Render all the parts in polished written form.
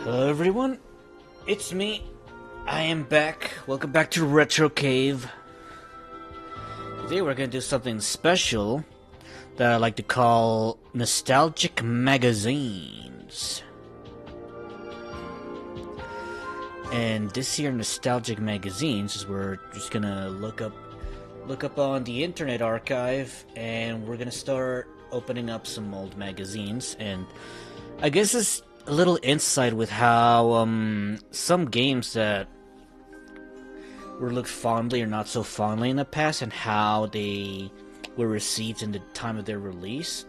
Hello everyone, it's me. I am back. Welcome back to Retrocave. Today we're gonna do something special that I like to call nostalgic magazines. And this here nostalgic magazines is we're just gonna look up on the Internet Archive, and we're gonna start opening up some old magazines. And I guess it's a little insight with how some games that were looked fondly or not so fondly in the past, and how they were received in the time of their release,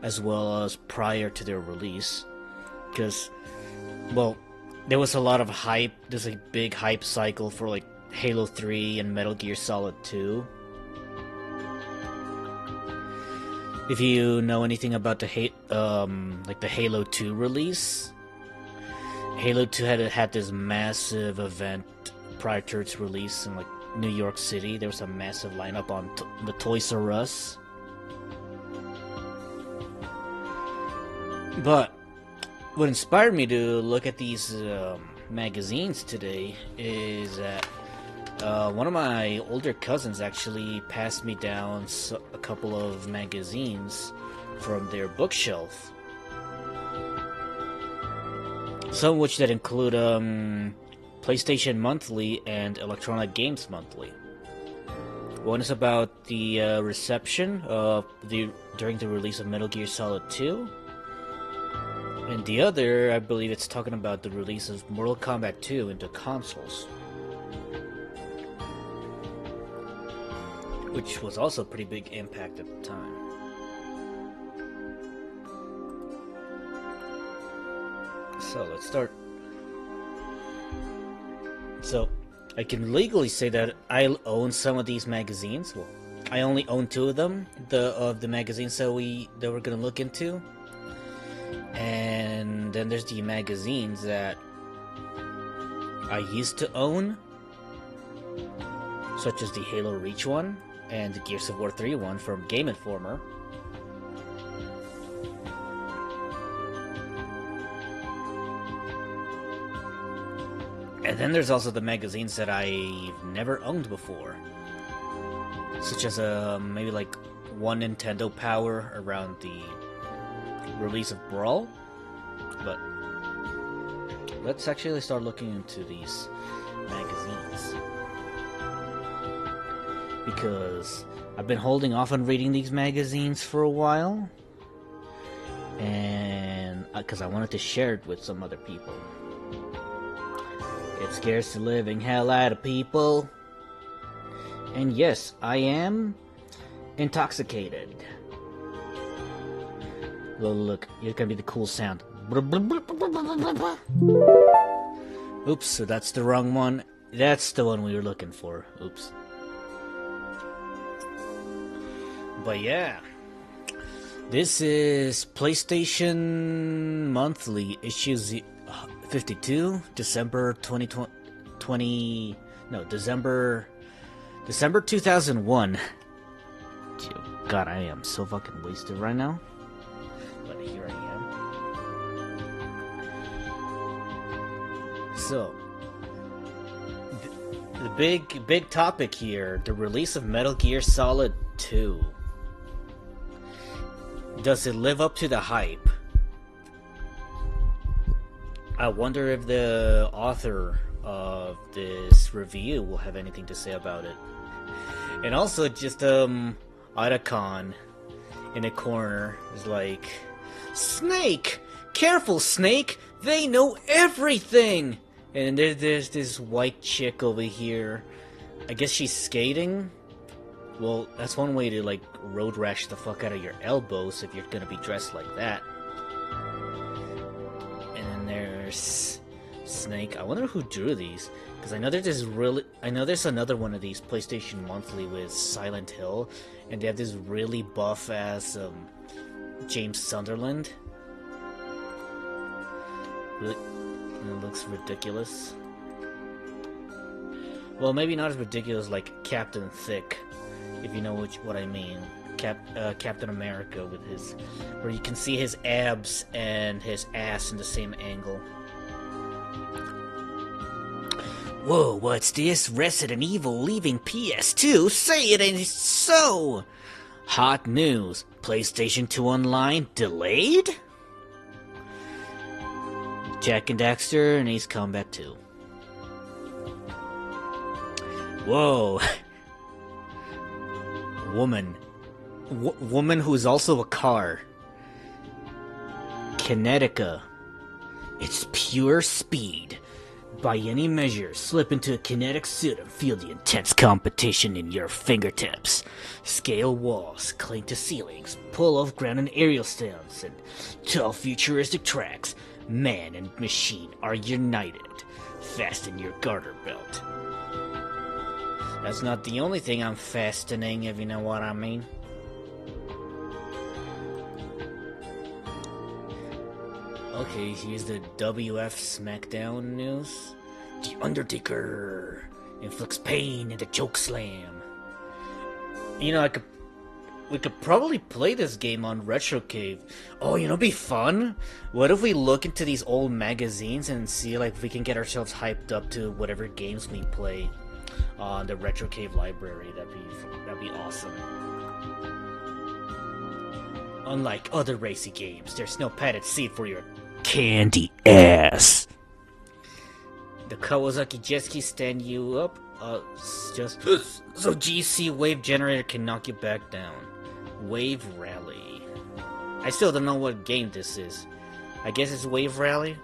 as well as prior to their release. Because, well, there was a lot of hype. There's a big hype cycle for like Halo 3 and Metal Gear Solid 2. If you know anything about the Halo 2 release, Halo 2 had this massive event prior to its release in like New York City. There was a massive lineup on the Toys R Us. But what inspired me to look at these magazines today is that one of my older cousins actually passed me down a couple of magazines from their bookshelf. Some of which that include PlayStation Monthly and Electronic Games Monthly. One is about the reception of during the release of Metal Gear Solid 2. And the other, I believe it's talking about the release of Mortal Kombat 2 into consoles. Which was also a pretty big impact at the time. So, let's start. So, I can legally say that I own some of these magazines. Well, I only own two of them, of the magazines that we're gonna look into. And then there's the magazines that I used to own, such as the Halo Reach one and the Gears of War 3 one from Game Informer. And then there's also the magazines that I've never owned before, such as maybe like one Nintendo Power around the release of Brawl. But let's actually start looking into these magazines, because I've been holding off on reading these magazines for a while, and because I wanted to share it with some other people. It scares the living hell out of people. And yes, I am intoxicated. Look, here's gonna be the cool sound. Oops, so that's the wrong one. That's the one we were looking for. Oops. But yeah, this is PlayStation Monthly, issues 52, December 2020. No, December 2001. God, I am so fucking wasted right now. But here I am. So, the big topic here: the release of Metal Gear Solid 2. Does it live up to the hype? I wonder if the author of this review will have anything to say about it. And also, just Otacon in a corner is like, "Snake! Careful, Snake! They know everything!" And there's this white chick over here. I guess she's skating? Well, that's one way to, like, road rash the fuck out of your elbows if you're gonna be dressed like that. And then there's Snake. I wonder who drew these, because I know there's another one of these PlayStation Monthly with Silent Hill, and they have this really buff ass James Sunderland. Really, it looks ridiculous. Well, maybe not as ridiculous like Captain Thick, if you know what I mean. Captain America where you can see his abs and his ass in the same angle. Whoa, what's this? Resident Evil leaving PS2? Say it ain't so! Hot news. PlayStation 2 Online delayed? Jack and Daxter and Ace Combat 2. Whoa. Woman. Woman who's also a car. Kinetica. It's pure speed. By any measure, slip into a kinetic suit and feel the intense competition in your fingertips. Scale walls, cling to ceilings, pull off ground and aerial stunts, and tall futuristic tracks. Man and machine are united. Fasten your garter belt. That's not the only thing I'm fastening, if you know what I mean. Okay, here's the WF SmackDown news. The Undertaker inflicts pain in the choke slam. You know, we could probably play this game on Retrocave. Oh, you know, it'd be fun. What if we look into these old magazines and see like if we can get ourselves hyped up to whatever games we play on the Retrocave library? That'd be awesome. Unlike other racy games, there's no padded seat for your candy ass. The Kawasaki jet ski stand you up, just so GC wave generator can knock you back down. Wave Rally. I still don't know what game this is. I guess it's Wave Rally.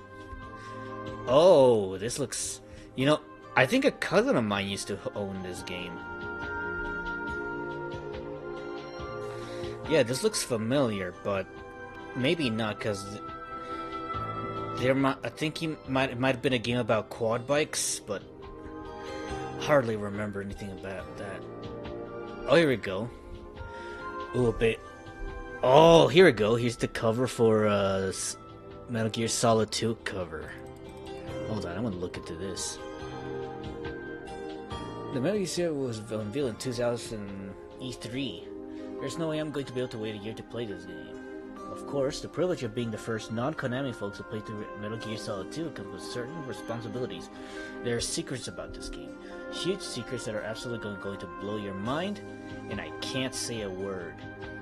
Oh, this looks. You know, I think a cousin of mine used to own this game. Yeah, this looks familiar, but maybe not, because I think it might have been a game about quad bikes, but hardly remember anything about that. Oh, here we go. Ooh, a bit. Oh, here we go. Here's the cover for Metal Gear Solid 2 cover. Hold on, I'm gonna look into this. The Metal Gear Solid was unveiled in 2000 E3. There's no way I'm going to be able to wait a year to play this game. Of course, the privilege of being the first non-Konami folks to play through Metal Gear Solid 2 comes with certain responsibilities. There are secrets about this game. Huge secrets that are absolutely going to blow your mind, and I can't say a word.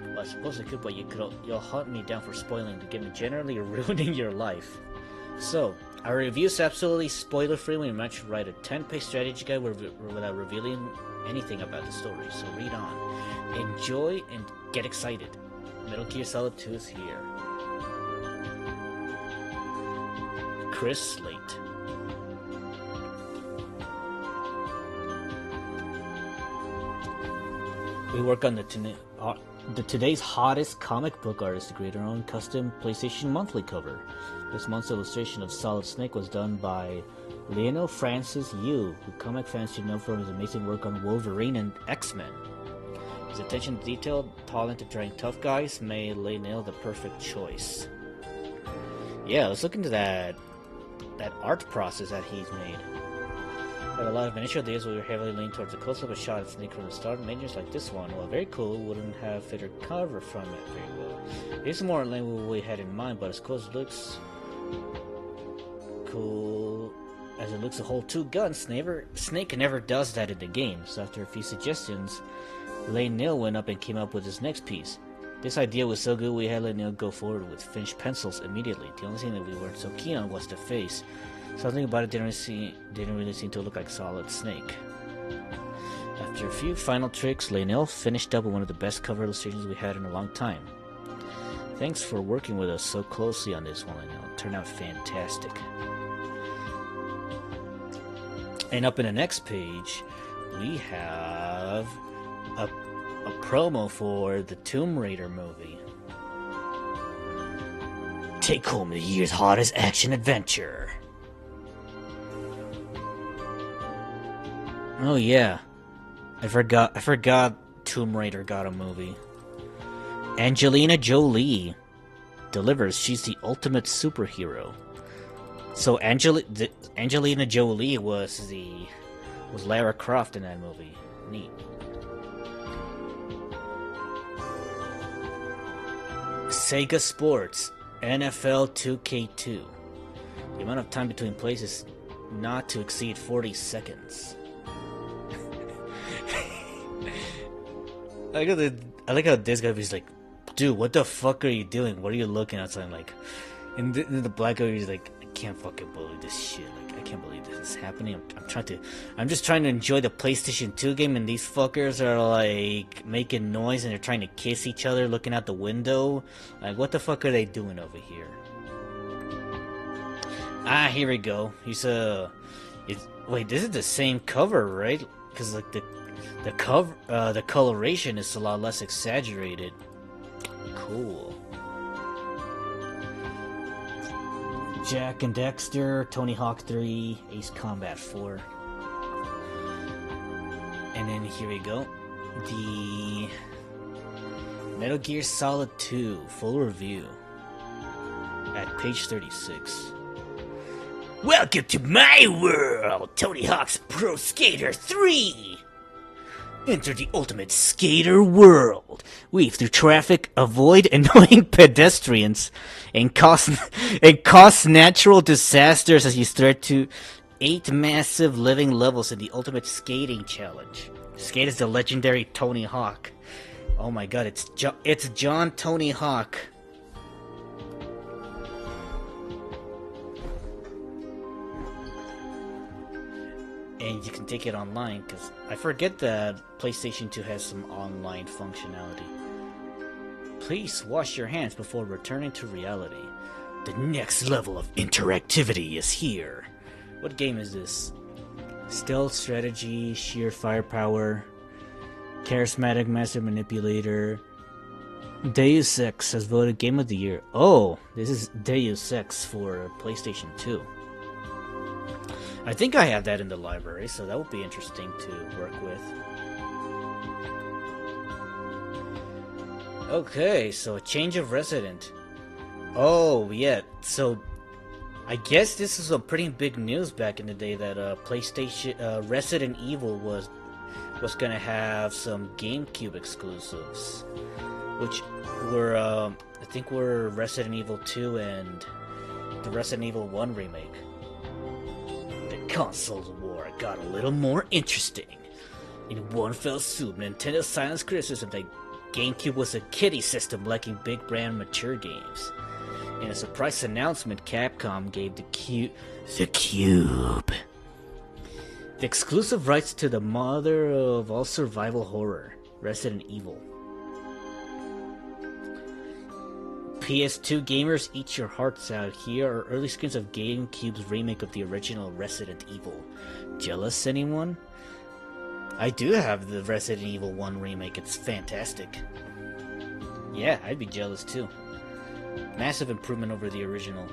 Well, I suppose I could, but you'll hunt me down for spoiling the game and generally ruining your life. So, our review is absolutely spoiler-free. We might write a 10-page strategy guide without revealing anything about the story, so read on. Enjoy and get excited. Metal Gear Solid 2 is here. Chris Slate. We work on the today's hottest comic book artist to create our own custom PlayStation Monthly cover. This month's illustration of Solid Snake was done by Lionel Francis Yu, who comic fans should know for his amazing work on Wolverine and X-Men. His attention to detail, talent at drawing tough guys made Lionel the perfect choice. Yeah, let's look into that art process that he's made. But a lot of initial days we were heavily leaned towards a close-up of shot of Snake from the start. Majors like this one, while very cool, wouldn't have fit or cover from it very well. It's more in line with what we had in mind, but as cool as it looks, to hold two guns, Snake never does that in the game. So after a few suggestions, Lionel went up and came up with his next piece. This idea was so good we had Lionel go forward with finished pencils immediately. The only thing that we weren't so keen on was the face. Something about it didn't really seem to look like Solid Snake. After a few final tricks, Lionel finished up with one of the best cover illustrations we had in a long time. Thanks for working with us so closely on this one, Lionel. It turned out fantastic. And up in the next page, we have a promo for the Tomb Raider movie. Take home the year's hottest action adventure. Oh yeah, I forgot Tomb Raider got a movie. Angelina Jolie delivers. She's the ultimate superhero. So Angelina Jolie was Lara Croft in that movie. Neat. Sega Sports NFL 2K2. The amount of time between plays is not to exceed 40 seconds. I like how this guy is like, dude, what the fuck are you doing? What are you looking at? So I'm like, and the black guy is like, I can't fucking believe this shit. Like, I can't believe this is happening. I'm just trying to enjoy the PlayStation 2 game, and these fuckers are like making noise and they're trying to kiss each other, looking out the window. Like, what the fuck are they doing over here? Ah, here we go. Wait, this is the same cover, right? Because like the cover, the coloration is a lot less exaggerated. Cool. Jak and Daxter, Tony Hawk 3, Ace Combat 4. And then here we go. The Metal Gear Solid 2 full review at page 36. Welcome to my world, Tony Hawk's Pro Skater 3! Enter the ultimate skater world. Weave through traffic, avoid annoying pedestrians, and cause natural disasters as you start to 8 massive living levels in the ultimate skating challenge. Skate is the legendary Tony Hawk. Oh my god, it's John Tony Hawk. And you can take it online, because I forget that PlayStation 2 has some online functionality. Please wash your hands before returning to reality. The next level of interactivity is here. What game is this? Stealth, strategy, sheer firepower, charismatic master manipulator. Deus Ex has voted Game of the Year. Oh, this is Deus Ex for PlayStation 2. I think I have that in the library, so that would be interesting to work with. Okay, so a change of resident. Oh, yeah, so I guess this is some pretty big news back in the day that PlayStation Resident Evil was gonna have some GameCube exclusives, which were I think were Resident Evil 2 and the Resident Evil 1 remake. Consoles war got a little more interesting. In one fell swoop, Nintendo silenced criticism that GameCube was a kiddie system lacking big brand mature games. In a surprise announcement, Capcom gave the Cube the exclusive rights to the mother of all survival horror, Resident Evil. PS2 gamers, eat your hearts out. Here are early screens of GameCube's remake of the original Resident Evil. Jealous, anyone? I do have the Resident Evil 1 remake. It's fantastic. Yeah, I'd be jealous too. Massive improvement over the original.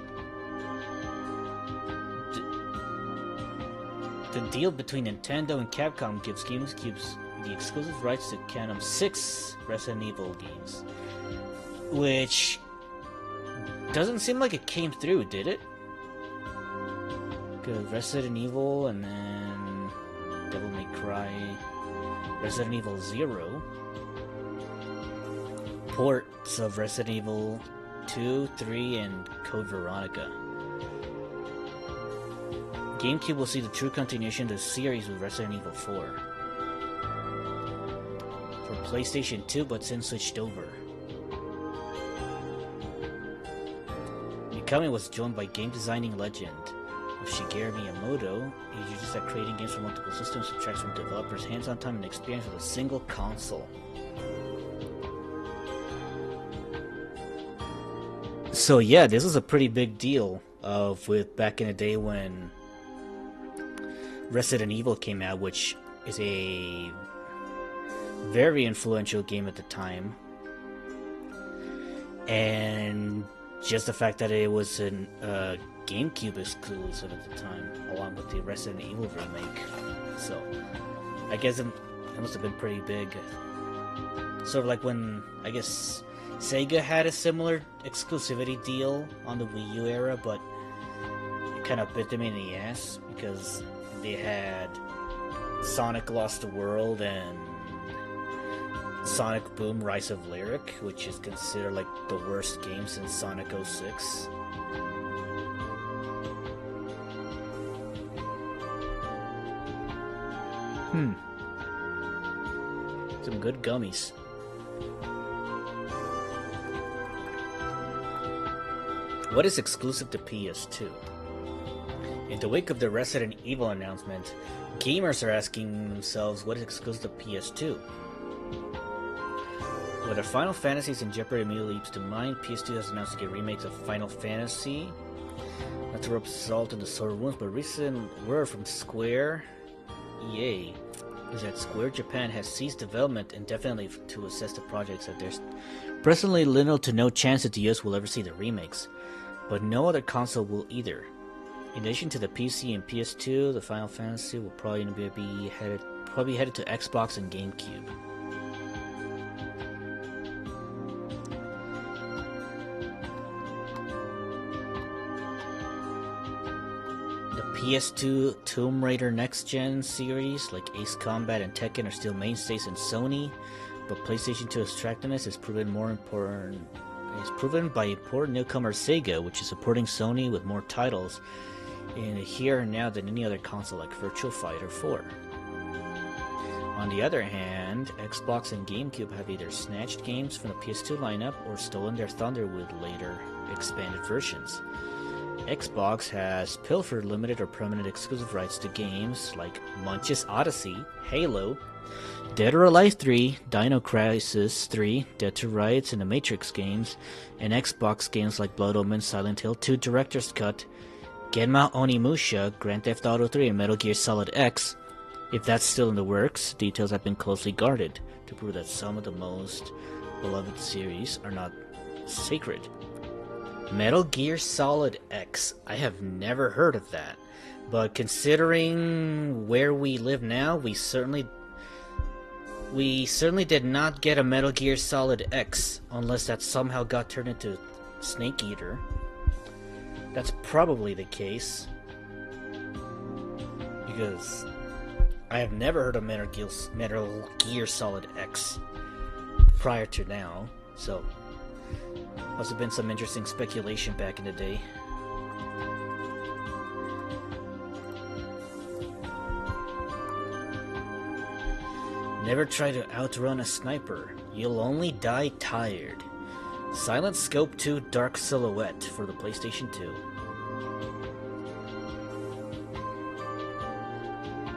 The deal between Nintendo and Capcom gives GameCube the exclusive rights to count 6 Resident Evil games. Which doesn't seem like it came through, did it? Because Resident Evil and then Devil May Cry, Resident Evil 0, ports of Resident Evil 2, 3, and Code Veronica. GameCube will see the true continuation of the series with Resident Evil 4. For PlayStation 2, but since switched over. Mikami was joined by game designing legend of Shigeru Miyamoto. He uses that creating games for multiple systems subtracts from developers' hands-on time and experience with a single console. So yeah, this was a pretty big deal with back in the day when Resident Evil came out, which is a very influential game at the time. And just the fact that it was a GameCube exclusive at the time, along with the Resident Evil remake. So, I guess it must have been pretty big. Sort of like when, I guess, Sega had a similar exclusivity deal on the Wii U era, but it kind of bit them in the ass because they had Sonic Lost the World and Sonic Boom Rise of Lyric, which is considered like the worst game since Sonic 06. Some good gummies. What is exclusive to PS2? In the wake of the Resident Evil announcement, gamers are asking themselves what is exclusive to PS2. Whether Final Fantasy is in jeopardy immediately leaps to mind. PS2 has announced to get remakes of Final Fantasy. Not to rub salt in the sore wounds, but recent word from Square EA is that Square Japan has ceased development indefinitely to assess the projects. That there's presently little to no chance that the US will ever see the remakes, but no other console will either. In addition to the PC and PS2, the Final Fantasy will probably be headed to Xbox and GameCube. PS2 Tomb Raider Next Gen series like Ace Combat and Tekken are still mainstays in Sony, but PlayStation 2's attractiveness is proven by important newcomer Sega, which is supporting Sony with more titles in the here and now than any other console like Virtua Fighter 4. On the other hand, Xbox and GameCube have either snatched games from the PS2 lineup or stolen their thunder with later expanded versions. Xbox has pilfered limited or permanent exclusive rights to games like Munch's Odyssey, Halo, Dead or Alive 3, Dino Crisis 3, Dead to Rights, and the Matrix games, and Xbox games like Blood Omen, Silent Hill 2 Director's Cut, Genma Onimusha, Grand Theft Auto 3, and Metal Gear Solid X. If that's still in the works, details have been closely guarded to prove that some of the most beloved series are not sacred. Metal Gear Solid X. I have never heard of that. But considering where we live now, we certainly did not get a Metal Gear Solid X, unless that somehow got turned into Snake Eater. That's probably the case. Because I have never heard of Metal Gear Solid X prior to now, so must have been some interesting speculation back in the day. Never try to outrun a sniper. You'll only die tired. Silent Scope 2 Dark Silhouette for the PlayStation 2.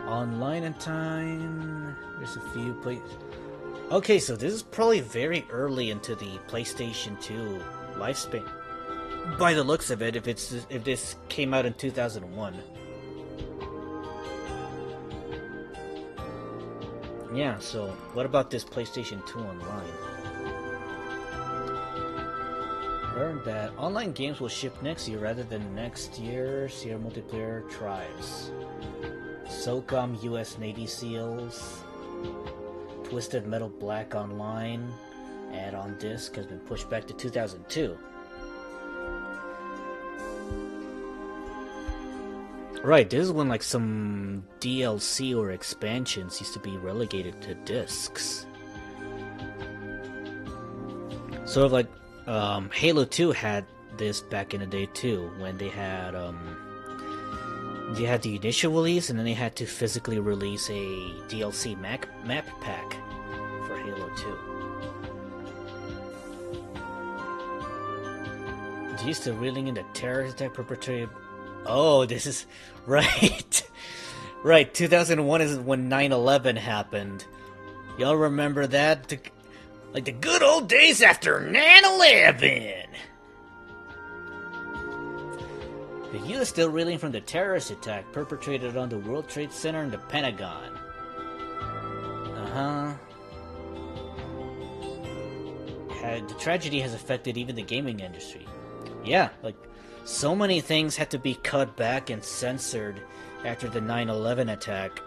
Online in time. There's a few places. Okay, so this is probably very early into the PlayStation 2 lifespan. By the looks of it, if this came out in 2001. Yeah, so what about this PlayStation 2 Online? Learned that online games will ship next year rather than next year's multiplayer tries. SOCOM US Navy SEALs. Twisted Metal Black Online add-on disc has been pushed back to 2002. Right, this is when like some DLC or expansions used to be relegated to discs. Sort of like Halo 2 had this back in the day too, when they had the initial release, and then they had to physically release a DLC map pack for Halo 2. They used to reeling in the terrorist attack perpetrated. Oh, this is right. Right, 2001 is when 9/11 happened. Y'all remember that? Like the good old days after 9/11. The U.S. still reeling from the terrorist attack perpetrated on the World Trade Center and the Pentagon. The tragedy has affected even the gaming industry. Yeah, like, so many things had to be cut back and censored after the 9/11 attack.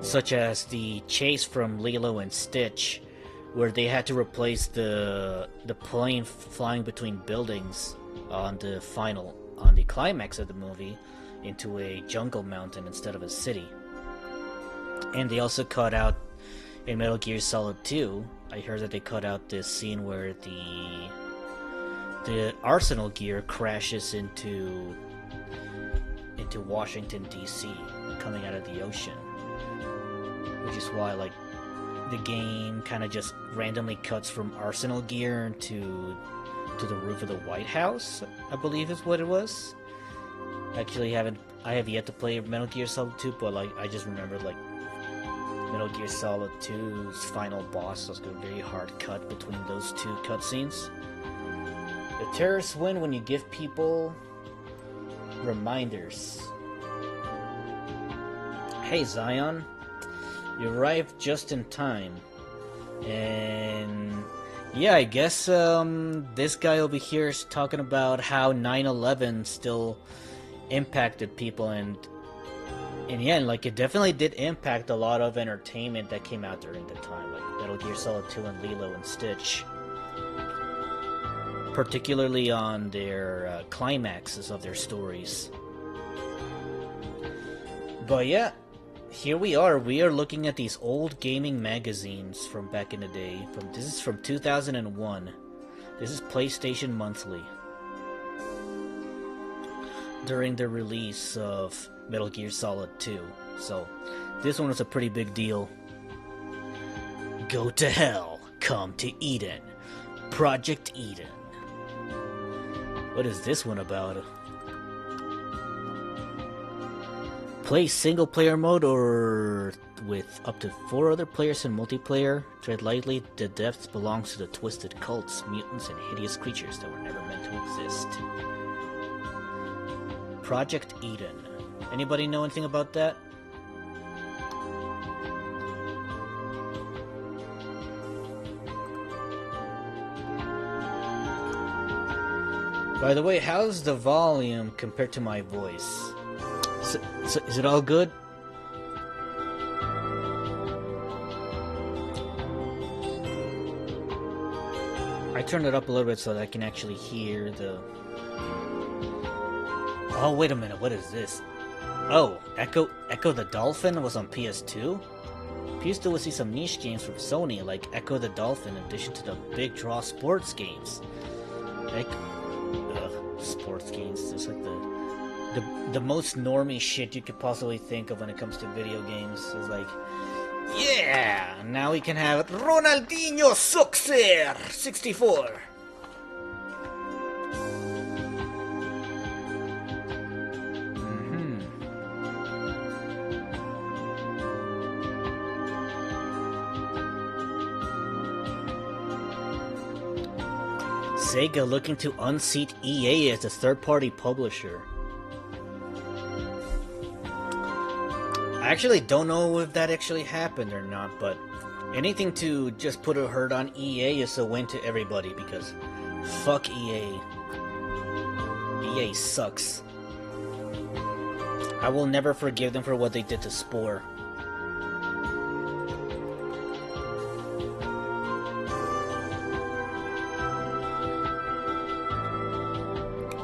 Such as the chase from Lilo and Stitch, where they had to replace the plane flying between buildings on the climax of the movie into a jungle mountain instead of a city. And they also cut out in Metal Gear Solid 2, I heard that they cut out this scene where the Arsenal gear crashes into Washington, D.C., coming out of the ocean. which is why like the game kind of just randomly cuts from Arsenal gear to the roof of the White House, I believe is what it was. Actually, I have yet to play Metal Gear Solid 2, but like I just remembered like Metal Gear Solid 2's final boss was a very hard cut between those two cutscenes. The terrorists win when you give people reminders. Hey Zion, you arrived just in time. And yeah, I guess this guy over here is talking about how 9/11 still impacted people, and yeah, like it definitely did impact a lot of entertainment that came out during the time, like Metal Gear Solid 2 and Lilo and Stitch, particularly on their climaxes of their stories. But yeah, here we are looking at these old gaming magazines from back in the day. This is from 2001. This is PlayStation Monthly, during the release of Metal Gear Solid 2. So, this one was a pretty big deal. Go to hell, come to Eden. Project Eden. What is this one about? Play single player mode or with up to 4 other players in multiplayer. Tread lightly, the depths belongs to the twisted cults, mutants, and hideous creatures that were never meant to exist. Project Eden. Anybody know anything about that? By the way, how's the volume compared to my voice? So is it all good? I turned it up a little bit so that I can actually hear the... Oh, wait a minute, what is this? Oh, Echo the Dolphin was on PS2? PS2 would see some niche games from Sony, like Echo the Dolphin, in addition to the big draw sports games. Sports games, it's like the most normie shit you could possibly think of when it comes to video games. It's like, yeah, now we can have Ronaldinho Suxer 64. Sega looking to unseat EA as a third-party publisher. I actually don't know if that actually happened or not, but anything to just put a hurt on EA is a win to everybody, because fuck EA. EA sucks. I will never forgive them for what they did to Spore.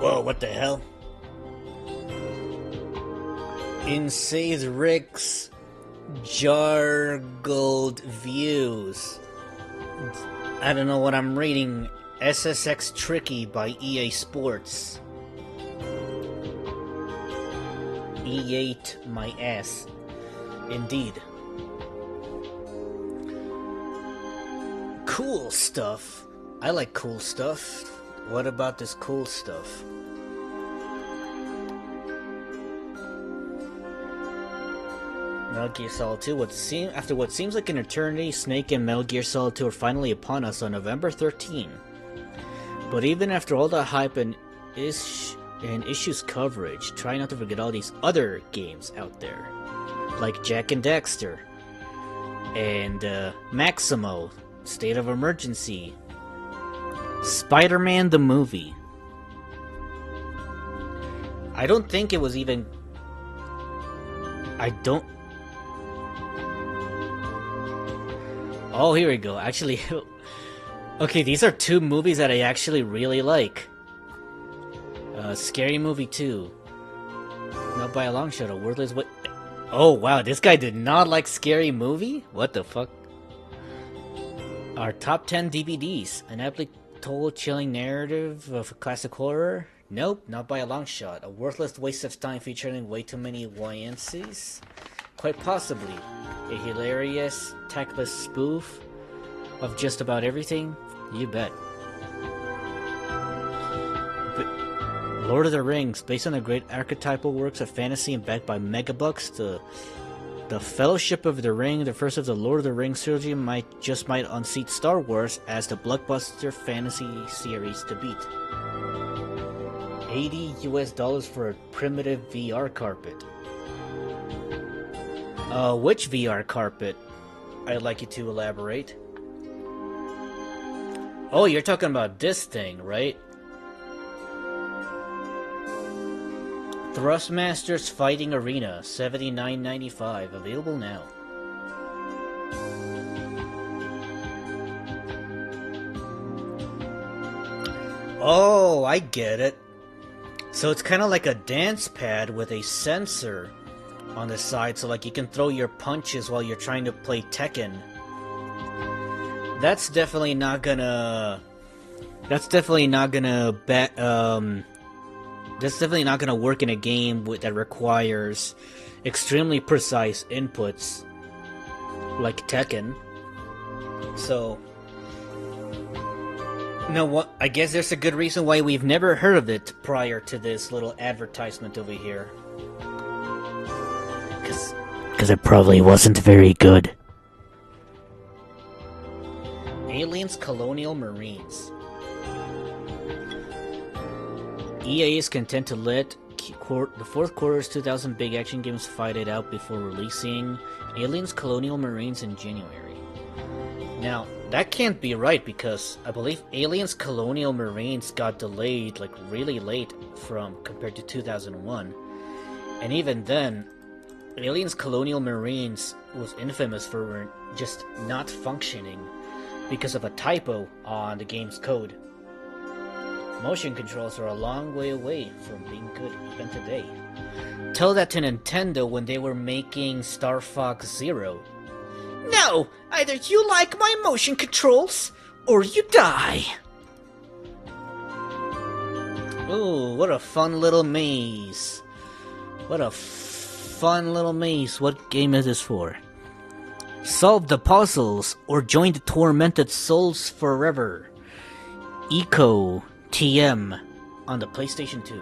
Whoa, what the hell? Insays Rick's jargled views. I don't know what I'm reading. SSX Tricky by EA Sports. E8 my ass. Indeed. Cool stuff. I like cool stuff. What about this cool stuff? Metal Gear Solid 2. After what seems like an eternity, Snake and Metal Gear Solid 2 are finally upon us on November 13. But even after all the hype and issues coverage, try not to forget all these other games out there, like Jak and Daxter, and Maximo, State of Emergency, Spider-Man the movie. I don't think it was even... Oh, here we go. Actually, okay, these are 2 movies that I actually really like. Scary Movie 2. Not by a long shot, a worthless... What? Oh, wow, this guy did not like Scary Movie? What the fuck? Our top 10 DVDs. An aptly told chilling narrative of classic horror? Nope, not by a long shot. A worthless waste of time featuring way too many YNCs. quite possibly a hilarious, tactless spoof of just about everything? You bet. But Lord of the Rings, based on the great archetypal works of fantasy and backed by megabucks, the Fellowship of the Ring, the first of the Lord of the Rings trilogy, might unseat Star Wars as the blockbuster fantasy series to beat. $80 for a primitive VR carpet. Which VR carpet? I'd like you to elaborate. Oh, you're talking about this thing, right? Thrustmasters Fighting Arena, $79.95, available now. Oh, I get it. So it's kind of like a dance pad with a sensor on the side, so like you can throw your punches while you're trying to play Tekken. That's definitely not gonna work in a game that requires extremely precise inputs like Tekken. So, no, what? I guess there's a good reason why we've never heard of it prior to this little advertisement over here. Because it probably wasn't very good. Aliens Colonial Marines. EA is content to let the fourth quarter's 2000 big action games fight it out before releasing Aliens Colonial Marines in January. Now, that can't be right because I believe Aliens Colonial Marines got delayed like really late compared to 2001. And even then, Aliens Colonial Marines was infamous for just not functioning because of a typo on the game's code. Motion controls are a long way away from being good even today. Tell that to Nintendo when they were making Star Fox Zero. No! Either you like my motion controls, or you die! Ooh, what a fun little maze. What a fun little maze. What game is this for? Solve the puzzles, or join the tormented souls forever. Eco TM on the PlayStation 2.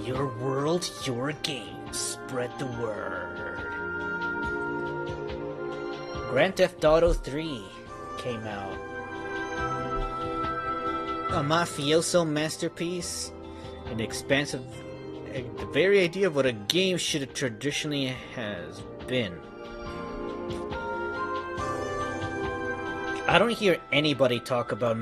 Your world, your game. Spread the word. Grand Theft Auto 3 came out. A mafioso masterpiece. An expansive... the very idea of what a game should have traditionally has been. I don't hear anybody talk about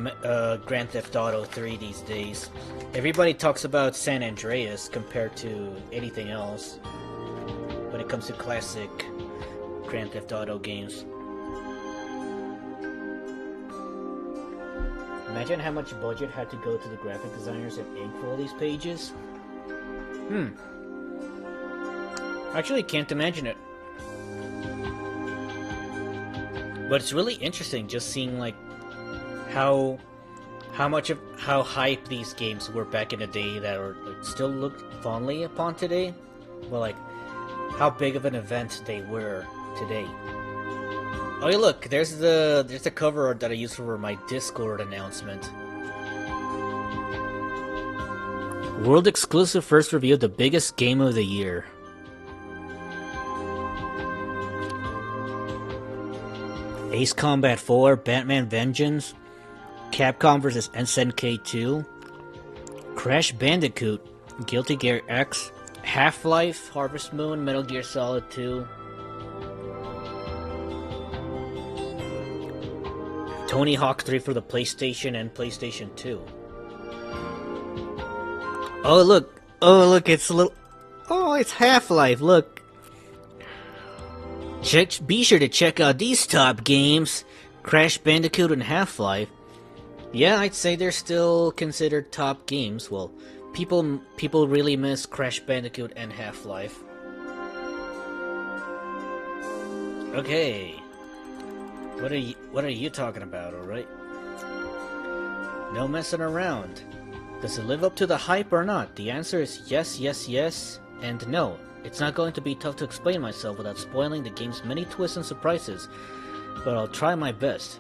Grand Theft Auto 3 these days. Everybody talks about San Andreas compared to anything else when it comes to classic Grand Theft Auto games. Imagine how much budget had to go to the graphic designers that ink for all these pages. Actually, can't imagine it. But it's really interesting just seeing like how hype these games were back in the day that are like, still looked fondly upon today. Well, like how big of an event they were today. Oh, yeah, look, there's the cover art that I used for my Discord announcement. World exclusive first review of the biggest game of the year. Ace Combat 4, Batman Vengeance, Capcom vs. SNK 2, Crash Bandicoot, Guilty Gear X, Half-Life, Harvest Moon, Metal Gear Solid 2, Tony Hawk 3 for the PlayStation and PlayStation 2. Oh look, it's a little... Oh, it's Half-Life, look. Be sure to check out these top games, Crash Bandicoot and Half-Life. Yeah, I'd say they're still considered top games. Well, people really miss Crash Bandicoot and Half-Life. Okay. What are you talking about, alright? No messing around. Does it live up to the hype or not? The answer is yes, yes, yes, and no. It's not going to be tough to explain myself without spoiling the game's many twists and surprises, but I'll try my best.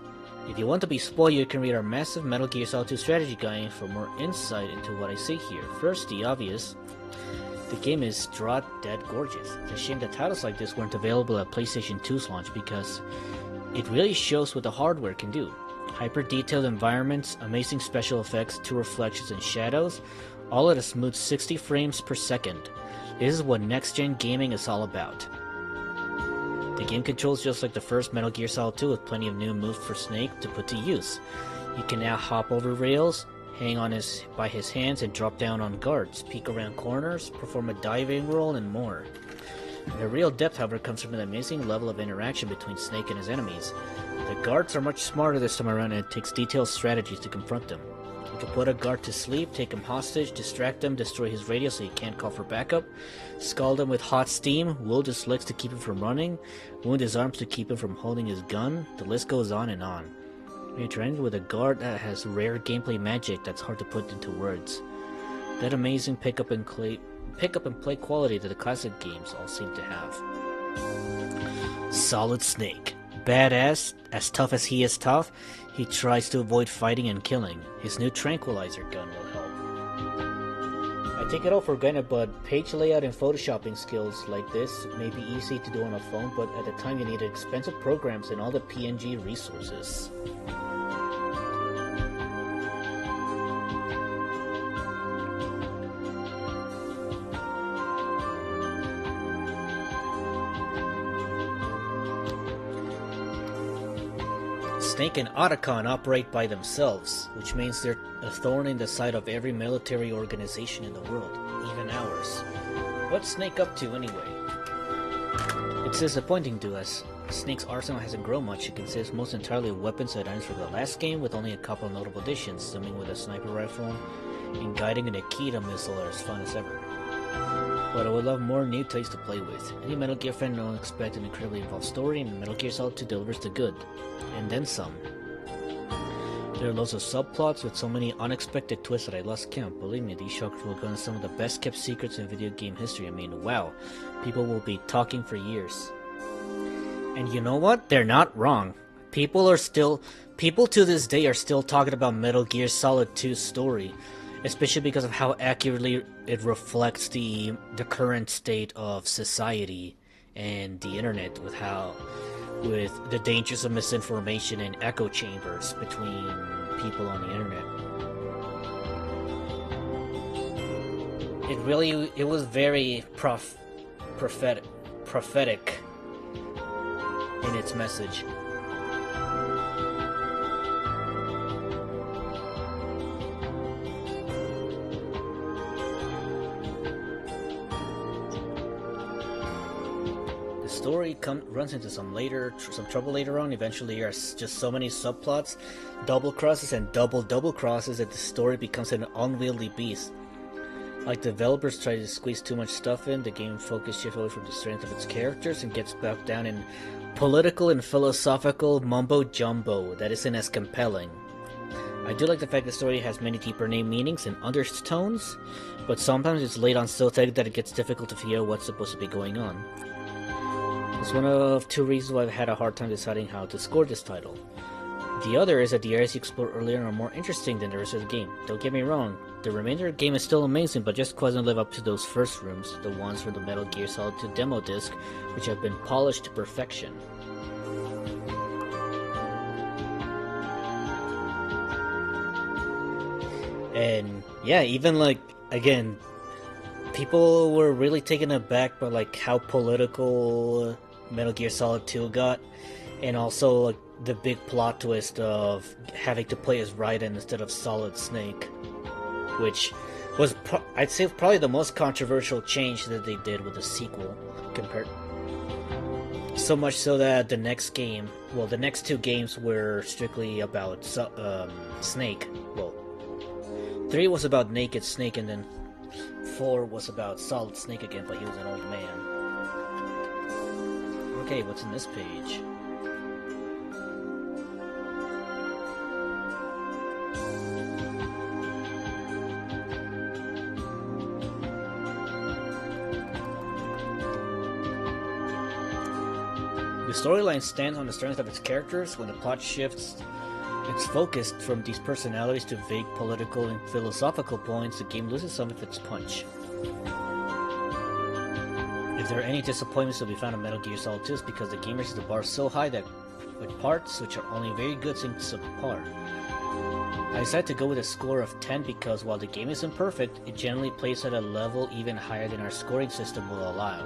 If you want to be spoiled, you can read our massive Metal Gear Solid 2 strategy guide for more insight into what I say here. First, the obvious. The game is drop-dead gorgeous. It's a shame that titles like this weren't available at PlayStation 2's launch because it really shows what the hardware can do. Hyper-detailed environments, amazing special effects, 2 reflections and shadows, all at a smooth 60 frames per second. This is what next-gen gaming is all about. The game controls just like the first Metal Gear Solid 2 with plenty of new moves for Snake to put to use. You can now hop over rails, hang on by his hands and drop down on guards, peek around corners, perform a diving roll, and more. The real depth, however, comes from an amazing level of interaction between Snake and his enemies. The guards are much smarter this time around, and it takes detailed strategies to confront them. You can put a guard to sleep, take him hostage, distract him, destroy his radio so he can't call for backup, scald him with hot steam, wield his legs to keep him from running, wound his arms to keep him from holding his gun. The list goes on and on. You're trained with a guard that has rare gameplay magic that's hard to put into words. That amazing pick up and play quality that the classic games all seem to have. Solid Snake. Badass, as tough as he is tough, he tries to avoid fighting and killing. His new tranquilizer gun will help. I take it all for granted, but page layout and photoshopping skills like this may be easy to do on a phone, but at the time you needed expensive programs and all the PNG resources. Snake and Otacon operate by themselves, which means they're a thorn in the side of every military organization in the world, even ours. What's Snake up to anyway? It's disappointing to us. Snake's arsenal hasn't grown much. It consists most entirely of weapons that ends from the last game, with only a couple of notable additions, zooming with a sniper rifle and guiding an Akita missile are as fun as ever. But I would love more new toys to play with. Any Metal Gear fan will expect an incredibly involved story, and Metal Gear Solid 2 delivers the good. And then some. There are loads of subplots with so many unexpected twists that I lost count. Believe me, these shockers will go into some of the best kept secrets in video game history. I mean, wow. People will be talking for years. And you know what? They're not wrong. People to this day are still talking about Metal Gear Solid 2's story. Especially because of how accurately it reflects the current state of society and the internet, with the dangers of misinformation and echo chambers between people on the internet. It was very prophetic in its message. The story runs into some trouble later on. Eventually there are just so many subplots, double crosses and double crosses, that the story becomes an unwieldy beast. Like developers try to squeeze too much stuff in, the game focus shifts away from the strength of its characters and gets bogged down in political and philosophical mumbo-jumbo that isn't as compelling. I do like the fact the story has many deeper meanings and undertones, but sometimes it's laid on so thick that it gets difficult to figure out what's supposed to be going on. It's one of 2 reasons why I've had a hard time deciding how to score this title. The other is that the areas you explore earlier are more interesting than the rest of the game. Don't get me wrong, the remainder of the game is still amazing, but just doesn't live up to those first rooms, the ones from the Metal Gear Solid 2 demo disc, which have been polished to perfection. And yeah, even again, people were really taken aback by how political Metal Gear Solid 2 got, and also the big plot twist of having to play as Raiden instead of Solid Snake, which was I'd say probably the most controversial change that they did with the sequel. So much so that the next 2 games were strictly about Snake. Well, 3 was about Naked Snake, and then 4 was about Solid Snake again, but he was an old man. Okay, what's in this page? The storyline stands on the strength of its characters. When the plot shifts its focus from these personalities to vague political and philosophical points, the game loses some of its punch. If there are any disappointments to be found in Metal Gear Solid 2, it's because the game raises the bar so high that with parts which are only very good seem subpar. I decided to go with a score of 10 because while the game isn't perfect, it generally plays at a level even higher than our scoring system will allow.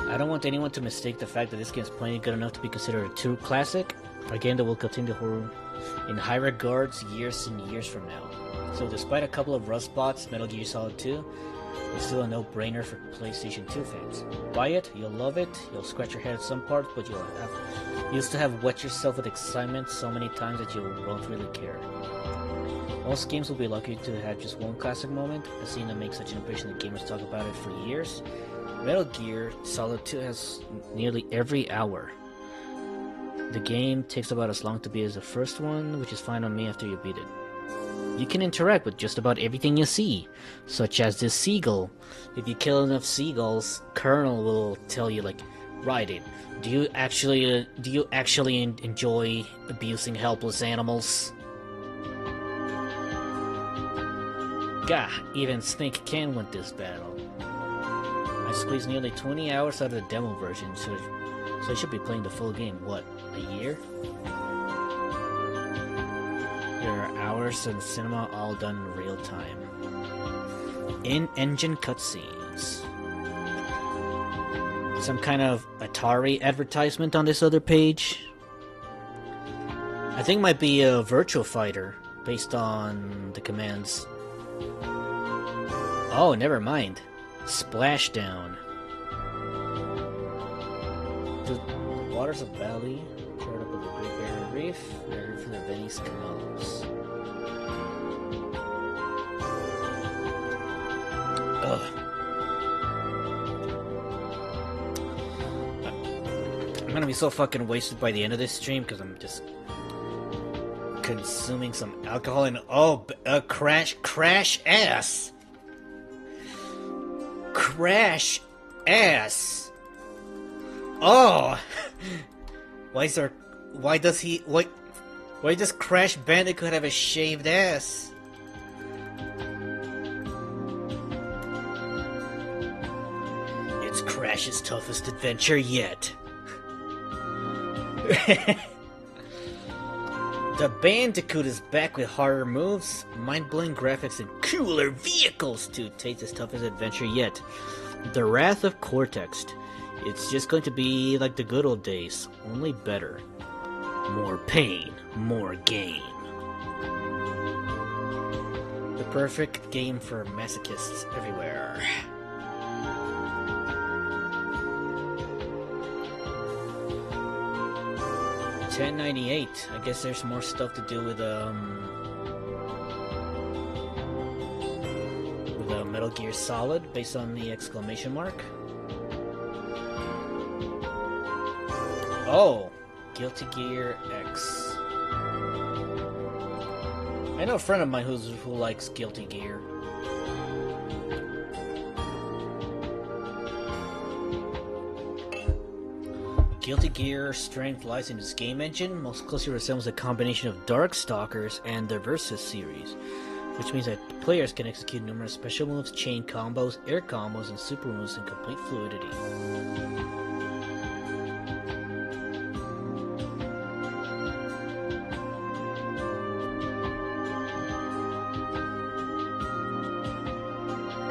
I don't want anyone to mistake the fact that this game is plenty good enough to be considered a true classic, a game that will continue to hold in high regards years and years from now. So despite a couple of rough spots, Metal Gear Solid 2 is still a no-brainer for PlayStation 2 fans. Buy it, you'll love it, you'll scratch your head at some parts, but you'll still have wet yourself with excitement so many times that you won't really care. Most games will be lucky to have just one classic moment, a scene that makes such an impression that gamers talk about it for years. Metal Gear Solid 2 has nearly every hour. The game takes about as long to beat as the first one, which is fine on me after you beat it. You can interact with just about everything you see, such as this seagull. If you kill enough seagulls, Colonel will tell you, like, right in. Do you actually enjoy abusing helpless animals? Gah, even Snake can win this battle. I squeezed nearly 20 hours out of the demo version, so I should be playing the full game, what, a year? There are hours in cinema all done in real time. In-engine cutscenes. Some kind of Atari advertisement on this other page. I think it might be a Virtua Fighter, based on the commands. Oh, never mind. Splashdown. The waters of Bali, poured up with the Great Barrier Reef, ready for the Venice canals. Ugh. I'm gonna be so fucking wasted by the end of this stream because I'm just consuming some alcohol and crash ass. Crash ass. Oh, why does Crash Bandicoot have a shaved ass? It's Crash's toughest adventure yet. The Bandicoot is back with harder moves, mind-blowing graphics, and cooler vehicles to taste his toughest adventure yet. The Wrath of Cortex. It's just going to be like the good old days, only better. More pain, more gain. The perfect game for masochists everywhere. $10.98. I guess there's more stuff to do with Metal Gear Solid based on the exclamation mark. Oh, Guilty Gear X. I know a friend of mine who likes Guilty Gear. Guilty Gear's strength lies in its game engine, most closely resembles a combination of Darkstalkers and the Versus series, which means that players can execute numerous special moves, chain combos, air combos, and super moves in complete fluidity.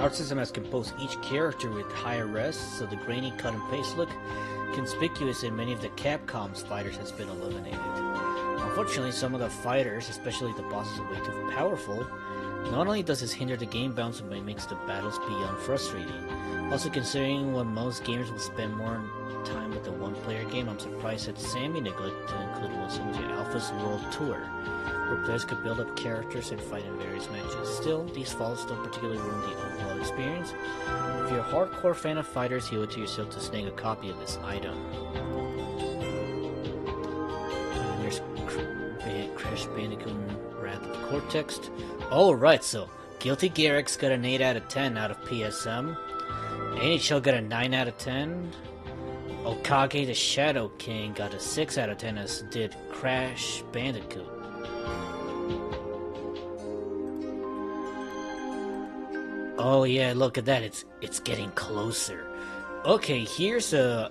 Art system has composed each character with higher res, so the grainy cut and paste look conspicuous in many of the Capcom's fighters has been eliminated. Unfortunately, some of the fighters, especially the bosses, are way too powerful. Not only does this hinder the game balance, but it makes the battles beyond frustrating. Also, considering when most gamers will spend more time with the one-player game, I'm surprised that Sammy neglected to include some of the Alpha's World Tour, where players could build up characters and fight in various matches. Still, these faults don't particularly ruin the overall experience. If you're a hardcore fan of fighters, you owe it to yourself to snag a copy of this item. And there's Crash Bandicoot Wrath of Cortex. Alright, so Guilty Gear X got an 8 out of 10 out of PSM. NHL got a 9 out of 10. Okage the Shadow King got a 6 out of 10, as did Crash Bandicoot. Oh yeah, look at that, it's getting closer. Okay, here's a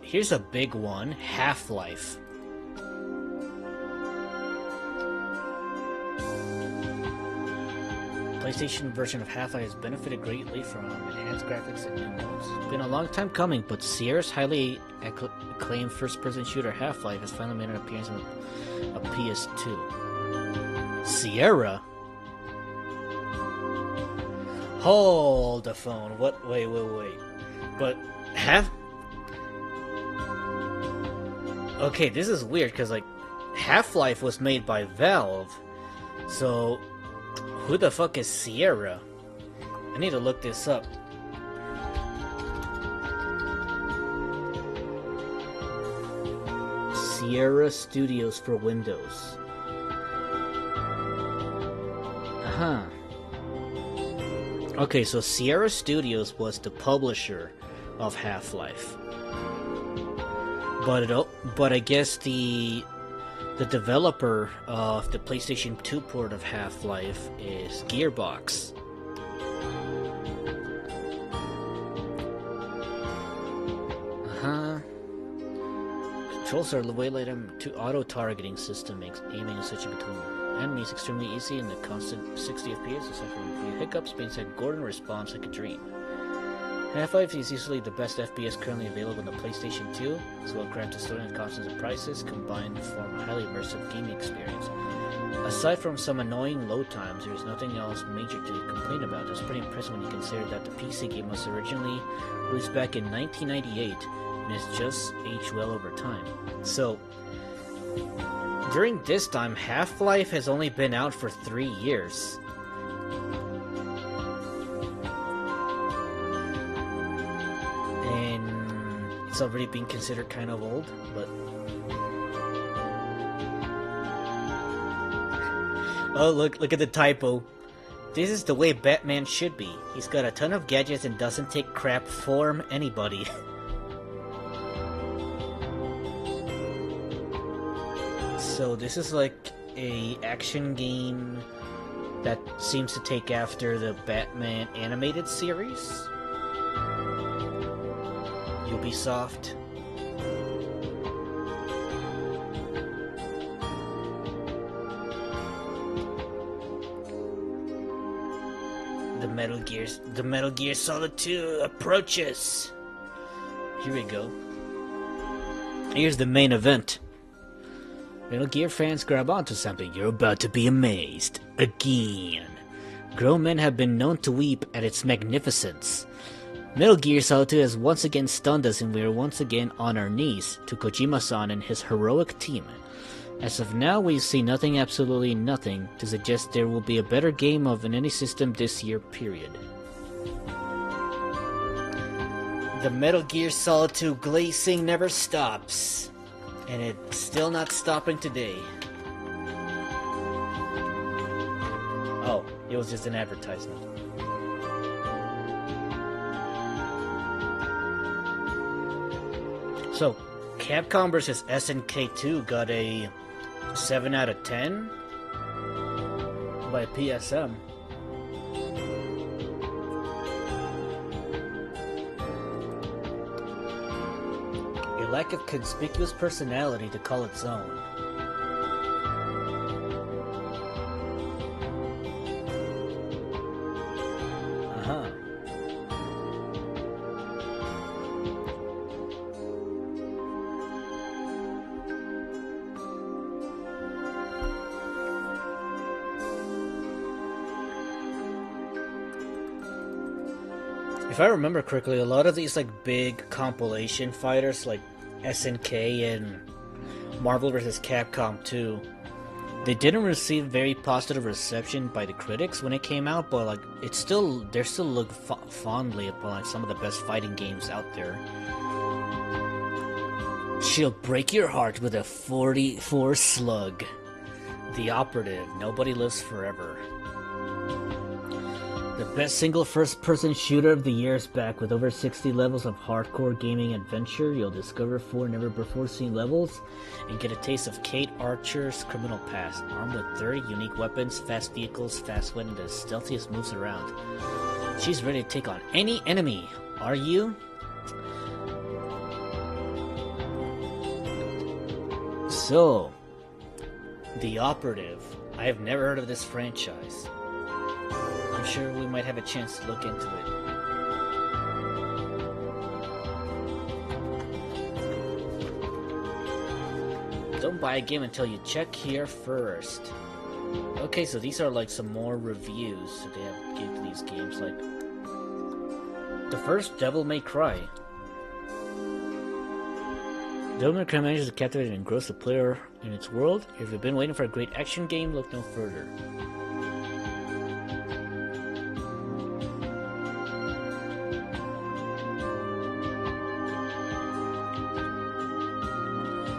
big one, Half-Life. PlayStation version of Half-Life has benefited greatly from enhanced graphics and new modes. It's been a long time coming, but Sierra's highly acclaimed first-person shooter Half-Life has finally made an appearance on a PS2. Sierra? Hold the phone. What? Wait. But Okay, this is weird, because, like, Half-Life was made by Valve, so who the fuck is Sierra? I need to look this up. Sierra Studios for Windows. Okay, so Sierra Studios was the publisher of Half-Life. But I guess the developer of the PlayStation 2 port of Half-Life is Gearbox. Controls are way later to auto-targeting system, aiming and switching between enemies extremely easy and the constant 60 FPS aside from a few hiccups. Being said, Gordon responds like a dream. Half-Life is easily the best FPS currently available on the PlayStation 2. It's well-crafted story and constant surprises combined to form a highly immersive gaming experience. Aside from some annoying load times, there's nothing else major to complain about. It's pretty impressive when you consider that the PC game was originally released back in 1998 and it's just aged well over time. So, during this time, Half-Life has only been out for 3 years. And it's already been considered kind of old, but... Oh, look at the typo. This is the way Batman should be. He's got a ton of gadgets and doesn't take crap from anybody. So this is like a action game that seems to take after the Batman animated series. Ubisoft. The Metal Gear Solid 2 approaches. Here we go. Here's the main event. Metal Gear fans, grab onto something. You're about to be amazed. Again. Grown men have been known to weep at its magnificence. Metal Gear Solid 2 has once again stunned us, and we are once again on our knees to Kojima-san and his heroic team. As of now, we see nothing, absolutely nothing, to suggest there will be a better game of any system this year, period. The Metal Gear Solid 2 glazing never stops. And it's still not stopping today. Oh, it was just an advertisement. So, Capcom vs. SNK 2 got a 7 out of 10 by PSM. A lack of conspicuous personality to call its own. If I remember correctly, a lot of these like big compilation fighters like SNK and Marvel vs. Capcom 2, they didn't receive very positive reception by the critics when it came out, but like they're still looked fondly upon like some of the best fighting games out there. She'll break your heart with a 44 slug. The operative, nobody lives forever. The Best single first-person shooter of the year is back. With over 60 levels of hardcore gaming adventure, you'll discover 4 never-before-seen levels and get a taste of Kate Archer's criminal past. Armed with 30 unique weapons, fast vehicles, fast wit, and the stealthiest moves around. She's ready to take on any enemy. Are you? So, The Operative. I have never heard of this franchise. I'm sure we might have a chance to look into it. Don't buy a game until you check here first. Okay, so these are like some more reviews that they have given these games. Like the first, Devil May Cry. Devil May Cry manages to captivate and engross the player in its world. If you've been waiting for a great action game, look no further.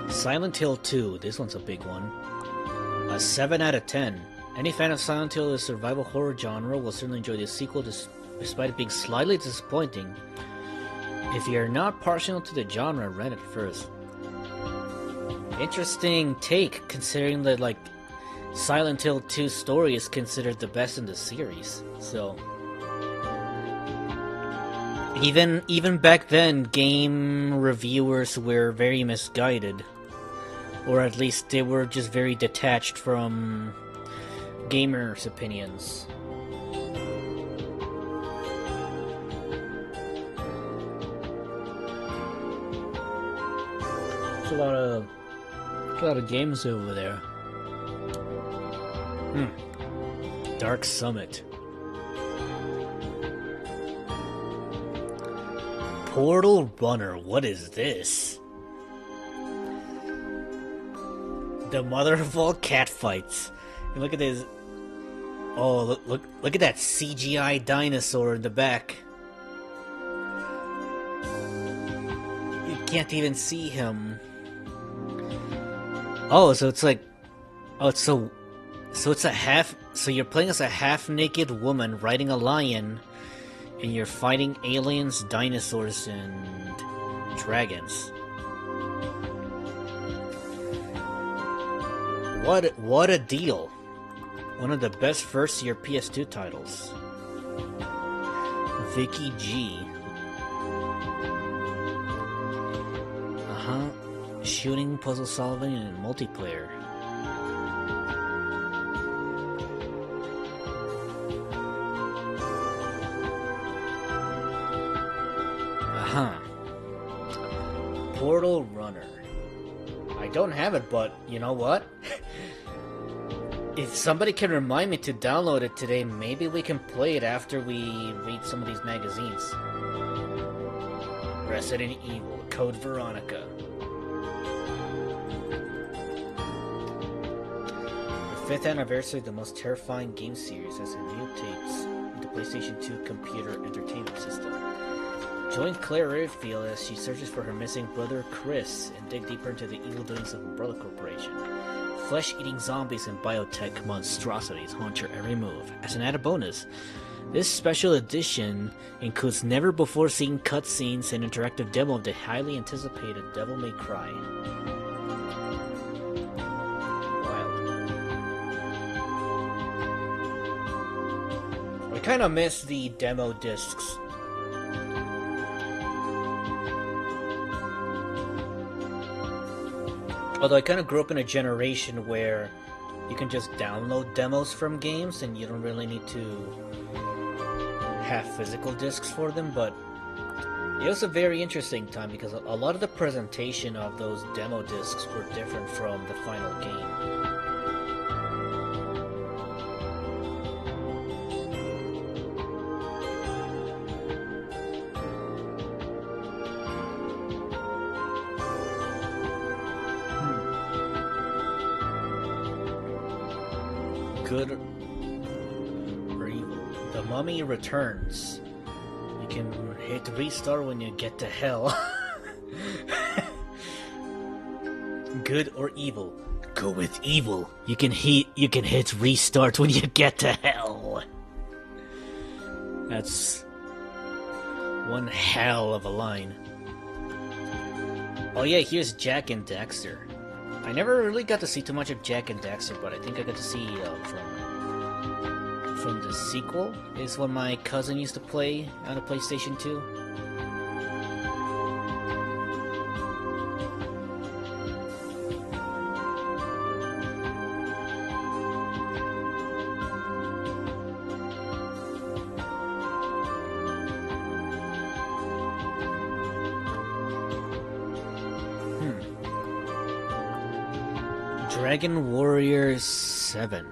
Silent Hill 2, this one's a big one. A 7 out of 10. Any fan of Silent Hill, the survival horror genre, will certainly enjoy this sequel despite it being slightly disappointing. If you're not partial to the genre, rent it first. Interesting take, considering that like Silent Hill 2 story is considered the best in the series. So even back then, game reviewers were very misguided. Or at least they were just very detached from gamers' opinions. There's a lot of games over there. Dark Summit. Portal Runner, what is this? The mother of all catfights. And look at this. Oh, look at that CGI dinosaur in the back. You can't even see him. Oh, so it's like, so it's a half. So you're playing as a half-naked woman riding a lion, and you're fighting aliens, dinosaurs, and dragons. What a deal! One of the best first-year PS2 titles. Vicky G. Shooting, puzzle solving, and multiplayer. Portal Runner. I don't have it, but you know what? If somebody can remind me to download it today, maybe we can play it after we read some of these magazines. Resident Evil, Code Veronica. The 5th anniversary of the most terrifying game series as it mutates into PlayStation 2 computer entertainment system. Join Claire Redfield as she searches for her missing brother Chris and dig deeper into the evil doings of Umbrella Corporation. Flesh-eating zombies and biotech monstrosities haunt your every move. As an added bonus, this special edition includes never-before-seen cutscenes and interactive demo of the highly anticipated Devil May Cry. Wild. I kind of miss the demo discs. Although I kind of grew up in a generation where you can just download demos from games and you don't really need to have physical discs for them, but it was a very interesting time because a lot of the presentation of those demo discs were different from the final game. Good or evil. The Mummy Returns. You can hit restart when you get to hell. Good or evil. Go with evil. You can hit restart when you get to hell. That's one hell of a line. Oh yeah, here's Jack and Daxter. I never really got to see too much of Jack and Daxter, but I think I got to see from the sequel. Is when my cousin used to play on the PlayStation 2. Dragon Warrior 7.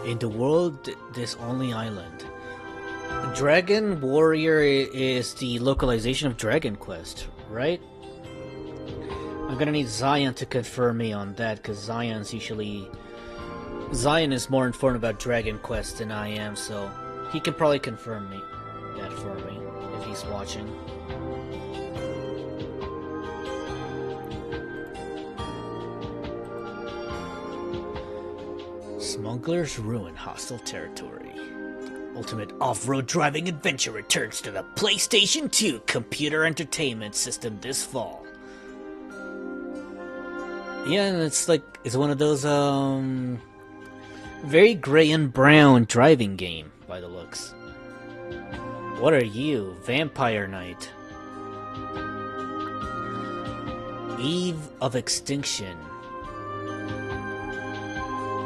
In the world, there's only island. Dragon Warrior is the localization of Dragon Quest, right? I'm gonna need Zion to confirm me on that, because Zion is more informed about Dragon Quest than I am, so he can probably confirm me that for me if he's watching. Smuggler's Ruin Hostile Territory. The ultimate off-road driving adventure returns to the PlayStation 2 computer entertainment system this fall. Yeah, and it's one of those, very gray and brown driving game, by the looks. What are you, Vampire Knight? Eve of Extinction.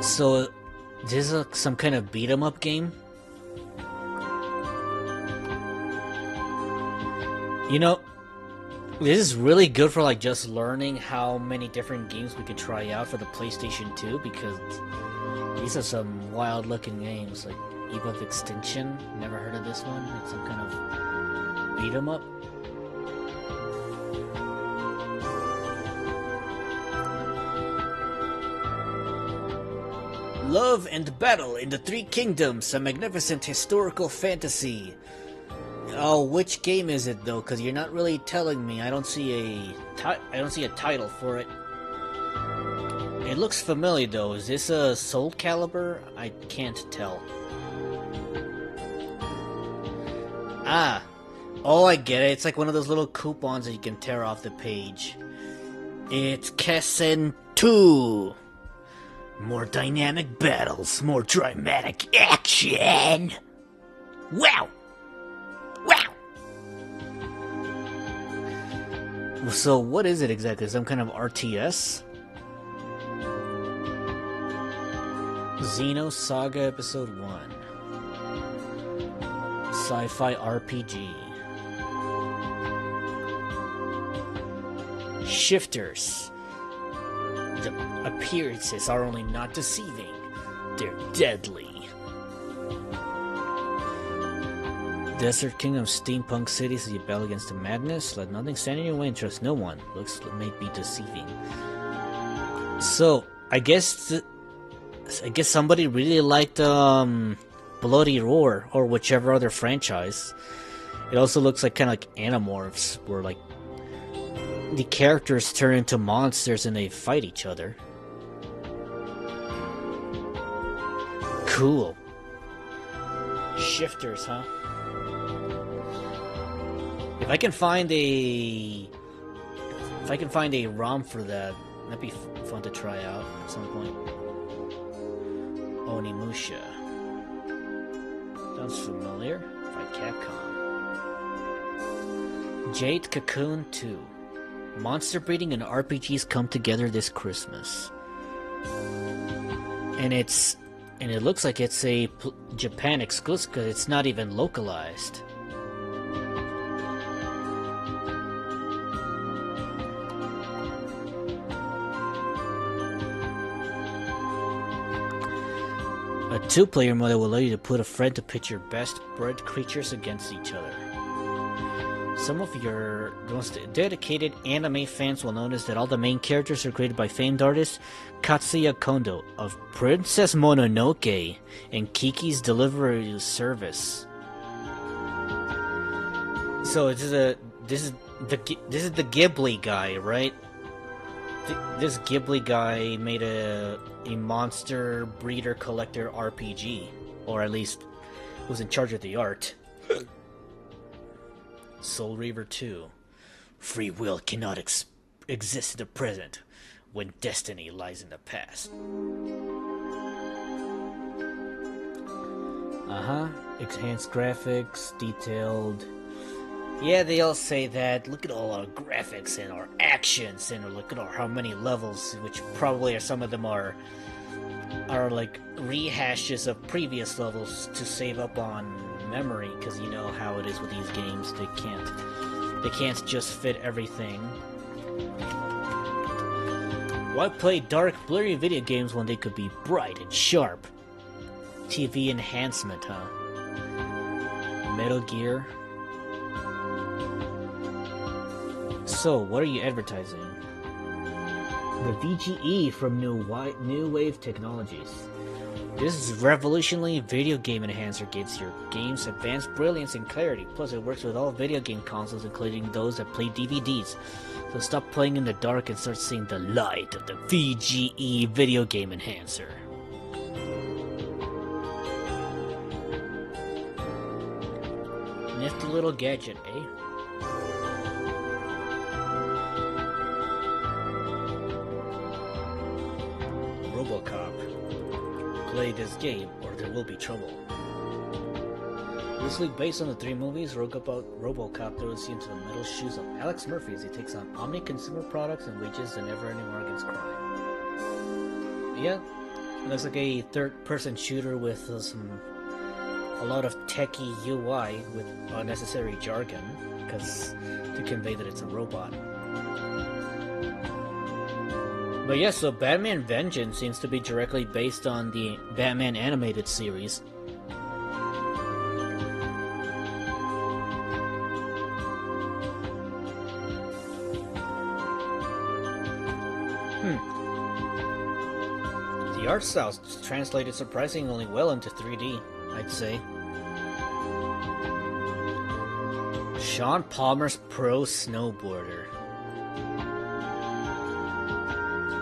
So, this is some kind of beat-em-up game? You know, this is really good for just learning how many different games we could try out for the PlayStation 2, because these are some wild-looking games, like Eve of Extinction. Never heard of this one? It's some kind of beat-em-up. Love and Battle in the Three Kingdoms, a magnificent historical fantasy. Oh, which game is it though? Because you're not really telling me. I don't see a title for it. It looks familiar though. Is this a Soul Calibur? I can't tell. Ah, oh, I get it. It's like one of those little coupons that you can tear off the page. It's Kessen 2. More dynamic battles, more dramatic action! Wow! Wow! So what is it exactly? Some kind of RTS? Xeno Saga Episode 1. Sci-fi RPG. Shifters. The appearances are only not deceiving. They're deadly. Desert Kingdom Steampunk Cities as you battle against the madness. Let nothing stand in your way and trust no one. Looks may be deceiving. So, I guess somebody really liked Bloody Roar or whichever other franchise. It also looks like kind of like Animorphs, where the characters turn into monsters and they fight each other. Cool. Shifters, huh? If I can find a ROM for that, that'd be fun to try out at some point. Onimusha. Sounds familiar. By Capcom. Jade Cocoon 2. Monster breeding and RPGs come together this Christmas. And it looks like it's a Japan exclusive because it's not even localized. A 2-player mode will allow you to put a friend to pit your best bred creatures against each other. Some of your most dedicated anime fans will notice that all the main characters are created by famed artist Katsuya Kondo of Princess Mononoke and Kiki's Delivery Service. So this is the Ghibli guy, right? This Ghibli guy made a monster breeder collector RPG, or at least who's in charge of the art. Soul Reaver 2. Free will cannot exist in the present when destiny lies in the past. Enhanced graphics, detailed. Yeah, they all say that. Look at all our graphics and our actions, and look at how many levels, which probably are some of them are like rehashes of previous levels to save up on memory, because you know how it is with these games. They can't just fit everything. Why play dark, blurry video games when they could be bright and sharp? TV enhancement, huh? Metal Gear. So, what are you advertising? The VGE from New Wave Technologies. This revolutionary video game enhancer gives your games advanced brilliance and clarity. Plus, it works with all video game consoles, including those that play DVDs. So stop playing in the dark and start seeing the light of the VGE video game enhancer. Nifty little gadget, eh? RoboCop. Play this game or there will be trouble. Loosely based on the 3 movies, RoboCop throws you into the metal shoes of Alex Murphy as he takes on omni-consumer products and wages a never-ending war against crime. Yeah, it looks like a third-person shooter with a lot of techie UI with unnecessary jargon, because to convey that it's a robot. But yeah, so Batman Vengeance seems to be directly based on the Batman animated series. The art style translated surprisingly well into 3D, I'd say. Sean Palmer's Pro Snowboarder.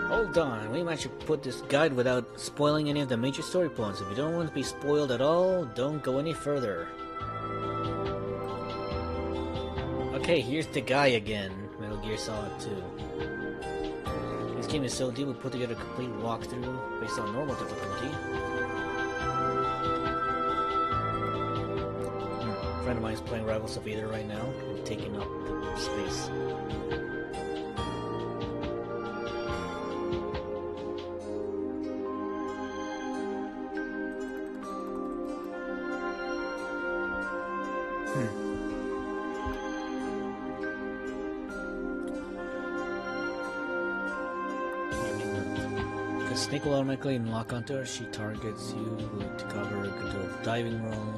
Hold on, we might should put this guide without spoiling any of the major story points. If you don't want to be spoiled at all, don't go any further. Okay, here's the guy again. Metal Gear Solid 2. This game is so deep we put together a complete walkthrough based on normal difficulty. A friend of mine is playing Rivals of Aether right now, taking up space. Snake will automatically lock onto her. She targets you to cover a control diving roll.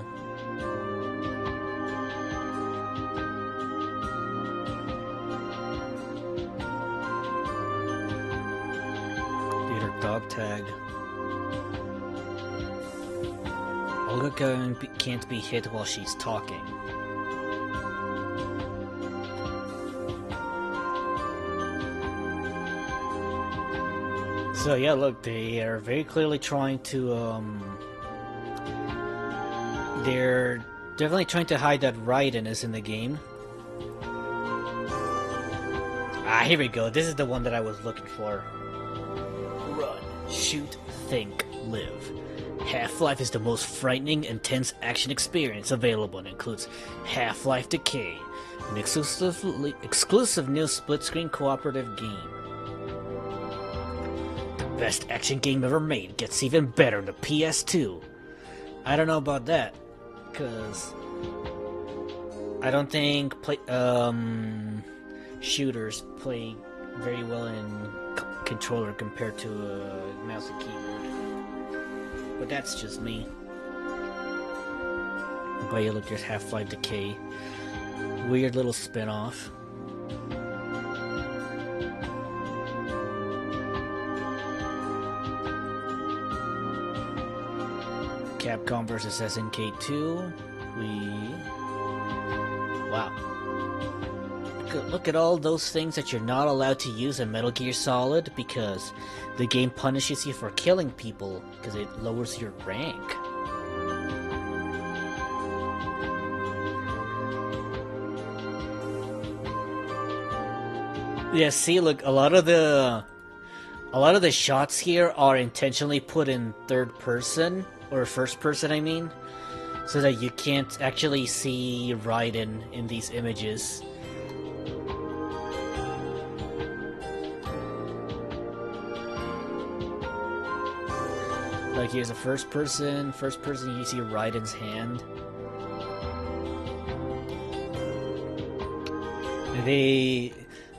Get her dog tag. Olga can't be hit while she's talking. So yeah, look, they are very clearly trying to, they're definitely trying to hide that Raiden in the game. Ah, here we go. This is the one that I was looking for. Run, shoot, think, live. Half-Life is the most frightening, intense action experience available and includes Half-Life Decay, an exclusive new split-screen cooperative game. Best action game ever made gets even better in the PS2. I don't know about that, because I don't think shooters play very well in controller compared to a mouse and keyboard. But that's just me. But yeah, look, there's Half-Life Decay. Weird little spin-off. Capcom vs SNK2. Wow. Look at all those things that you're not allowed to use in Metal Gear Solid because the game punishes you for killing people because it lowers your rank. Yeah, see, look, a lot of the shots here are intentionally put in third person or first person, I mean, so that you can't actually see Raiden in these images. Like here's a first person you see Raiden's hand.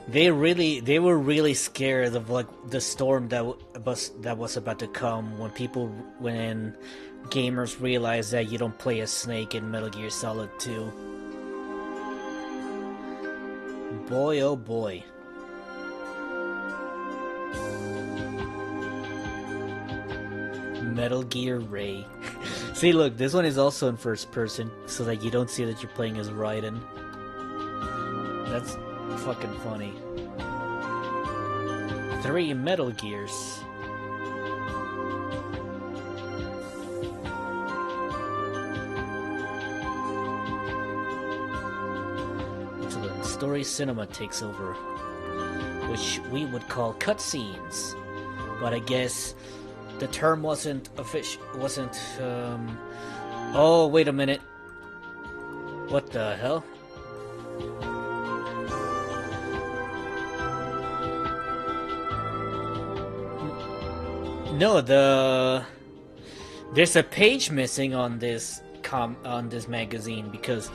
They were really scared of like the storm that was about to come when gamers realized that you don't play as Snake in Metal Gear Solid 2. Boy, oh boy. Metal Gear Ray. See, look, this one is also in first person, so that you don't see that you're playing as Raiden. That's fucking funny. 3 Metal Gears. Until the story cinema takes over, which we would call cutscenes. But I guess the term wasn't official. Oh, wait a minute. What the hell? No, there's a page missing on this magazine because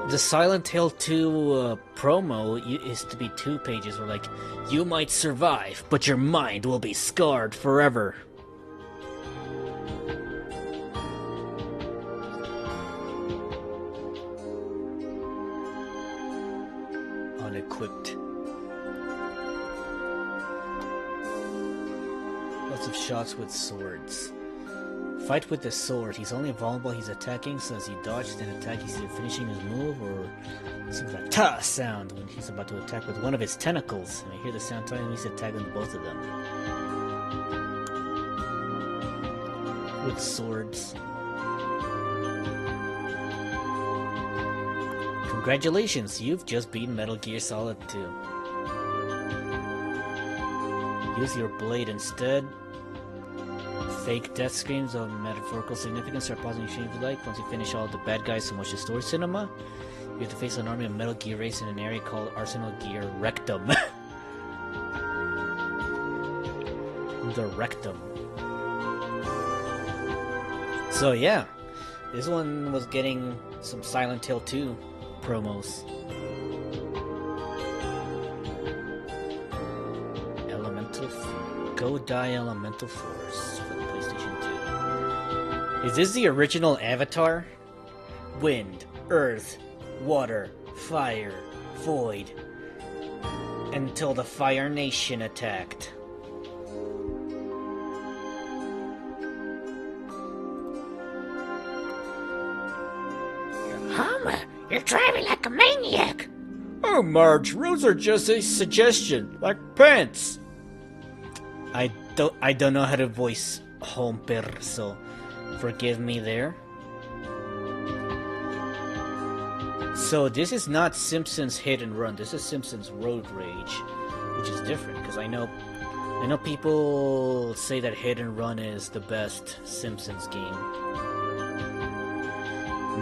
the Silent Hill 2 promo is to be 2 pages. Where like, you might survive, but your mind will be scarred forever. Unequipped. Lots of shots with swords. Fight with the sword. He's only vulnerable he's attacking, so as he dodges and attack, he's either finishing his move or listening to that ta sound when he's about to attack with one of his tentacles. And I hear the sound time, he's attacking both of them. With swords. Congratulations, you've just beaten Metal Gear Solid 2. Use your blade instead. Fake death screams of metaphorical significance are pausing your stream if you like. Once you finish all the bad guys and watch the story cinema, you have to face an army of Metal Gear Race in an area called Arsenal Gear Rectum. The Rectum. So yeah, this one was getting some Silent Hill 2 promos. Go Die Elemental Force for the PlayStation 2. Is this the original Avatar? Wind, earth, water, fire, void. Until the Fire Nation attacked. Homer, you're driving like a maniac. Oh, Marge, roads are just a suggestion, like pants. I don't know how to voice Homer, so forgive me there. So this is not Simpsons Hit and Run. This is Simpsons Road Rage, which is different because I know people say that Hit and Run is the best Simpsons game.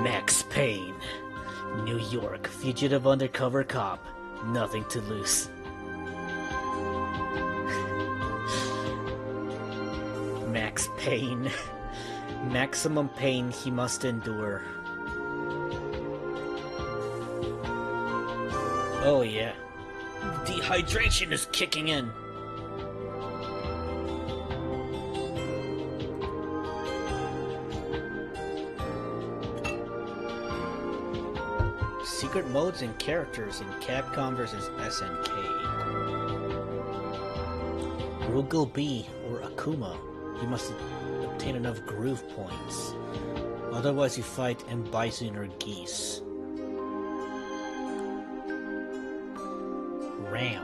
Max Payne, New York, fugitive undercover cop, nothing to lose. Max Payne. Maximum pain he must endure. Oh yeah. Dehydration is kicking in. Secret modes and characters in Capcom vs. SNK. Rugal B or Akuma. You must obtain enough groove points. Otherwise you fight M. Bison or Geese. Ram.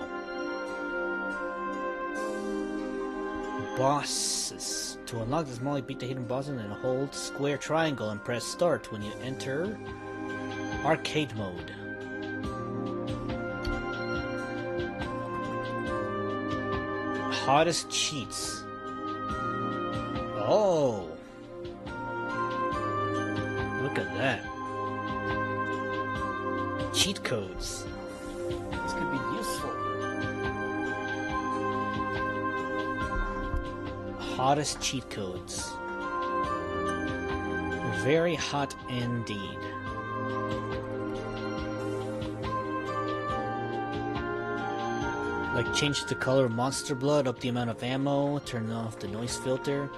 Bosses. To unlock this Molly, beat the hidden bosses and hold square triangle and press start when you enter arcade mode. Hottest cheats. Oh. Look at that. Cheat codes. This could be useful. Hottest cheat codes. Very hot indeed. Like change the color of monster blood, up the amount of ammo, turn off the noise filter.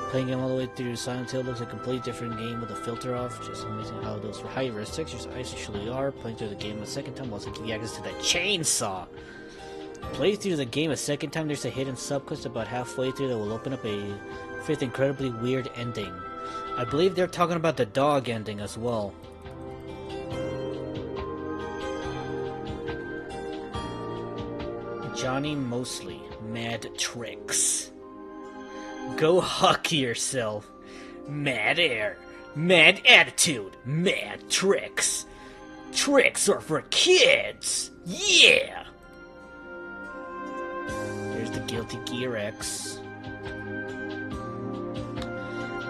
Playing game all the way through Silent Hill looks like a completely different game with the filter off. Just amazing how those high res textures actually are. Playing through the game a second time will also give you access to that chainsaw. Play through the game a second time, there's a hidden subquest about halfway through that will open up a fifth incredibly weird ending. I believe they're talking about the dog ending as well. Johnny Mosley, Mad Tricks. Go huck yourself. Mad air, mad attitude, mad tricks. Tricks are for kids. Yeah! There's the Guilty Gear X.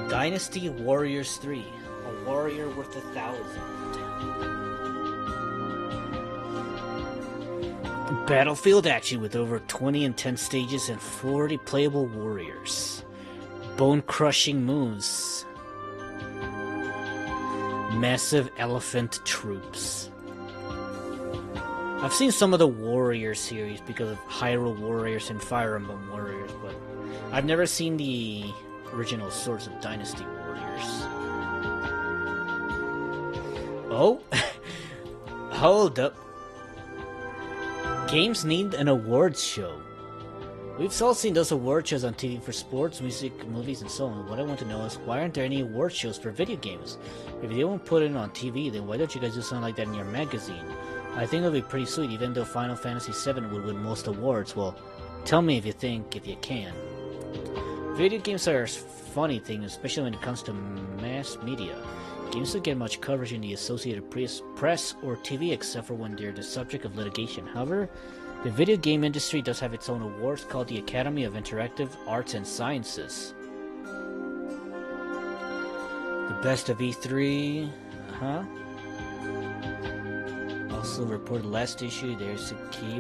Dynasty Warriors 3. A warrior worth 1,000. Battlefield action with over 20 intense stages and 40 playable warriors. Bone-crushing moves. Massive elephant troops. I've seen some of the Warrior series because of Hyrule Warriors and Fire Emblem Warriors, but I've never seen the original Swords of Dynasty Warriors. Oh? Hold up. Games need an awards show. We've all seen those award shows on TV for sports, music, movies, and so on. What I want to know is, why aren't there any award shows for video games? If they won't put it on TV, then why don't you guys do something like that in your magazine? I think it would be pretty sweet, even though Final Fantasy VII would win most awards. Well, tell me if you can. Video games are a funny thing, especially when it comes to mass media. Games don't get much coverage in the Associated Press or TV except for when they're the subject of litigation. However, the video game industry does have its own awards called the Academy of Interactive Arts and Sciences. The best of E3, Also reported last issue, there's a key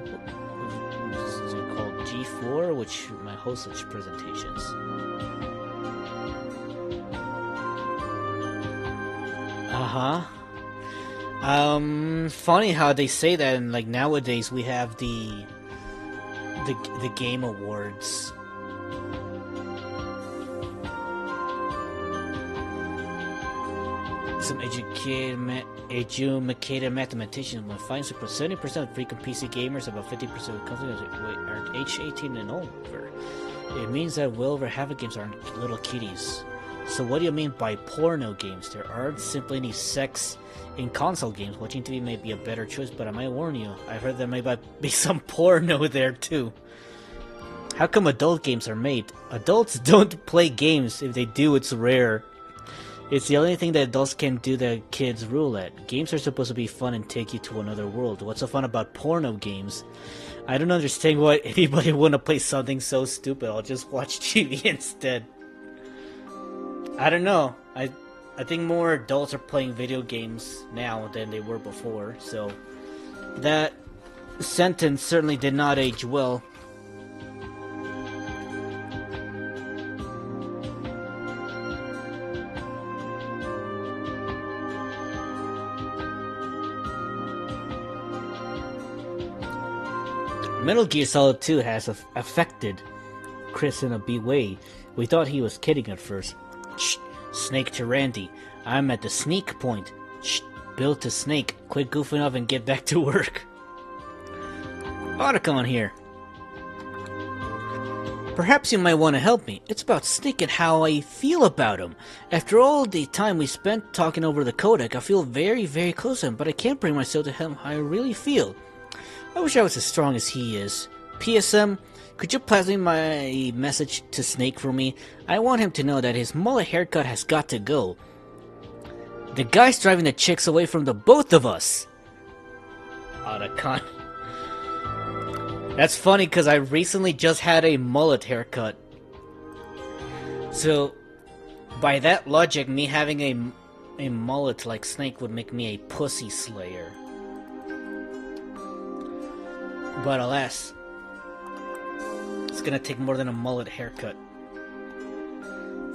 called G4, which might host such presentations. Funny how they say that, and like nowadays we have the Game Awards. Some educated mathematicians will find that 70% of frequent PC gamers, about 50% of companies are age 18 and older. It means that well over half of games are little kiddies. So what do you mean by porno games? There aren't simply any sex in console games. Watching TV may be a better choice, but I might warn you, I heard there might be some porno there too. How come adult games are made? Adults don't play games. If they do, it's rare. It's the only thing that adults can do that kids rule at. Games are supposed to be fun and take you to another world. What's so fun about porno games? I don't understand why anybody would want to play something so stupid. I'll just watch TV instead. I don't know. I think more adults are playing video games now than they were before, so that sentence certainly did not age well. Metal Gear Solid 2 has affected Chris in a big way. We thought he was kidding at first. Shh, Snake to Randy. I'm at the sneak point. Shh, Bill to Snake. Quit goofing off and get back to work. Otacon here. Perhaps you might want to help me. It's about Snake and how I feel about him. After all the time we spent talking over the codec, I feel very, very close to him, but I can't bring myself to tell him how I really feel. I wish I was as strong as he is. PSM, could you pass me my message to Snake for me? I want him to know that his mullet haircut has got to go. The guy's driving the chicks away from the both of us. Otacon. That's funny because I recently just had a mullet haircut. So, by that logic, me having a mullet like Snake would make me a pussy slayer. But alas, it's gonna take more than a mullet haircut.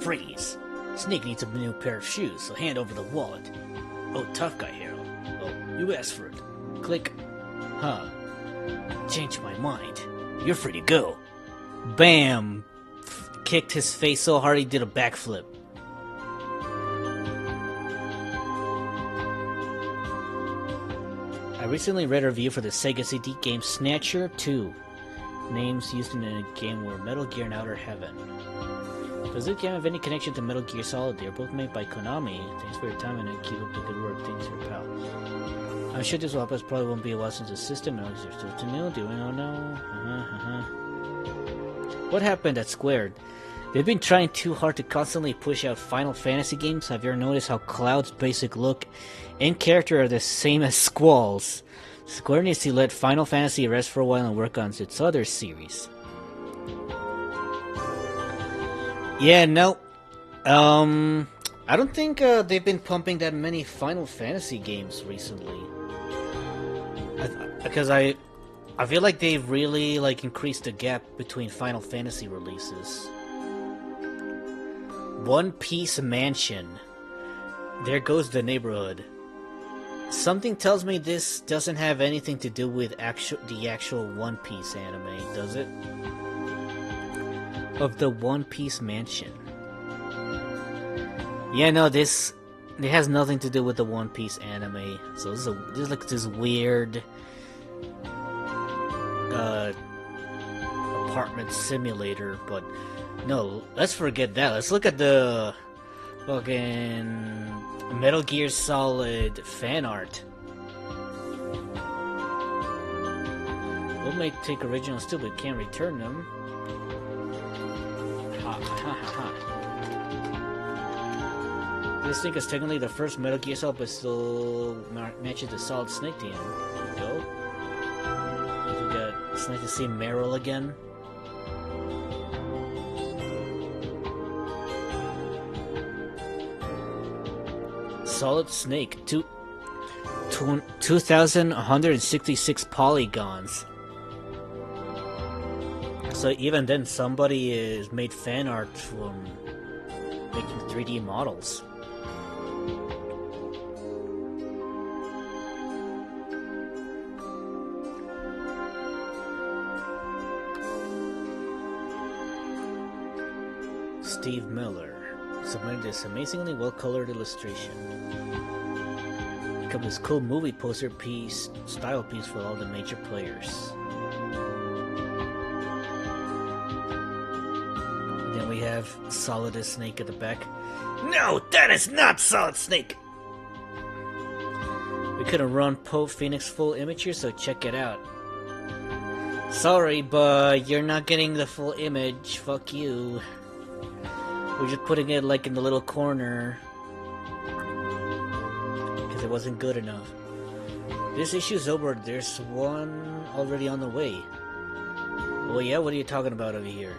Freeze! Snake needs a new pair of shoes, so hand over the wallet. Oh, tough guy hero. Oh, you asked for it. Click. Huh. Changed my mind. You're free to go. Bam! Kicked his face so hard he did a backflip. I recently read a review for the Sega CD game Snatcher 2. Names used in a game were Metal Gear and Outer Heaven. Does this game have any connection to Metal Gear Solid? They are both made by Konami. Thanks for your time and keep up the good work. Thanks for your pal. I'm sure this will help us. Probably won't be a while since the system. Metal Gear still too new. Doing oh no. What happened at Squared? They've been trying too hard to constantly push out Final Fantasy games. Have you ever noticed how Cloud's basic look and character are the same as Squall's? Square needs to let Final Fantasy rest for a while and work on its other series. Yeah, no. I don't think they've been pumping that many Final Fantasy games recently. Because I feel like they've really increased the gap between Final Fantasy releases. One Piece Mansion. There goes the neighborhood. Something tells me this doesn't have anything to do with the actual One Piece anime, does it? Of the One Piece Mansion. Yeah, no, it has nothing to do with the One Piece anime. So this is like this weird apartment simulator, but no, let's forget that. Let's look at the fucking Metal Gear Solid fan art. We'll take originals too, but can't return them. Ha ha ha ha. This thing is technically the first Metal Gear Solid, but still matches the Solid Snake team. There we go. It's nice to see Meryl again. Solid Snake, 2,166 polygons. So even then, somebody is made fan art from making 3D models. Steve Miller submitted this amazingly well-colored illustration. Become this cool movie poster piece, style piece for all the major players. And then we have Solid Snake at the back. No, that is not Solid Snake! We couldn't run Poe Phoenix full image here, so check it out. Sorry, but you're not getting the full image. Fuck you. We're just putting it in the little corner because it wasn't good enough. This issue's over. There's one already on the way. Oh yeah, what are you talking about over here?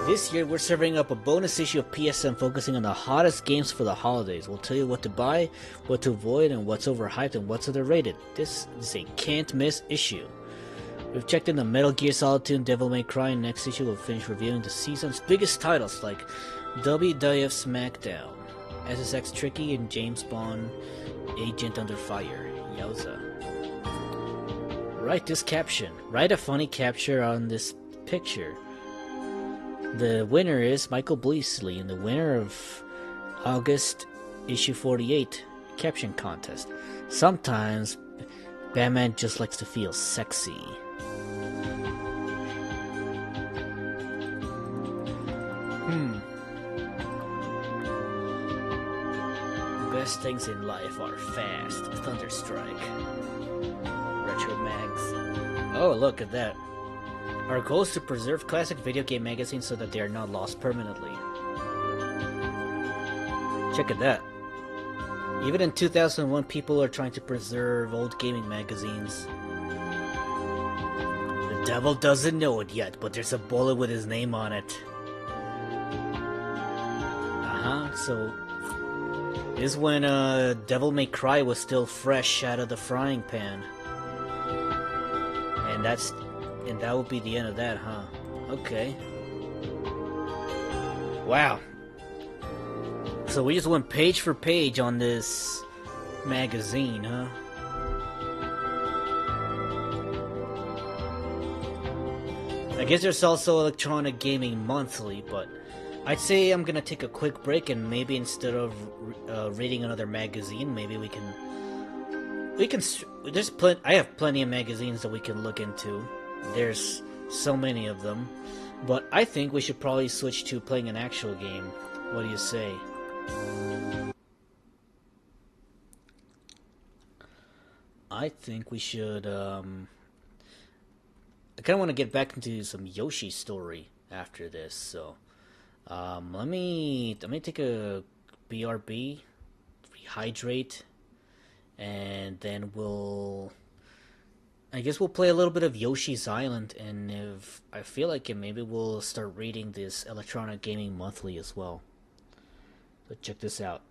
This year we're serving up a bonus issue of PSM focusing on the hottest games for the holidays. We'll tell you what to buy, what to avoid, and what's overhyped and what's underrated. This is a can't miss issue. We've checked in the Metal Gear Solid 2 and Devil May Cry, and next issue we'll finish reviewing the season's biggest titles like WWF SmackDown, SSX Tricky, and James Bond Agent Under Fire. Yowza. Write this caption. Write a funny capture on this picture. The winner is Michael Bleasley, and the winner of August issue 48 caption contest. Sometimes Batman just likes to feel sexy. Best things in life are fast. Thunderstrike. Retro mags. Oh, look at that. Our goal is to preserve classic video game magazines so that they are not lost permanently. Check at that. Even in 2001, people are trying to preserve old gaming magazines. Devil doesn't know it yet, but there's a bullet with his name on it. So this is when Devil May Cry was still fresh out of the frying pan. And that would be the end of that, huh? Okay. Wow. So we just went page for page on this magazine, huh? I guess there's also Electronic Gaming Monthly, but I'd say I'm gonna take a quick break and maybe instead of reading another magazine, maybe we can. I have plenty of magazines that we can look into. There's so many of them, but I think we should probably switch to playing an actual game. What do you say? I think we should. I kind of want to get back into some Yoshi story after this, so let me take a BRB, rehydrate, and then I guess we'll play a little bit of Yoshi's Island, and if I feel like it, maybe we'll start reading this Electronic Gaming Monthly as well. So check this out.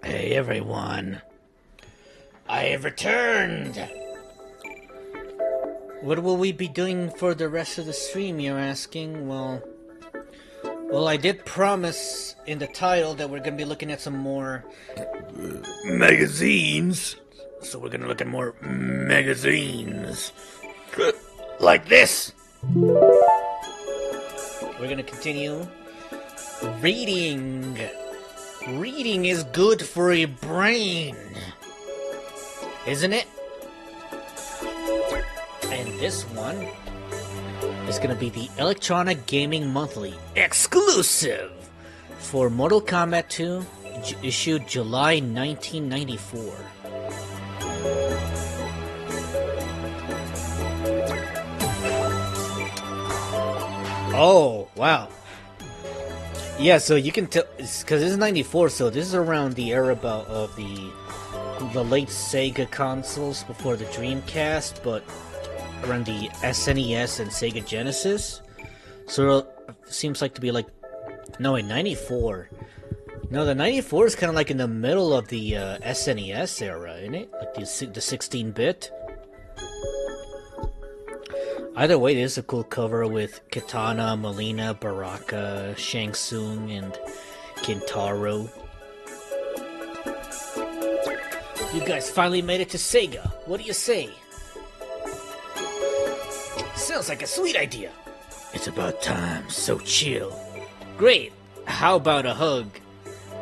Hey everyone, I have returned! What will we be doing for the rest of the stream, you're asking? Well, I did promise in the title that we're gonna be looking at some more magazines. So we're gonna look at more magazines. Like this! We're gonna continue reading. Reading is good for your brain, isn't it? And this one is going to be the Electronic Gaming Monthly exclusive for Mortal Kombat 2, issued July 1994. Oh, wow. Yeah, so you can tell, because this is 94, so this is around the era of the late Sega consoles before the Dreamcast, but around the SNES and Sega Genesis. So it seems like to be like, no wait, 94. No, the 94 is kind of like in the middle of the SNES era, isn't it? Like the 16-bit. Either way, this is a cool cover with Kitana, Melina, Baraka, Shang Tsung, and Kintaro. You guys finally made it to Sega. What do you say? Sounds like a sweet idea. It's about time, so chill. Great. How about a hug?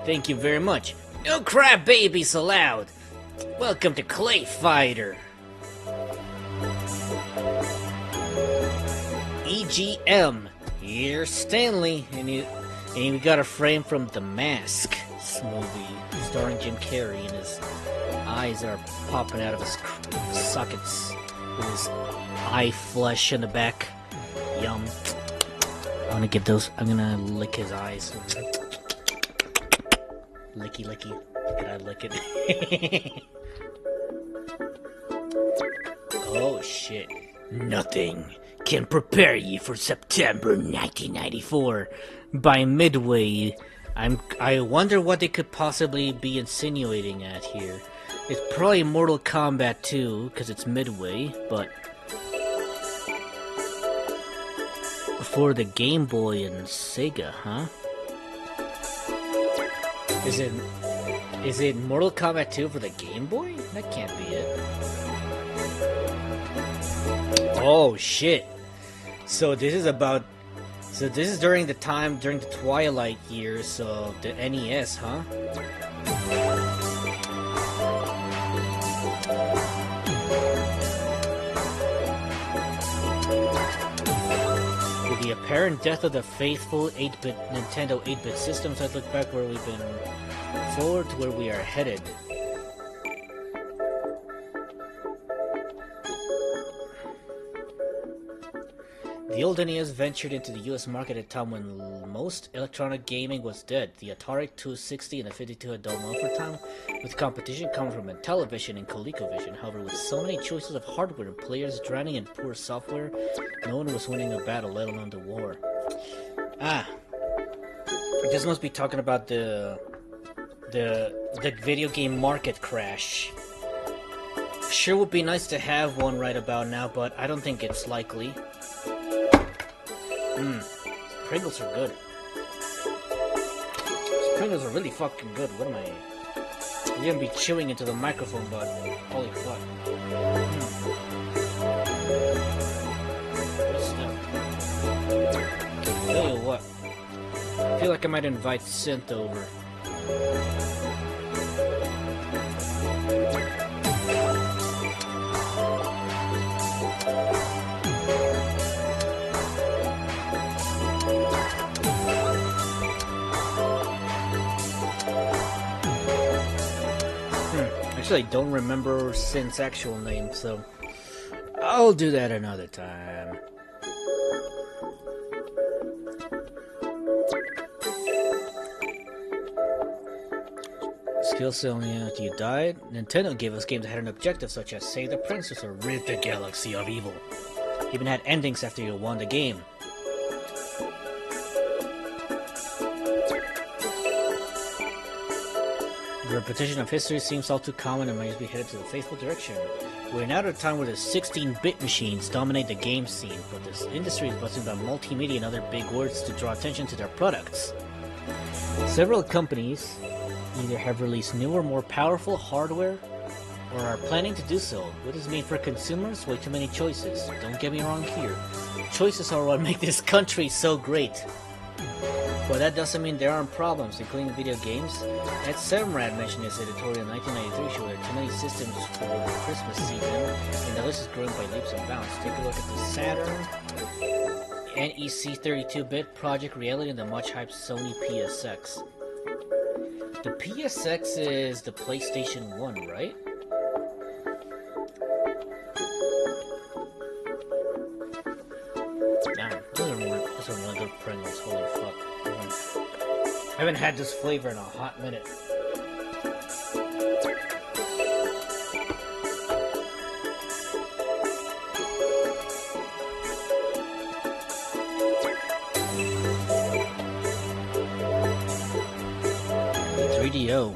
Thank you very much. No crab babies allowed. Welcome to Clay Fighter. EGM. Here's Stanley, and we got a frame from The Mask, this movie starring Jim Carrey, and his eyes are popping out of his sockets with his eye flesh in the back. Yum. I'm gonna lick his eyes. Licky licky. Can I lick it? Oh shit. Nothing can prepare you for September 1994 by Midway. I wonder what they could possibly be insinuating at here. It's probably Mortal Kombat 2 because it's Midway, but for the Game Boy and Sega, huh? Is it Mortal Kombat 2 for the Game Boy? That can't be it. Oh shit. So this is during the Twilight years of the NES, huh? With the apparent death of the faithful 8-bit Nintendo 8-bit systems, I look back where we've been forward to where we are headed. The old NES ventured into the US market at a time when most electronic gaming was dead. The Atari 260 and the 52 had done well for a time, with competition coming from Intellivision and ColecoVision. However, with so many choices of hardware and players drowning in poor software, no one was winning a battle, let alone the war. This must be talking about the video game market crash. Sure would be nice to have one right about now, but I don't think it's likely. Pringles are good. Pringles are really fucking good. What am I... I'm gonna be chewing into the microphone, but holy fuck. Tell you what, I feel like I might invite Synth over. Actually, I don't remember Synth's actual name, so I'll do that another time. Skill set only after you died. Nintendo gave us games that had an objective such as save the princess or rid the galaxy of evil. Even had endings after you won the game. The repetition of history seems all too common and might be headed to the faithful direction. We're now at a time where the 16-bit machines dominate the game scene, but this industry is busting by multimedia and other big words to draw attention to their products. Several companies either have released newer, more powerful hardware, or are planning to do so. What does it mean for consumers? Way too many choices. Don't get me wrong here. Choices are what make this country so great. But that doesn't mean there aren't problems, including video games. Ed Semrad mentioned his editorial in 1993 showed there are too many systems for the Christmas season, and the list is growing by leaps and bounds. Take a look at the Saturn, NEC 32-bit, Project Reality, and the much-hyped Sony PSX. The PSX is the PlayStation 1, right? Damn, those are really good Pringles, holy fuck. I haven't had this flavor in a hot minute. The 3DO.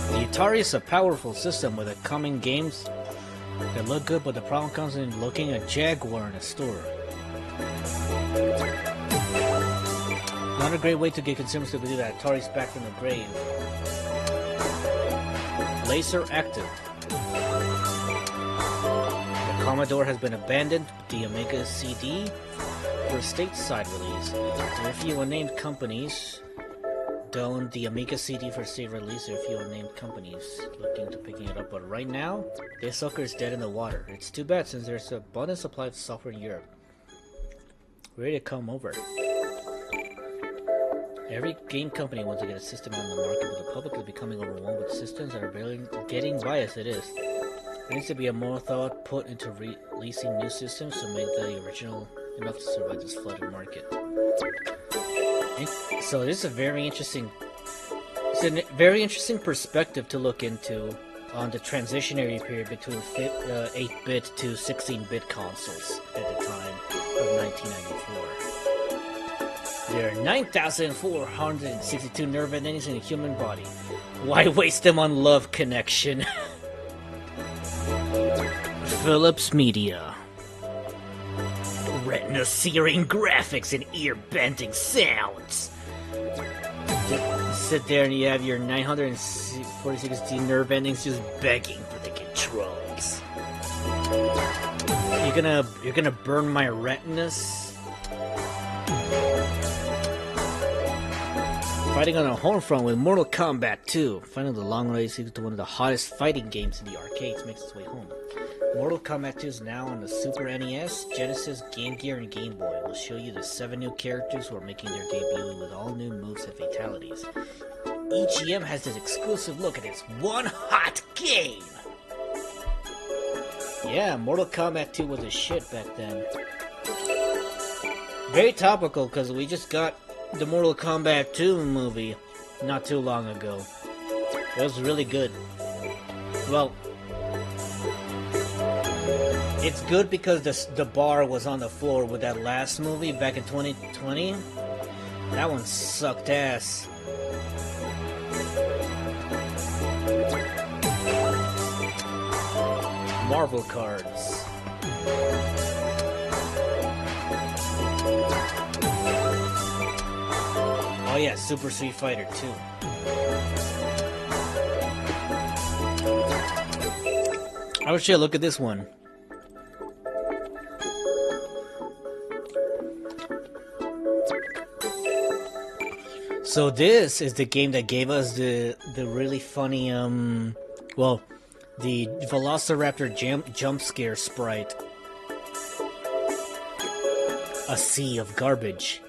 The Atari is a powerful system with upcoming games that look good, but the problem comes in looking at Jaguar in a store. Not a great way to get consumers to believe that Atari's back from the grave. Laser Active. The Commodore has been abandoned, but the Amiga CD for a stateside release. There are a few unnamed companies own the Amiga CD for state release. There are a few unnamed companies looking to picking it up, but right now, this sucker is dead in the water. It's too bad since there's an abundant supply of software in Europe. Ready to come over. Every game company wants to get a system on the market, but the public is becoming overwhelmed with systems that are barely getting by as it is. There needs to be a more thought put into releasing new systems to make the original enough to survive this flooded market. So this is a very interesting perspective to look into on the transitionary period between 8-bit to 16-bit consoles at the time of 1994. There are 9,462 nerve endings in a human body. Why waste them on Love Connection? Philips Media. Retina-searing graphics and ear-bending sounds. Sit there and you have your 946D nerve endings just begging for the controls. You're gonna burn my retinas? Fighting on a home front with Mortal Kombat 2. Finally, the long race to one of the hottest fighting games in the arcades makes its way home. Mortal Kombat 2 is now on the Super NES, Genesis, Game Gear, and Game Boy. We'll show you the 7 new characters who are making their debut with all new moves and fatalities. EGM has this exclusive look at its one hot game! Yeah, Mortal Kombat 2 was a shit back then. Very topical, because we just got the Mortal Kombat 2 movie not too long ago. It was really good. Well, it's good because the bar was on the floor with that last movie back in 2020. That one sucked ass. Marvel cards. Oh yeah, Super Street Fighter 2. Oh shit, look at this one. So this is the game that gave us the really funny well, the Velociraptor jump scare sprite. A sea of garbage.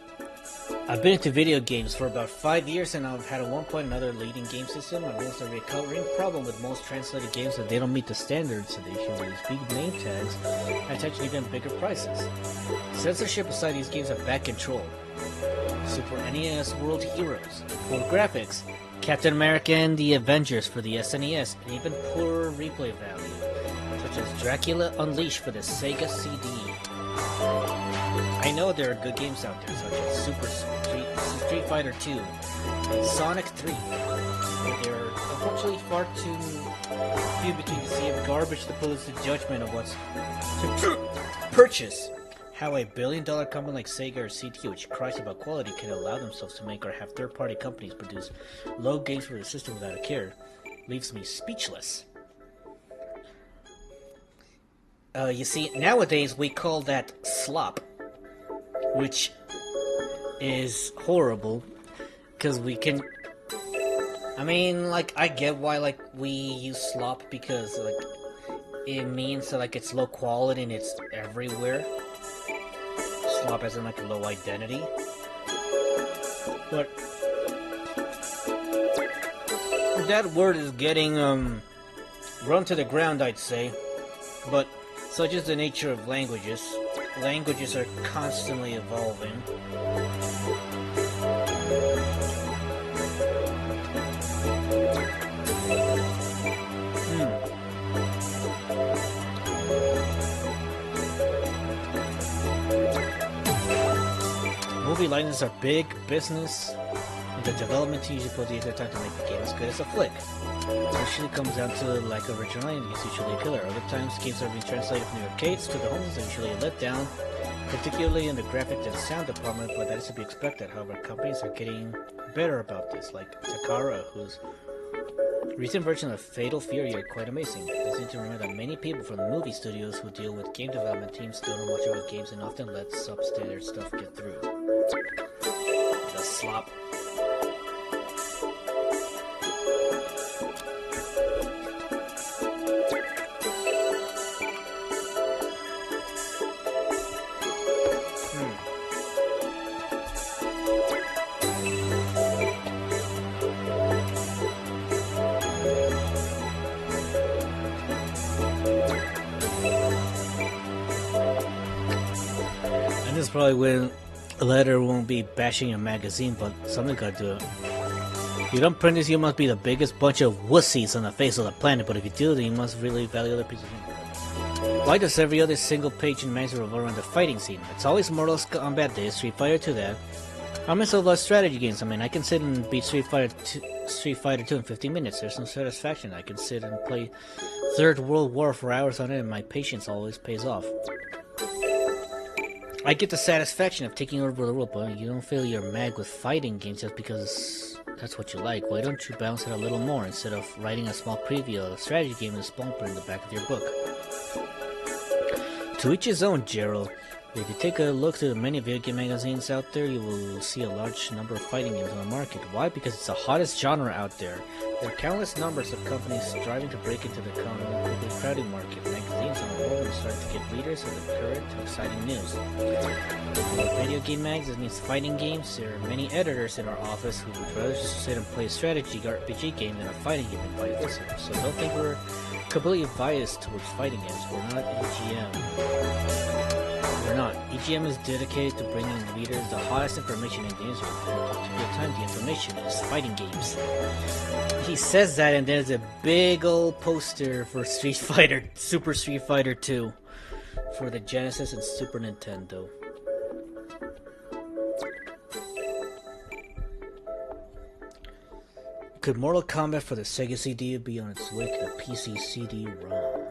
I've been into video games for about 5 years, and I've had at one point another leading game system. I realized a recurring problem with most translated games that they don't meet the standards, so they issue these big name tags and attach even bigger prices. Censorship aside, these games have bad control. Super NES World Heroes, poor graphics, Captain America and the Avengers for the SNES, and even poorer replay value, such as Dracula Unleashed for the Sega CD. I know there are good games out there, such as Street Fighter 2 and Sonic 3, but there are unfortunately far too few between the sea of garbage to pose the judgment of what's to purchase. How a billion-dollar company like Sega or CT, which cries about quality, can allow themselves to make or have third-party companies produce low games for the system without a care leaves me speechless. You see, nowadays we call that slop, which is horrible, because we can... I mean, like, I get why, like, we use slop, because, like, it means that, like, it's low quality and it's everywhere. Slop as in, like, a low identity. But that word is getting, run to the ground, I'd say. But such is the nature of languages. Languages are constantly evolving. Movie licenses are big business, and the development team usually puts the extra time to make the game as good as a flick. It usually comes down to lack of originality, and it's usually a killer. Other times, games are being translated from the arcades to the homes, and usually a letdown, particularly in the graphics and sound department, but that is to be expected. However, companies are getting better about this, like Takara, whose recent version of Fatal Fury are quite amazing. They seem to remember that many people from the movie studios who deal with game development teams don't know much about games and often let substandard stuff get through. The slop. And this is probably when a letter won't be bashing a magazine, but something gotta do it. If you don't print this, you must be the biggest bunch of wussies on the face of the planet, but if you do, then you must really value other pieces of info. Why does every other single page in magazine revolve around the fighting scene? It's always Mortal Kombat Day, Street Fighter 2 that. I myself love strategy games. I mean, I can sit and beat Street Fighter 2 in 15 minutes. There's no satisfaction. I can sit and play Third World War for hours on it, and my patience always pays off. I get the satisfaction of taking over the world, but you don't feel you're mad with fighting games just because that's what you like. Why don't you balance it a little more instead of writing a small preview of a strategy game in a small print in the back of your book? To each his own, Gerald. If you take a look through the many video game magazines out there, you will see a large number of fighting games on the market. Why? Because it's the hottest genre out there. There are countless numbers of companies striving to break into the quickly crowding market. Magazines on the world are starting to get readers of the current exciting news. For video game magazines means fighting games. There are many editors in our office who would rather just sit and play a strategy RPG game than a fighting game and vice versa. So don't think we're completely biased towards fighting games. We're not EGM. We're not. EGM is dedicated to bringing readers the hottest information in the industry. To real time, the information is fighting games. He says that, and there's a big old poster for Super Street Fighter 2 for the Genesis and Super Nintendo. Could Mortal Kombat for the Sega CD be on its way to the PC CD-ROM?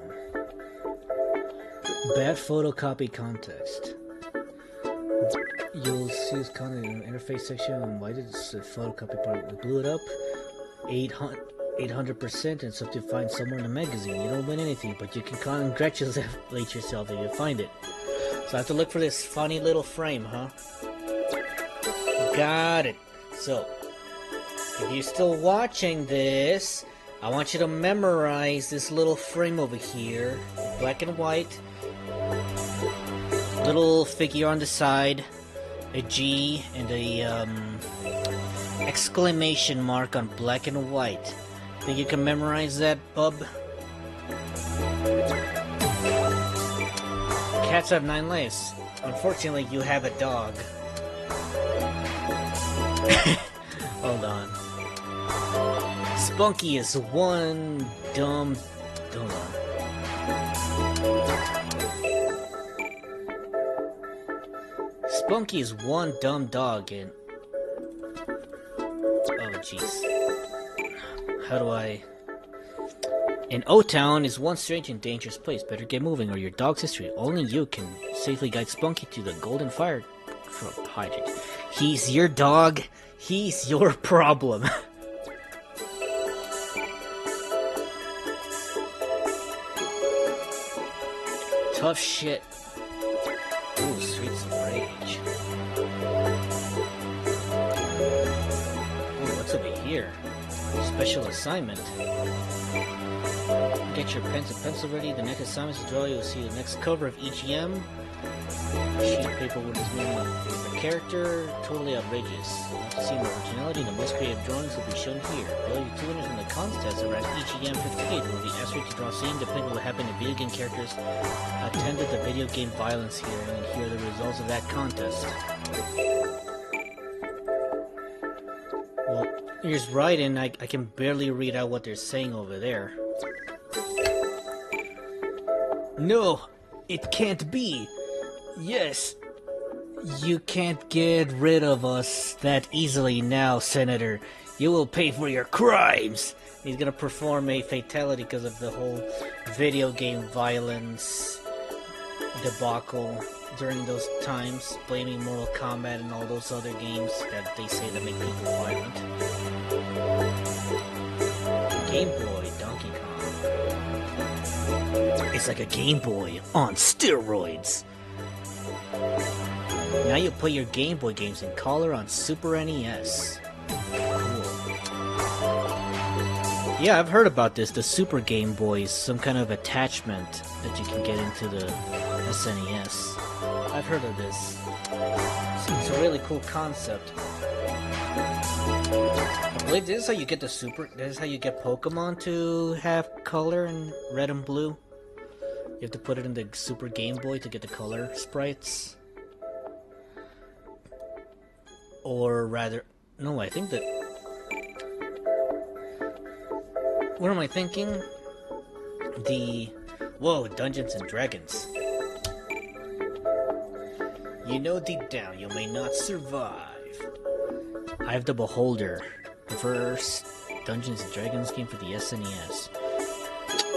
Bad photocopy context. You'll see this content in the interface section, and why did this photocopy part? We blew it up 800% and stuff to find somewhere in the magazine. You don't win anything, but you can congratulate yourself if you find it. So I have to look for this funny little frame, huh? Got it. So, if you're still watching this, I want you to memorize this little frame over here. Black and white. Little figure on the side. A G and a exclamation mark on black and white. Think you can memorize that, bub? Cats have 9 lives. Unfortunately, you have a dog. Hold on. Spunky is one dumb... Hold on. Spunky is one dumb dog and... Oh, jeez. How do I... In O-Town is one strange and dangerous place. Better get moving or your dog's history. Only you can safely guide Spunky to the golden fire hydrant. He's your dog. He's your problem. Tough shit. Ooh, Streets of Rage. Ooh, what's over here? Special assignment. Get your pens and pencil ready. The next assignment to draw. You'll see the next cover of EGM. Sheet of paper with his name on favorite character. Totally outrageous. Want to see more originality? The most creative drawings will be shown here. Below your 2 winners in the contest around EGM 58 will be asked to draw scene depending on what happened to video game characters attended the video game violence hearing, and here are the results of that contest. Well, here's right, and I can barely read out what they're saying over there. No, it can't be. Yes, you can't get rid of us that easily now, Senator. You will pay for your crimes. He's gonna perform a fatality because of the whole video game violence debacle during those times, blaming Mortal Kombat and all those other games that they say that make people violent. Game Boy Donkey Kong. It's like a Game Boy on steroids. Now you play your Game Boy games in color on Super NES. Cool. Yeah, I've heard about this. The Super Game Boy is some kind of attachment that you can get into the SNES. I've heard of this. It's a really cool concept. I believe this is how you get the Super... This is how you get Pokemon to have color in red and blue. You have to put it in the Super Game Boy to get the color sprites. Or rather... No, I think that... What am I thinking? Whoa, Dungeons and Dragons. You know deep down you may not survive. I have the Beholder. The first Dungeons and Dragons game for the SNES.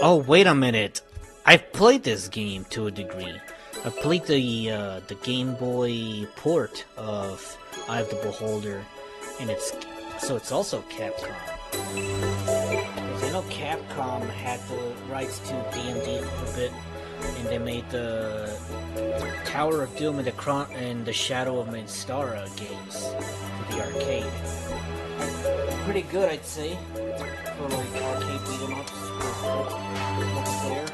Oh, wait a minute. I've played this game to a degree. I've played the Game Boy port of I have the Beholder, and it's also Capcom. Because I know Capcom had the rights to D&D for a bit, and they made the Tower of Doom and the Shadow of Minstara games for the arcade. Pretty good, I'd say, for like arcade beat 'em ups multiplayer.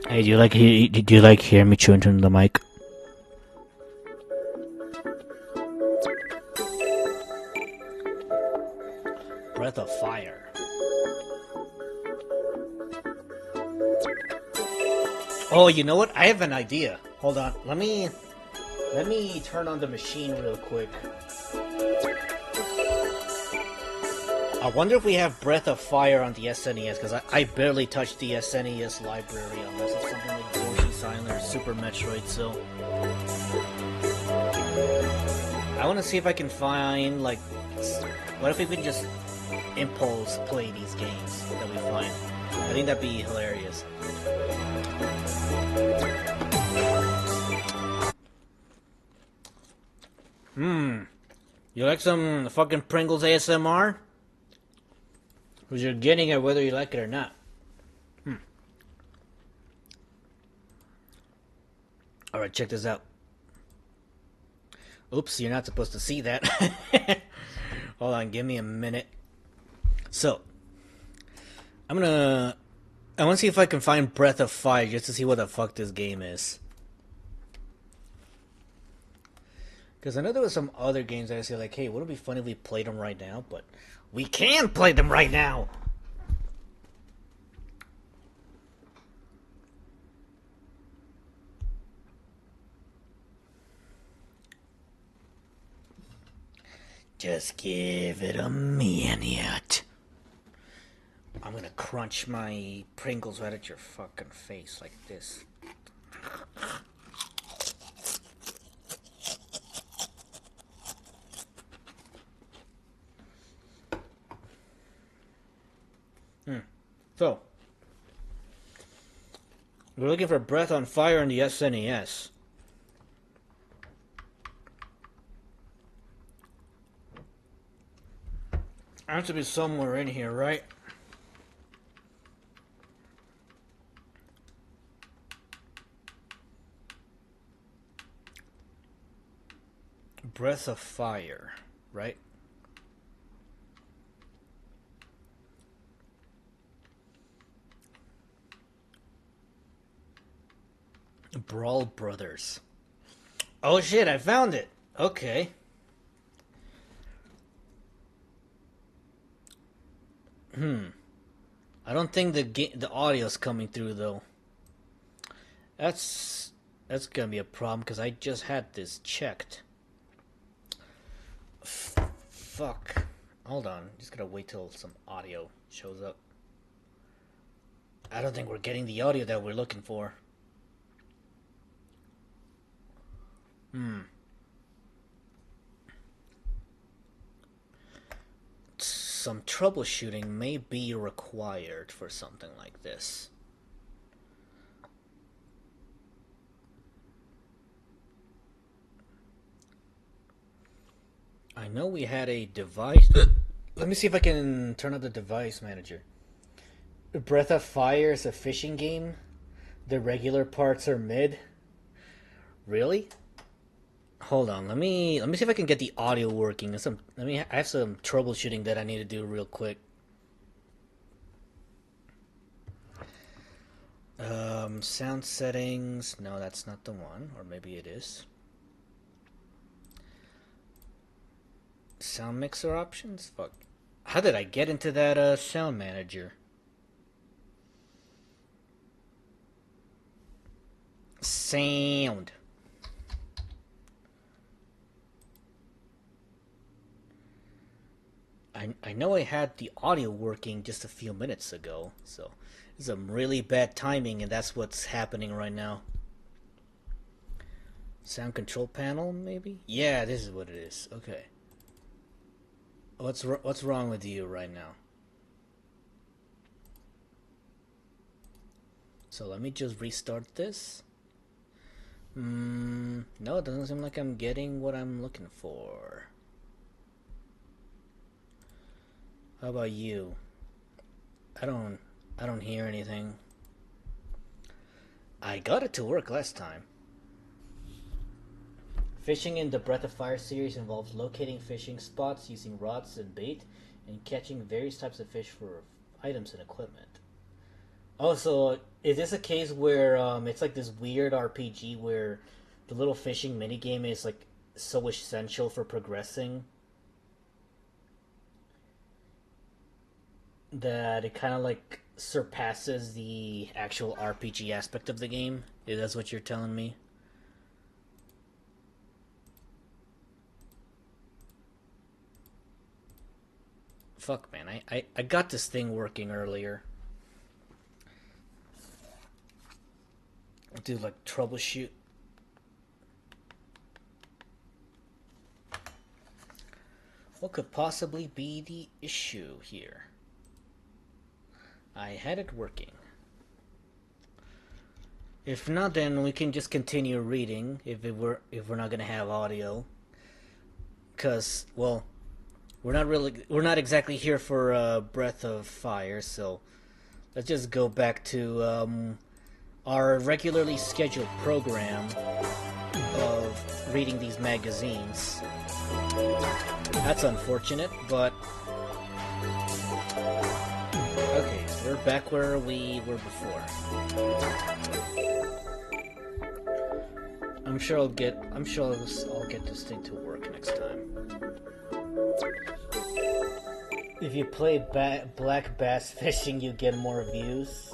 Hey, do you like hear me chewing into the mic? Breath of Fire. Oh, you know what? I have an idea. Hold on. Let me turn on the machine real quick. I wonder if we have Breath of Fire on the SNES, because I barely touched the SNES library unless it's something like Yoshi Signers Super Metroid, so I want to see if I can find, like, what if we can just impulse play these games that we find? I think that'd be hilarious. You like some fucking Pringles ASMR? Because you're getting it whether you like it or not. Alright, check this out. Oops, you're not supposed to see that. Hold on, give me a minute. So, I want to see if I can find Breath of Fire just to see what the fuck this game is. Because I know there was some other games that I say like, hey, wouldn't it be fun if we played them right now? But we can play them right now! Just give it a minute. I'm gonna crunch my Pringles right at your fucking face like this. So, we're looking for Breath on Fire on the SNES. It has to be somewhere in here, right? Breath of Fire, right? Brawl Brothers. Oh shit, I found it! Okay. I don't think the audio's coming through though. That's gonna be a problem because I just had this checked. Fuck. Hold on. Just gotta wait till some audio shows up. I don't think we're getting the audio that we're looking for. Some troubleshooting may be required for something like this. I know we had a device. Let me see if I can turn on the device manager. Breath of Fire is a fishing game. The regular parts are mid. Really? Hold on. Let me see if I can get the audio working. I have some troubleshooting that I need to do real quick. Sound settings. No, that's not the one. Or maybe it is. Sound mixer options? Fuck. How did I get into that sound manager? Sound. I know I had the audio working just a few minutes ago, so it's some really bad timing, and that's what's happening right now. Sound control panel, maybe? Yeah, this is what it is. Okay. What's wrong with you right now? So let me just restart this. No, it doesn't seem like I'm getting what I'm looking for. How about you? I don't hear anything. I got it to work last time. Fishing in the Breath of Fire series involves locating fishing spots using rods and bait and catching various types of fish for items and equipment. Oh, so is this a case where it's like this weird RPG where the little fishing minigame is like so essential for progressing that it kind of like surpasses the actual RPG aspect of the game? If that's what you're telling me. Fuck, man. I got this thing working earlier. do like troubleshoot. What could possibly be the issue here? I had it working. If not, then we can just continue reading if we're not gonna have audio. Cause well, we're not exactly here for Breath of Fire, so let's just go back to our regularly scheduled program of reading these magazines. That's unfortunate, but okay, so we're back where we were before. I'm sure I'll get this thing to work next time. If you play black bass fishing, you get more views.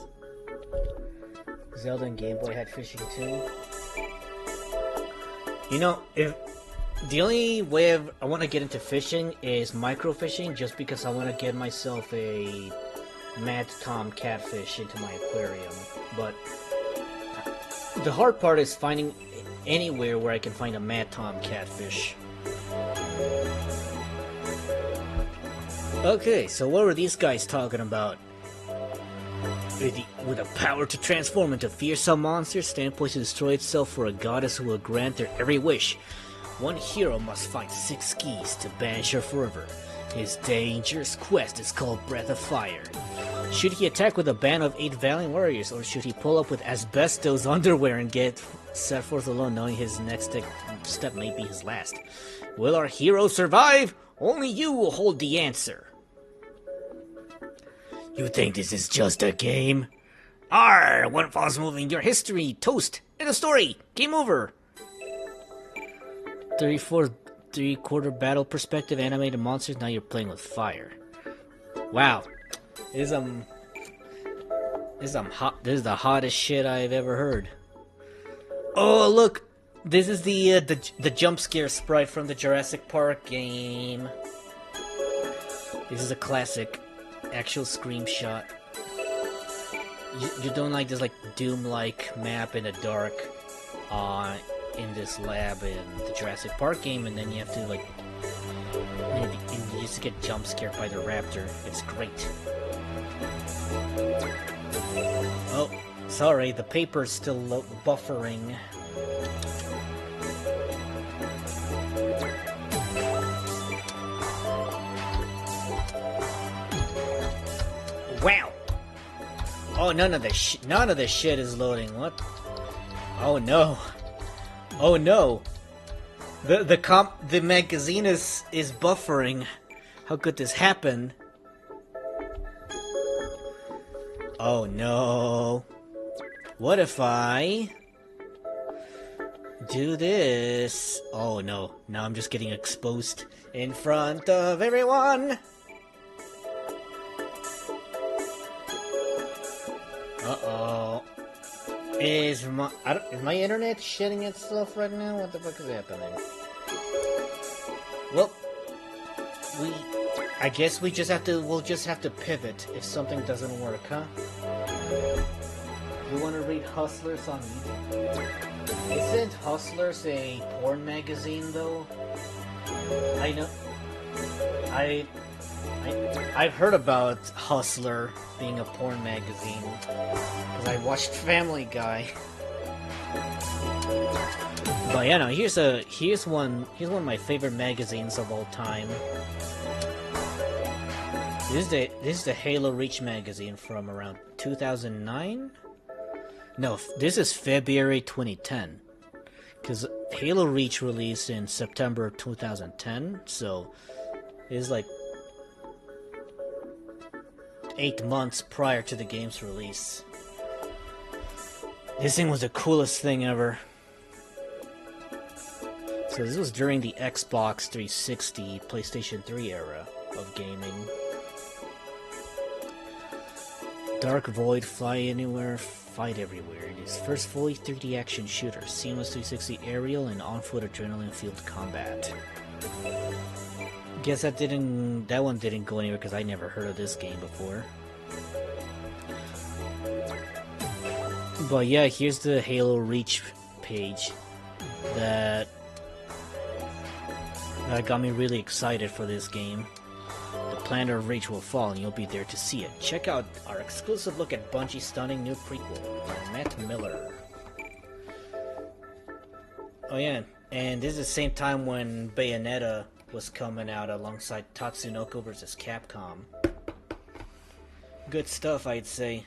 Zelda and Game Boy had fishing too. You know, if the only way I want to get into fishing is micro fishing, just because I want to get myself a Mad Tom catfish into my aquarium. But the hard part is finding anywhere where I can find a Mad Tom catfish. Okay, so what were these guys talking about? With the power to transform into fearsome monsters, stand poised to destroy itself for a goddess who will grant their every wish. One hero must find 6 keys to banish her forever. His dangerous quest is called Breath of Fire. Should he attack with a band of 8 valiant warriors, or should he pull up with asbestos underwear and get set forth alone, knowing his next step may be his last? Will our hero survive? Only you will hold the answer. You think this is just a game? Arr! One false move in your history. Toast. End of story. Game over. 34 3/4 battle perspective animated monsters. Now you're playing with fire. Wow. This is the hottest shit I've ever heard. Oh look, this is the jump scare sprite from the Jurassic Park game. This is a classic, actual scream shot. You're doing like this Doom-like map in the dark, in this lab in the Jurassic Park game, and then you have to you just get jump scared by the raptor. It's great. Oh, sorry, the paper's still buffering. Wow! Oh, none of this shit is loading. What? Oh no! Oh no! The magazine is buffering. How could this happen? Oh no! What if I do this? Oh no! Now I'm just getting exposed in front of everyone. Uh-oh. Is my internet shitting itself right now? What the fuck is happening? Well, I guess we'll just have to pivot if something doesn't work, huh? You want to read Hustlers on YouTube? Isn't Hustlers a porn magazine, though? I know. I've heard about Hustler being a porn magazine because I watched Family Guy. But yeah, no. Here's one of my favorite magazines of all time. This is the Halo Reach magazine from around 2009. No, this is February 2010. Because Halo Reach released in September 2010, so it's like 8 months prior to the game's release. This thing was the coolest thing ever. So this was during the Xbox 360, PlayStation 3 era of gaming. Dark Void, fly anywhere, fight everywhere. It is first fully 3D action shooter, seamless 360 aerial and on-foot adrenaline-fueled combat. Guess that one didn't go anywhere because I never heard of this game before. But yeah, here's the Halo Reach page that got me really excited for this game. The planet of Reach will fall and you'll be there to see it. Check out our exclusive look at Bungie's stunning new prequel by Matt Miller. Oh yeah, and this is the same time when Bayonetta was coming out alongside Tatsunoko vs. Capcom. Good stuff, I'd say.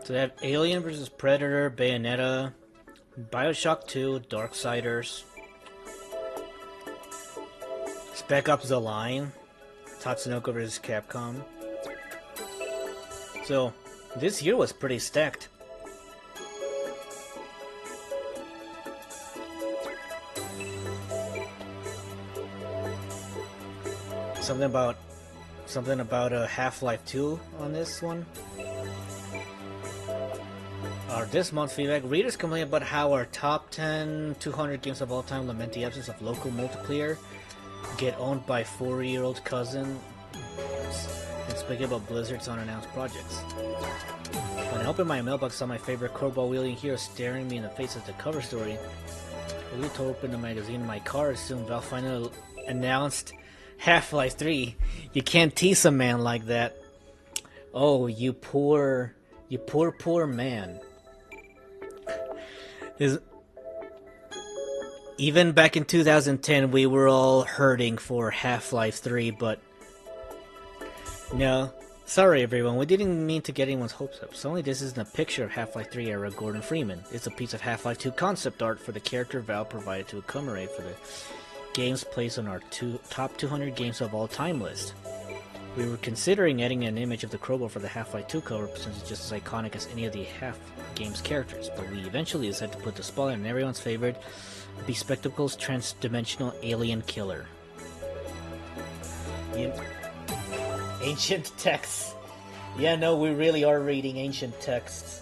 So they have Alien vs. Predator, Bayonetta, Bioshock 2, Darksiders, Spec Ops The Line, Tatsunoko vs. Capcom. So this year was pretty stacked. Something about a Half-Life 2 on this one. This month's feedback, readers complain about how our top 10 200 games of all time lament the absence of local multiplayer, get owned by 4-year-old cousin, and speak about Blizzard's unannounced projects. When I opened my mailbox, I saw my favorite crowbar-wielding hero staring me in the face as the cover story. I really tore open the magazine in my car as soon Valve finally announced Half-Life 3. You can't tease a man like that. Oh, you poor man. Even back in 2010, we were all hurting for Half-Life 3, but no. Sorry everyone, we didn't mean to get anyone's hopes up. Suddenly this isn't a picture of Half-Life 3 era Gordon Freeman. It's a piece of Half-Life 2 concept art for the character Valve provided to commemorate for the games placed on our top 200 games of all time list. We were considering adding an image of the crowbar for the Half-Life 2 cover since it's just as iconic as any of the Half-Games characters, but we eventually decided to put the spotlight on everyone's favorite Bespectacles Transdimensional Alien Killer. Ancient texts. Yeah, no, we really are reading ancient texts.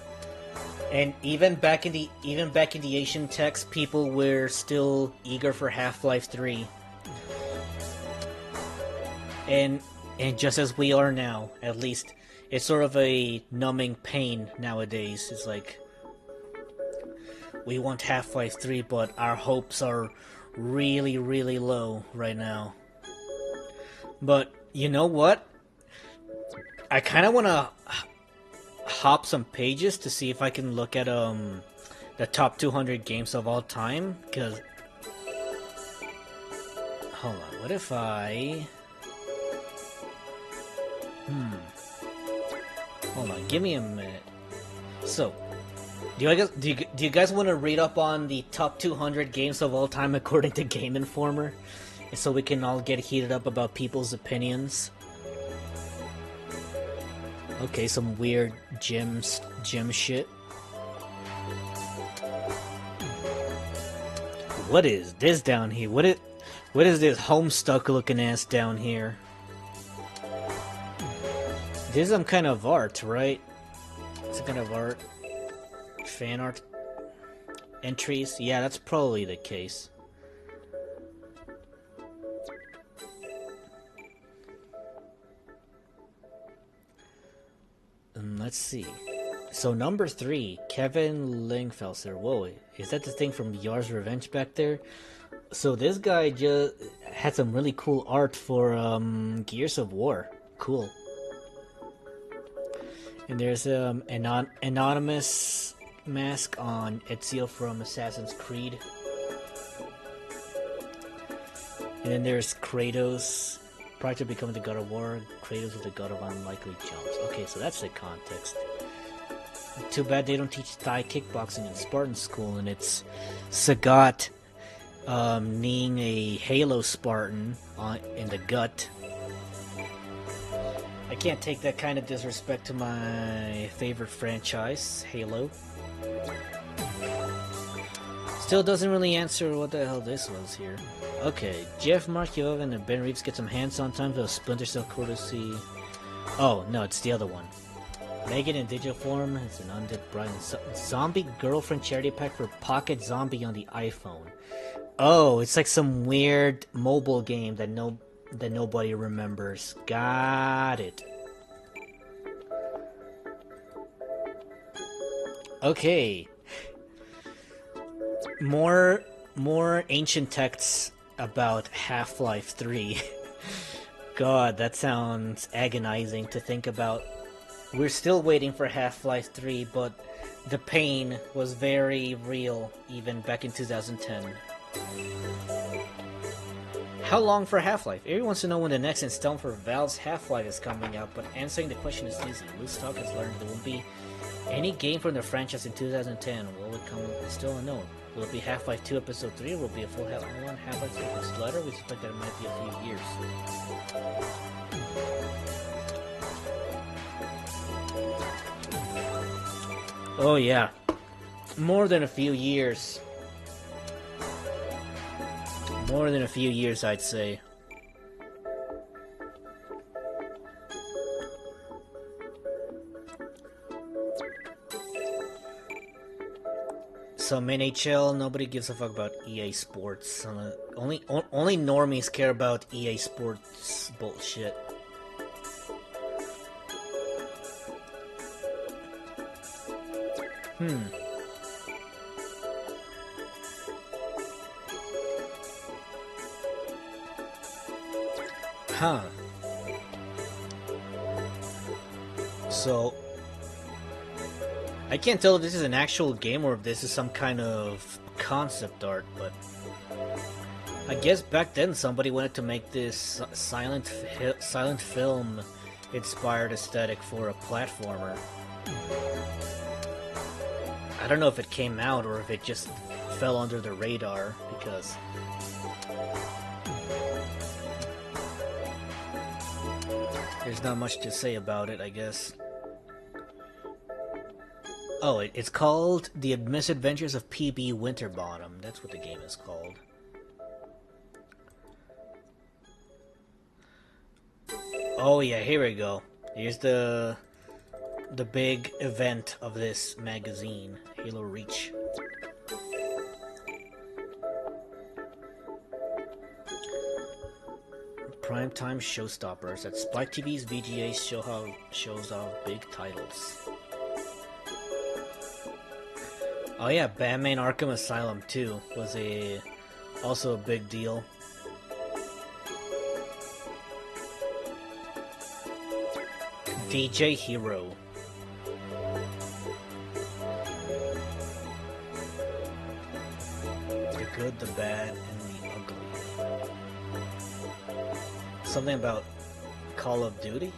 And even back in the ancient texts, people were still eager for Half-Life 3. And just as we are now, at least, it's sort of a numbing pain nowadays. It's like, we want Half-Life 3, but our hopes are really, really low right now. But, you know what? I kind of want to hop some pages to see if I can look at the top 200 games of all time, because... Hold on, what if I... Hold on, give me a minute. So, do you guys want to read up on the top 200 games of all time according to Game Informer? So we can all get heated up about people's opinions? Okay, some weird gym shit. What is this down here? What is this Homestuck looking ass down here? This is some kind of art, right? It's a kind of art. Fan art. Entries? Yeah, that's probably the case. Let's see. So number 3, Kevin Lingfelser. Whoa, is that the thing from Yar's Revenge back there? So this guy just had some really cool art for Gears of War. Cool. And there's an anonymous mask on Ezio from Assassin's Creed. And then there's Kratos, prior to becoming the God of War. Kratos is the God of unlikely jumps. Okay, so that's the context. Too bad they don't teach Thai kickboxing in Spartan school, and it's Sagat kneeing a Halo Spartan in the gut. I can't take that kind of disrespect to my favorite franchise, Halo. Still doesn't really answer what the hell this was here. Okay, Jeff Markiovan and Ben Reeves get some hands-on time for a Splinter Cell courtesy. Oh, no, it's the other one. Megan in digital form is an undead bride. Zombie girlfriend charity pack for Pocket Zombie on the iPhone. Oh, it's like some weird mobile game that nobody remembers. Got it. Okay. More ancient texts about Half-Life 3. God, that sounds agonizing to think about. We're still waiting for Half-Life 3, but the pain was very real even back in 2010. How long for Half-Life? Everyone wants to know when the next installment for Valve's Half-Life is coming out, but answering the question is easy. Loose Talk has learned there won't be any game from the franchise in 2010. Will it come? It's still unknown. Will it be Half-Life 2 Episode 3, or will it be a full Half-Life 1 Half-Life 3 Episode later? We suspect that it might be a few years. Oh yeah. More than a few years. More than a few years, I'd say. Some NHL, nobody gives a fuck about EA Sports. Only normies care about EA Sports bullshit. Huh. So, I can't tell if this is an actual game or if this is some kind of concept art, but I guess back then somebody wanted to make this silent film inspired aesthetic for a platformer. I don't know if it came out or if it just fell under the radar, because there's not much to say about it, I guess. Oh, it's called The Misadventures of PB Winterbottom. That's what the game is called. Oh yeah, here we go. Here's the big event of this magazine, Halo Reach. Primetime showstoppers at Spike TV's VGA shows off big titles. Oh yeah, Batman Arkham Asylum 2 was also a big deal. DJ Hero. The good, the bad, and the ugly. Something about Call of Duty?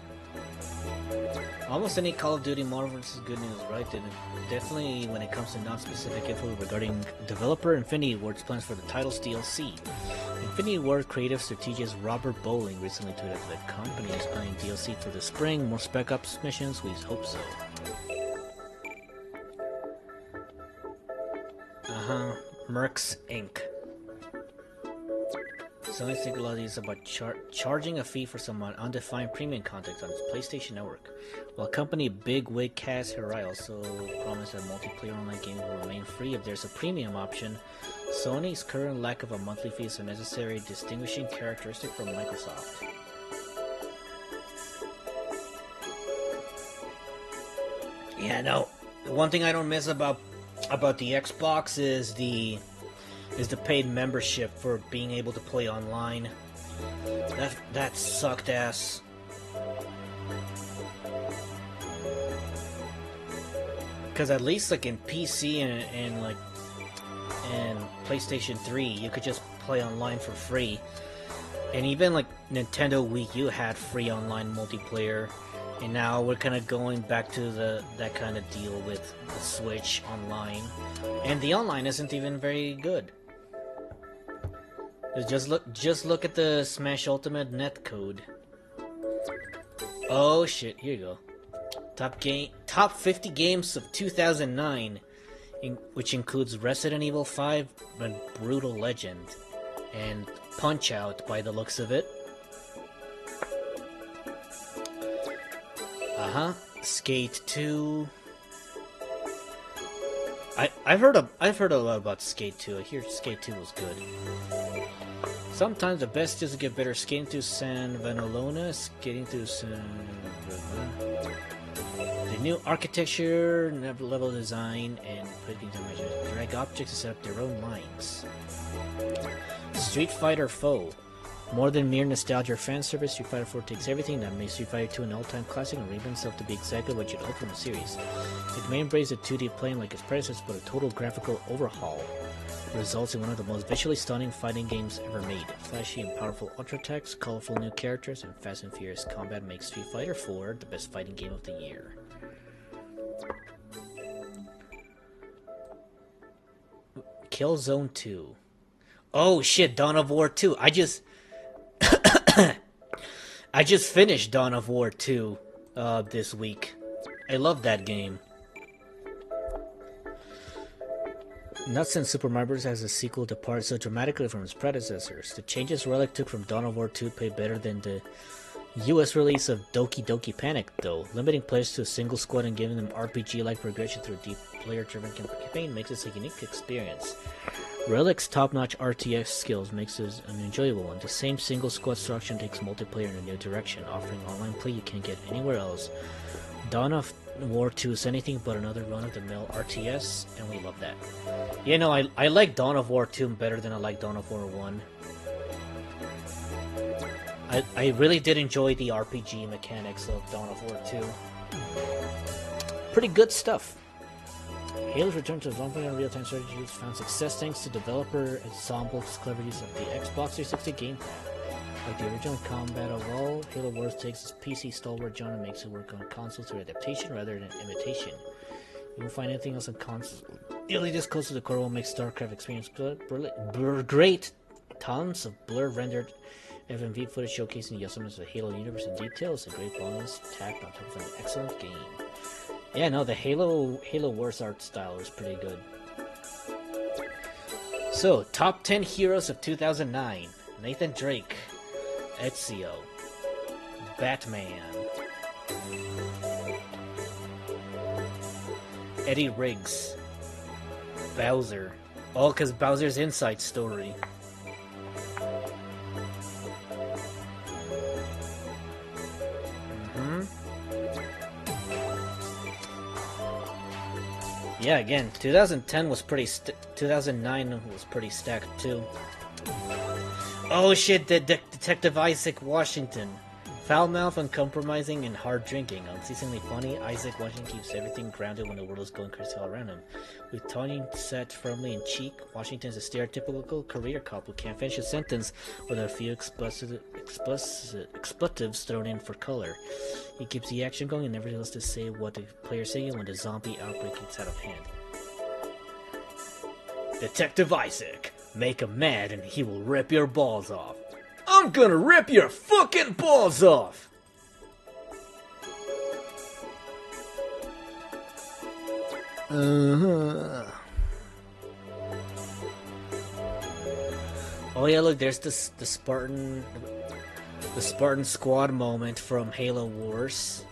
Almost any Call of Duty Modern vs. Good news, right? And definitely when it comes to non-specific info regarding developer Infinity Ward's plans for the title's DLC. Infinity Ward creative strategist Robert Bowling recently tweeted that the company is planning DLC for the spring. More Spec Ops missions? We hope so. Mercs Inc. Sony think a lot of these about charging a fee for some undefined premium content on its PlayStation Network. While company bigwig Kaz Hirai also promised that multiplayer online games will remain free if there's a premium option, Sony's current lack of a monthly fee is a necessary distinguishing characteristic from Microsoft. Yeah, no. The one thing I don't miss about the Xbox is the paid membership for being able to play online. That sucked ass. Because at least like in PC and PlayStation 3, you could just play online for free. And even like Nintendo Wii U had free online multiplayer. And now we're kind of going back to that kind of deal with the Switch online. And the online isn't even very good. Just look at the Smash Ultimate netcode. Oh shit, here you go. Top 50 games of 2009, which includes Resident Evil 5 and Brutal Legend, and Punch-Out by the looks of it. Skate 2. I've heard a lot about Skate 2. I hear Skate 2 was good. Sometimes the best is to get better skating through San Vanolona, skating through the new architecture, level design, and putting them measures. Drag objects to set up their own lines. Street Fighter Foe. More than mere nostalgia or fan service, Street Fighter 4 takes everything that makes Street Fighter 2 an all-time classic and reinvents itself to be exactly what you'd hope from the series. It may embrace the 2D plane like its predecessors, but a total graphical overhaul results in one of the most visually stunning fighting games ever made. Flashy and powerful ultra attacks, colorful new characters, and fast and furious combat makes Street Fighter 4 the best fighting game of the year. Killzone 2. Oh shit, Dawn of War 2. I just finished Dawn of War 2 this week. I love that game. Not since Super Mario Bros. Has a sequel departed so dramatically from its predecessors. The changes Relic took from Dawn of War 2 played better than the US release of Doki Doki Panic, though. Limiting players to a single squad and giving them RPG-like progression through a deep player-driven campaign makes this a unique experience. Relic's top-notch RTS skills makes it an enjoyable one. The same single squad structure takes multiplayer in a new direction, offering online play you can't get anywhere else. Dawn of War 2 is anything but another run-of-the-mill RTS, and we love that. Yeah, no, I like Dawn of War 2 better than I like Dawn of War 1. I really did enjoy the RPG mechanics of Dawn of War 2. Pretty good stuff. Halo's return to zombie and real-time strategies found success thanks to developer Ensemble's clever use of the Xbox 360 gamepad. Like the original combat of all, Halo Wars takes its PC stalwart genre and makes it work on consoles through adaptation rather than imitation. You won't find anything else on consoles nearly this close to the core will make StarCraft experience great. Tons of blur-rendered FMV footage showcasing the awesomeness of the Halo universe in detail is a great bonus tacked on top of an excellent game. Yeah, no, the Halo Wars art style is pretty good. So, top 10 heroes of 2009. Nathan Drake, Ezio, Batman, Eddie Riggs, Bowser. All because Bowser's Inside Story. Yeah, again, 2010 was pretty 2009 was pretty stacked too. Oh shit, Detective Isaac Washington. Foul-mouthed, uncompromising, and hard drinking. Unceasingly funny, Isaac Washington keeps everything grounded when the world is going crazy all around him. With tongue set firmly in cheek, Washington is a stereotypical career cop who can't finish a sentence without a few expletives thrown in for color. He keeps the action going and never fails to say what the player's saying when the zombie outbreak gets out of hand. Detective Isaac, make him mad and he will rip your balls off. I'm gonna rip your fucking balls off! Oh yeah, look, there's the Spartan Squad moment from Halo Wars.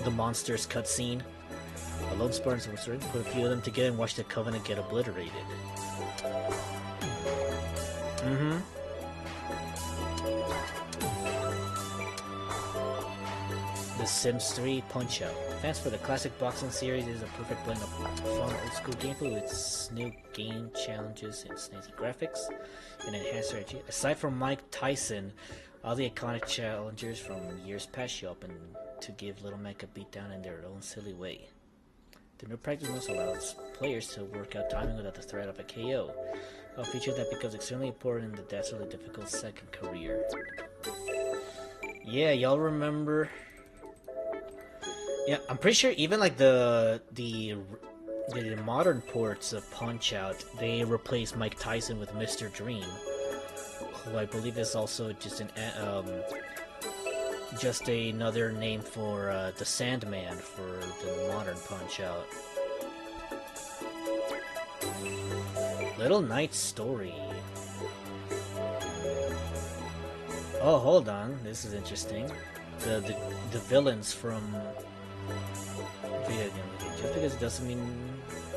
The monsters cutscene. A lone Spartans will put a few of them together and watch the Covenant get obliterated. The Sims 3 Punch-Out! Fans for the classic boxing series is a perfect blend of fun old-school gameplay with its new game challenges and snazzy graphics and enhanced strategy. Aside from Mike Tyson, all the iconic challengers from years past show up and to give Little Mac a beatdown in their own silly way. The new practice mode allows players to work out timing without the threat of a KO, a feature that becomes extremely important in the desperately difficult second career. Yeah, y'all remember... Yeah, I'm pretty sure even like the modern ports of Punch-Out, they replaced Mike Tyson with Mr. Dream, who I believe is also just another name for the Sandman for the modern Punch-Out. Little Knight's Story. Oh, hold on, this is interesting. the villains from video game. Just because it doesn't mean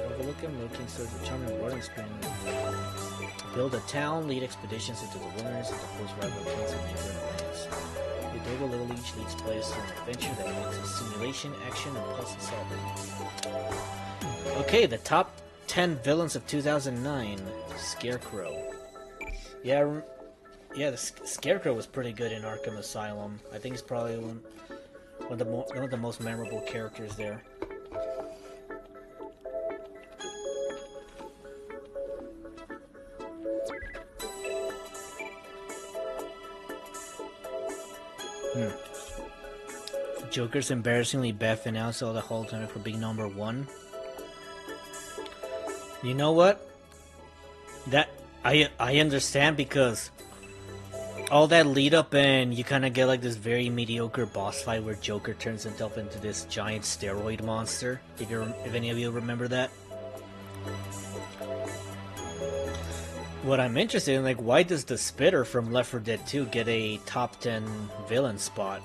overlook him, looking serves a charming rewarding experience. Build a town, lead expeditions into the wilderness, and oppose rival kings and neighboring lands. The Dogo Little League leads players through an adventure that mixes simulation, action, and puzzle solving. Okay, the top 10 villains of 2009. Scarecrow. Yeah, the Scarecrow was pretty good in Arkham Asylum. I think he's probably one of the most memorable characters there. Joker's embarrassingly bad finale all the whole time for being number 1. You know what? That I understand, because all that lead up and you kind of get like this very mediocre boss fight where Joker turns himself into this giant steroid monster. If any of you remember that. What I'm interested in, like, why does the Spitter from Left 4 Dead 2 get a top 10 villain spot?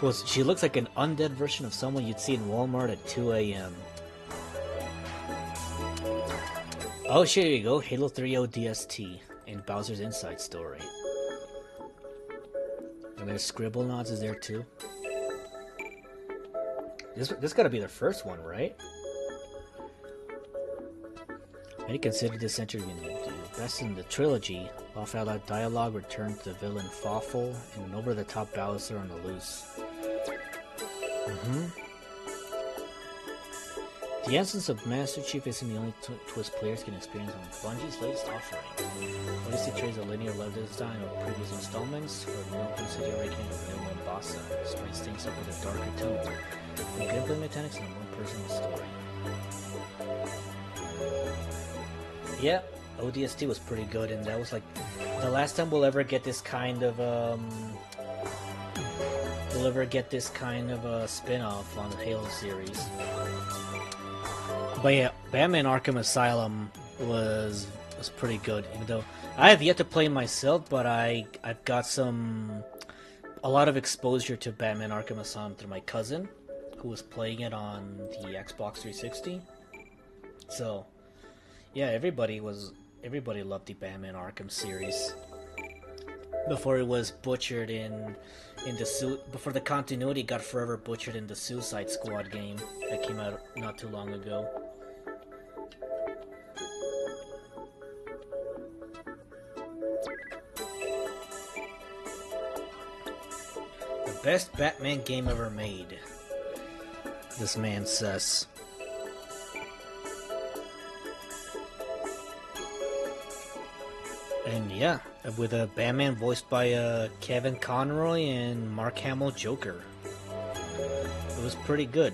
Well, she looks like an undead version of someone you'd see in Walmart at 2 a.m. Oh shit, here you go. Halo 3 ODST and Bowser's Inside Story. And there's Scribblenauts is there too. This gotta be their first one, right? Many consider this entry the best in the trilogy. Off-out dialogue returned to the villain Fawful and an over-the-top Bowser on the loose. The essence of Master Chief isn't the only twist players can experience on Bungie's latest offering. Odyssey trades a linear level design of previous installments for the more considered ranking of New Mombasa, spice things up with a darker tone, and gameplay mechanics and a more personal story. Yeah, ODST was pretty good, and that was like the last time we'll ever get this kind of spin-off on the Halo series. But yeah, Batman Arkham Asylum was pretty good, even though I have yet to play myself, but I've got a lot of exposure to Batman Arkham Asylum through my cousin, who was playing it on the Xbox 360. So yeah, everybody loved the Batman Arkham series before it was butchered before the continuity got forever butchered in the Suicide Squad game that came out not too long ago. The best Batman game ever made, this man says. And yeah, with a Batman voiced by Kevin Conroy and Mark Hamill Joker. It was pretty good.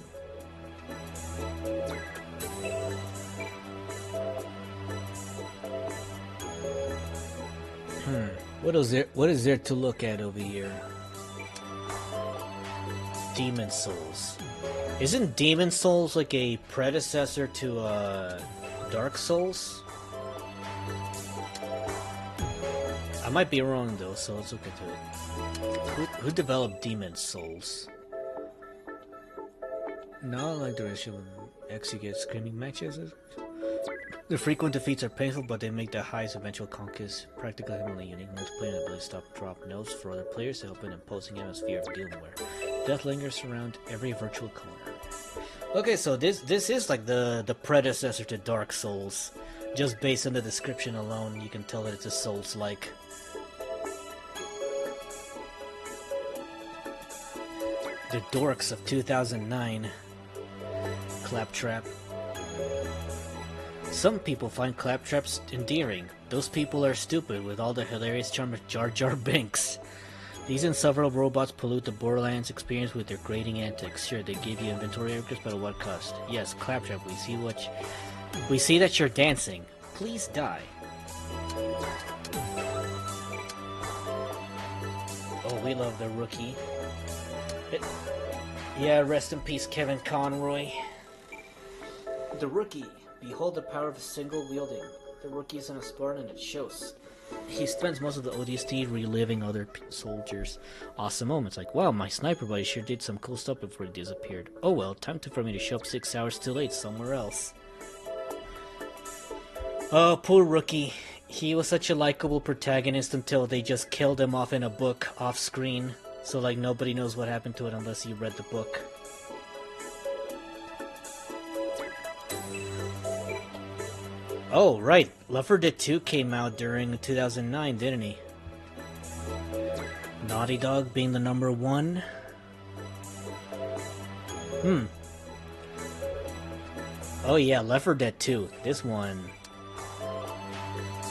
What is there to look at over here? Demon Souls. Isn't Demon Souls like a predecessor to Dark Souls? I might be wrong though, so let's look into it. Who developed Demon Souls? Not like the issue when execute screaming matches. The frequent defeats are painful, but they make the highest eventual conquest practically heavenly unique. Multiplayer ability stop drop notes for other players to help an imposing atmosphere of doom where death lingers around every virtual corner. Okay, so this is like the predecessor to Dark Souls. Just based on the description alone, you can tell that it's a Souls-like. The dorks of 2009. Claptrap. Some people find Claptraps endearing. Those people are stupid with all the hilarious charm of Jar Jar Binks. These and several robots pollute the Borderlands experience with their grating antics. Sure, they give you inventory upgrades, but at what cost? Yes, Claptrap, we see that you're dancing. Please die. Oh, we love the Rookie. Yeah, rest in peace, Kevin Conroy. The Rookie. Behold the power of single wielding. The rookie isn't a Spartan and it shows. He spends most of the ODST reliving other soldiers' awesome moments, like, wow, my sniper buddy sure did some cool stuff before he disappeared. Oh well, for me to show up 6 hours too late somewhere else. Oh, poor rookie. He was such a likable protagonist until they just killed him off in a book off screen. So like nobody knows what happened to it unless you read the book. Oh, right. Left 4 Dead 2 came out during 2009, didn't he? Naughty Dog being the number 1. Oh yeah, Left 4 Dead 2. This one.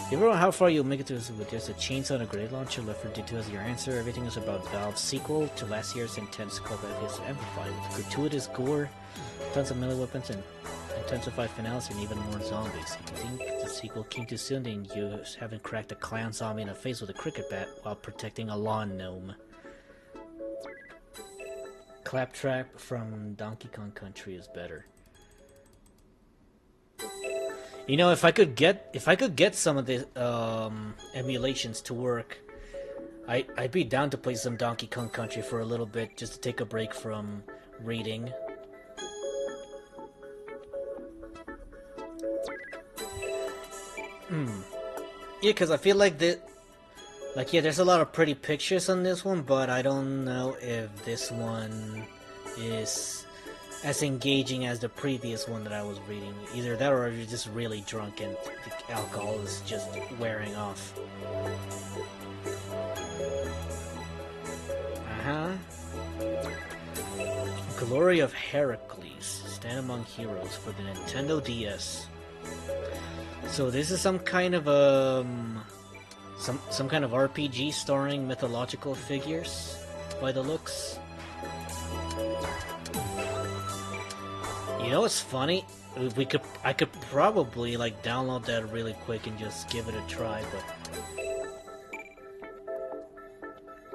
You ever know how far you'll make it to with just a chainsaw and a grenade launcher? Left 4 Dead 2 as your answer. Everything is about Valve's sequel to last year's intense called FPS Amplified, with gratuitous gore, tons of melee weapons, and intensified finales, and even more zombies. If you think the sequel came too soon, then you haven't cracked a clown zombie in the face with a cricket bat while protecting a lawn gnome. Claptrap from Donkey Kong Country is better. You know, if I could get some of the emulations to work, I'd be down to play some Donkey Kong Country for a little bit, just to take a break from reading. Yeah, because I feel like there's a lot of pretty pictures on this one, but I don't know if this one is as engaging as the previous one that I was reading. Either that or you're just really drunk and the alcohol is just wearing off. Glory of Heracles, Stand Among Heroes for the Nintendo DS. So this is some kind of some kind of RPG starring mythological figures by the looks. You know what's funny? I could probably like download that really quick and just give it a try, but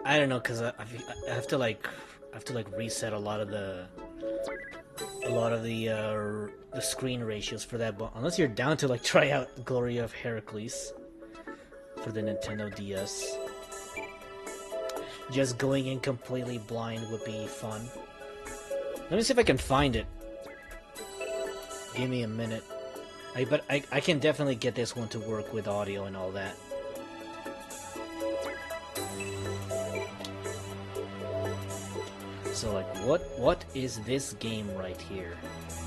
I don't know, cause I have to like reset a lot of the screen ratios for that. But unless you're down to like try out Glory of Heracles for the Nintendo DS, just going in completely blind would be fun. Let me see if I can find it. Give me a minute. But I can definitely get this one to work with audio and all that. So like, what is this game right here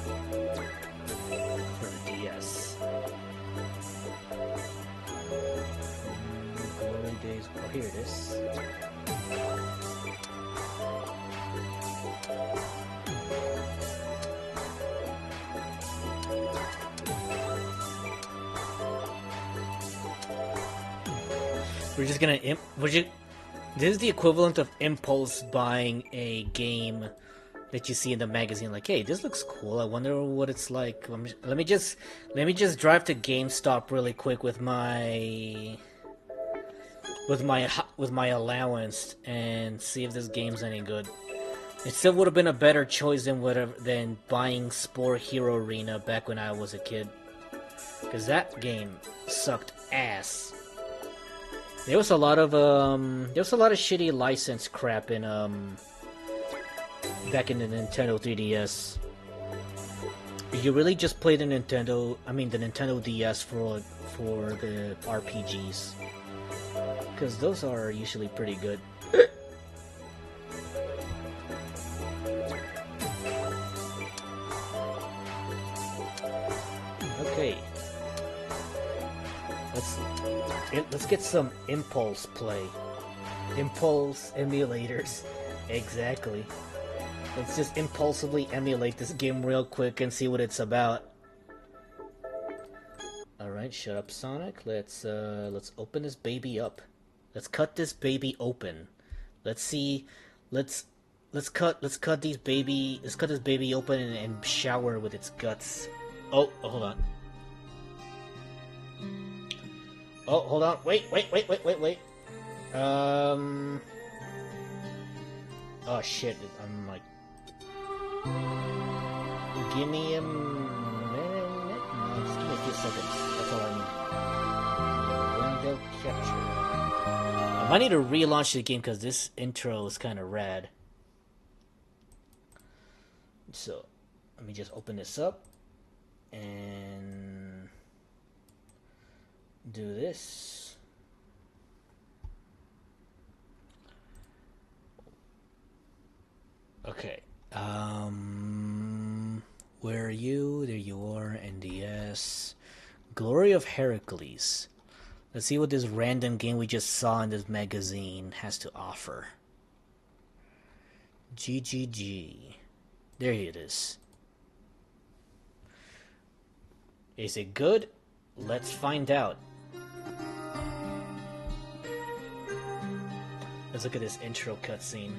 for the DS? Glory Days. Oh, here it is. We're just gonna this is the equivalent of Impulse buying a game that you see in the magazine, like, hey, this looks cool, I wonder what it's like. Let me just drive to GameStop really quick with my allowance and see if this game's any good. It still would have been a better choice than buying Spore Hero Arena back when I was a kid, because that game sucked ass. There was a lot of shitty license crap in back in the Nintendo 3DS. You really just played the Nintendo DS for the RPGs, because those are usually pretty good. Okay. Let's get some Impulse play. Impulse emulators. Exactly. Let's just impulsively emulate this game real quick and see what it's about. Alright, shut up, Sonic. Let's open this baby up. Let's cut this baby open. Let's cut this baby open and shower with its guts. Oh, hold on. Oh, hold on. Wait. Oh shit, I'm like... Give me a minute? No, just give me a few seconds. That's all I need. I need to relaunch the game because this intro is kind of rad. So, let me just open this up and do this. Okay. Where are you? There you are. NDS. Glory of Heracles. Let's see what this random game we just saw in this magazine has to offer. GGG. There it is. Is it good? Let's find out. Let's look at this intro cutscene.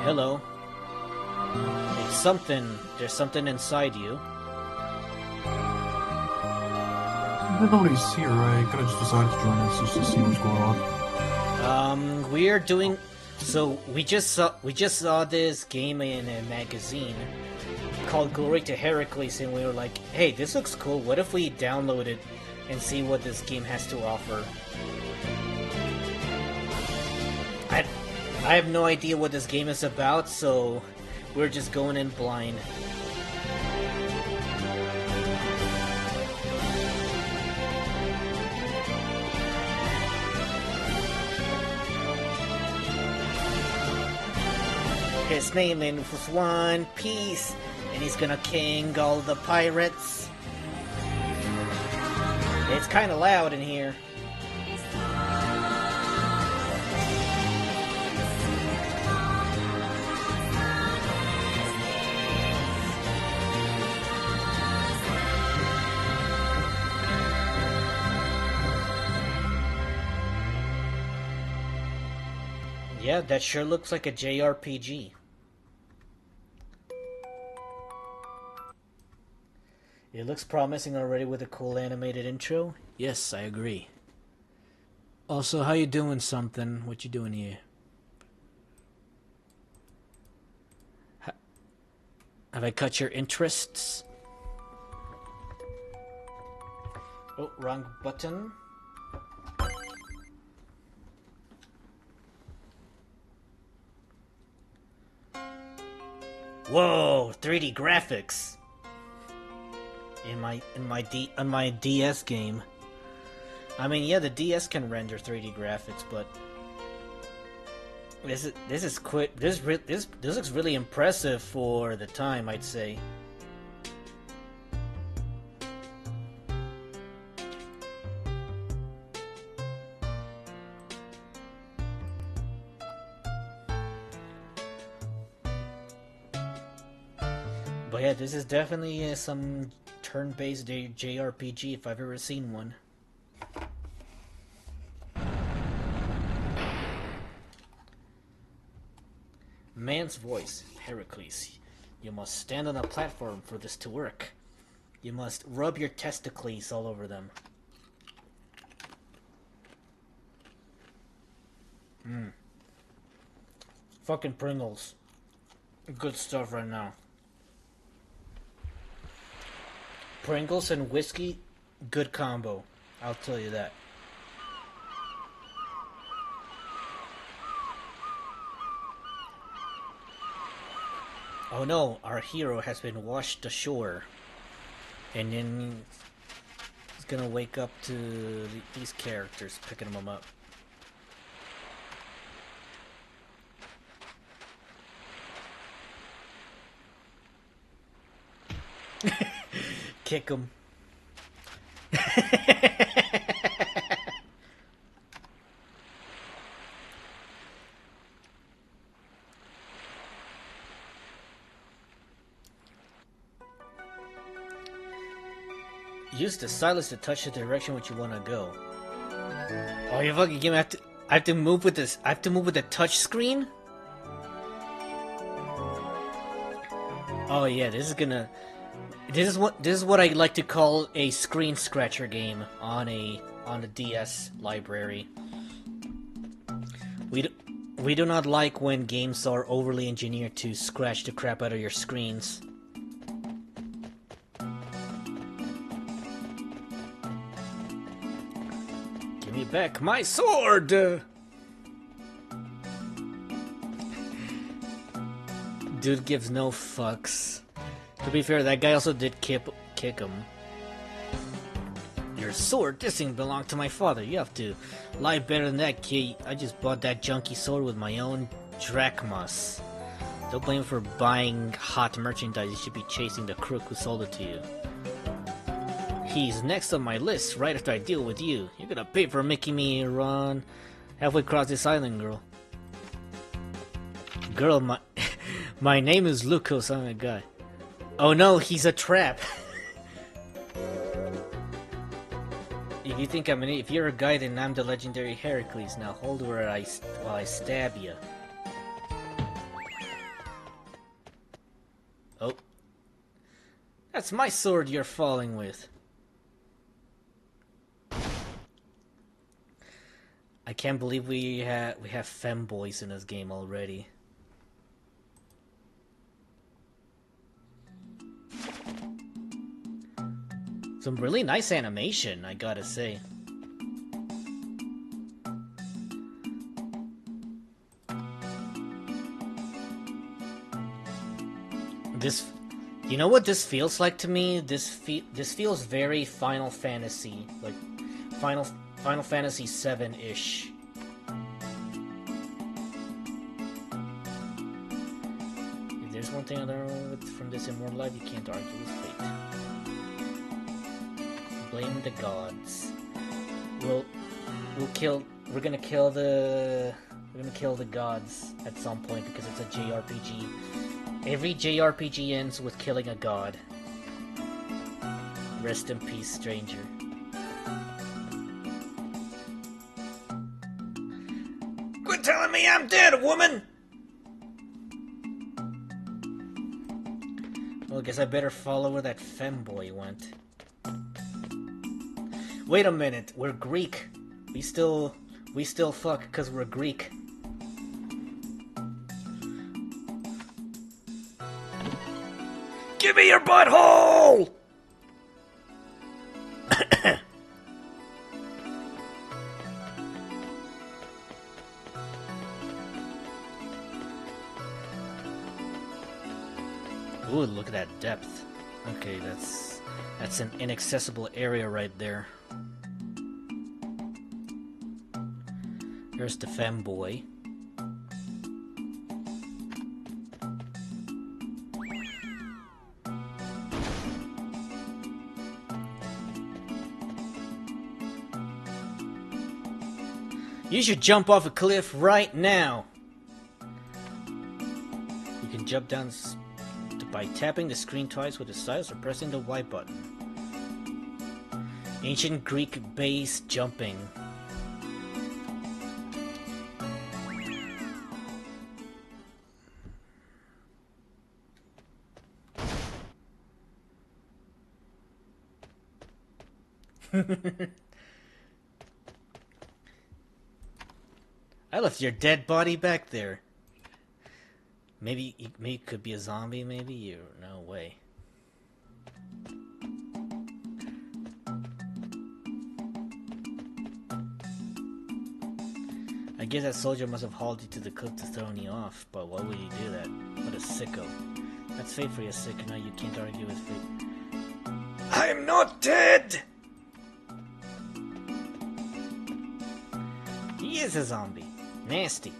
Hello. It's something. There's something inside you. Nobody's here. I could have just decided to join us just to see what's going on. We're doing. So we just saw this game in a magazine called Glory to Heracles, and we were like, "Hey, this looks cool. What if we download it and see what this game has to offer?" I have no idea what this game is about, so we're just going in blind. His name is One Piece, and he's gonna king all the pirates. It's kinda loud in here. Yeah, that sure looks like a JRPG. It looks promising already with a cool animated intro. Yes, I agree. Also, how you doing, something? What you doing here? Have I cut your interests? Oh, wrong button. Whoa, 3D graphics. On my DS game. I mean, yeah, the DS can render 3D graphics, but this looks really impressive for the time, I'd say. But yeah, this is definitely some turn-based JRPG if I've ever seen one. Man's voice, Heracles. You must stand on a platform for this to work. You must rub your testicles all over them. Fucking Pringles. Good stuff right now. Pringles and whiskey, good combo. I'll tell you that. Oh no, our hero has been washed ashore. And then he's gonna wake up to these characters picking him up. Kick him. Use the stylus to touch the direction which you want to go. Oh, you fucking give me. I have to move with this. I have to move with the touch screen. Oh yeah, this is what I like to call a screen scratcher game on the DS library. We do not like when games are overly engineered to scratch the crap out of your screens. Give me back my sword! Dude gives no fucks. To be fair, that guy also did kick him. Your sword? This thing belonged to my father. You have to lie better than that, kid. I just bought that junky sword with my own drachmas. Don't blame him for buying hot merchandise. You should be chasing the crook who sold it to you. He's next on my list right after I deal with you. You're gonna pay for making me run halfway across this island, girl. Girl, my name is Lucas. I'm a guy. Oh no, he's a trap. If you think I'm if you're a guy, then I'm the legendary Heracles. Now hold where while I stab you. Oh, that's my sword you're falling with. I can't believe we have femboys in this game already. Some really nice animation, I gotta say. You know what this feels like to me? This feels very Final Fantasy, like Final Fantasy 7-ish. If there's one thing I learned from this immortal life, you can't argue with fate. Blame the gods. We're gonna kill the gods at some point because it's a JRPG. Every JRPG ends with killing a god. Rest in peace, stranger. Quit telling me I'm dead, woman! Well, I guess I better follow where that femboy went. Wait a minute, we're Greek. We still fuck because we're Greek. Give me your butthole! Ooh, look at that depth. Okay, that's an inaccessible area right there. Here's the femboy. You should jump off a cliff right now. You can jump down by tapping the screen twice with the stylus or pressing the Y button. Ancient Greek base jumping. I left your dead body back there. Maybe it could be a zombie, maybe? You no way. I guess that soldier must have hauled you to the cliff to throw you off, but why would he do that? What a sicko. That's fate for you, sicko. Now you can't argue with fate. I'm not dead! He is a zombie. Nasty.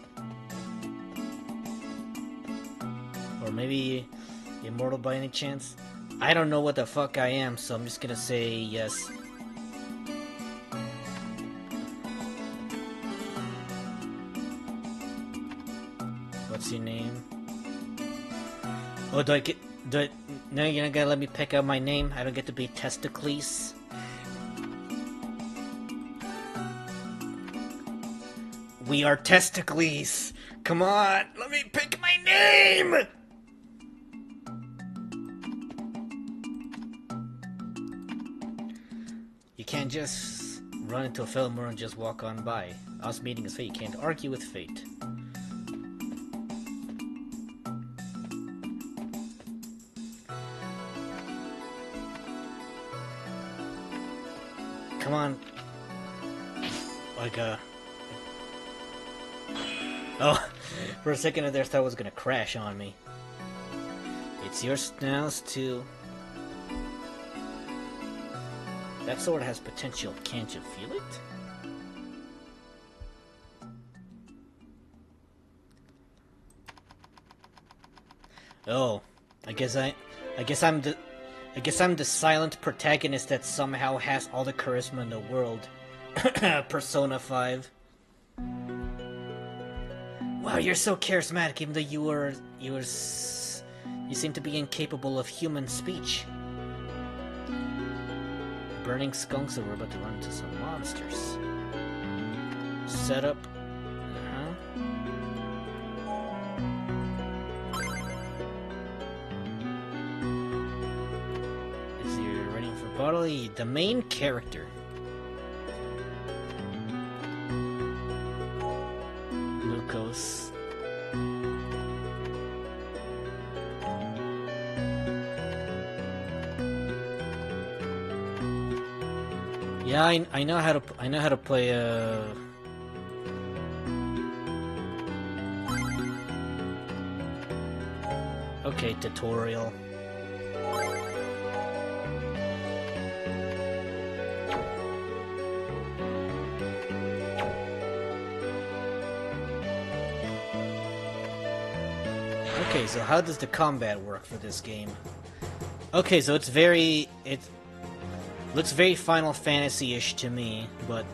Or maybe immortal by any chance? I don't know what the fuck I am, so I'm just gonna say yes. What's your name? Oh, no, you're not gonna let me pick out my name? I don't get to be Testicles? We are Testicles! Come on, let me pick my name! You can't just run into a fellow and just walk on by. Us meeting is fate. You can't argue with fate. come on. Like, Oh, for a second there I thought it was gonna crash on me. It's yours now to... That sword has potential, can't you feel it? Oh, I guess I'm the silent protagonist that somehow has all the charisma in the world. Persona 5. Wow, you're so charismatic, even though you seem to be incapable of human speech. Burning skunks, so we're about to run into some monsters. Setup. Is he ready for battle? The main character. Lucas. Yeah, I know how to play Okay, tutorial. Okay, so how does the combat work for this game? Okay, so it looks very Final Fantasy-ish to me, but...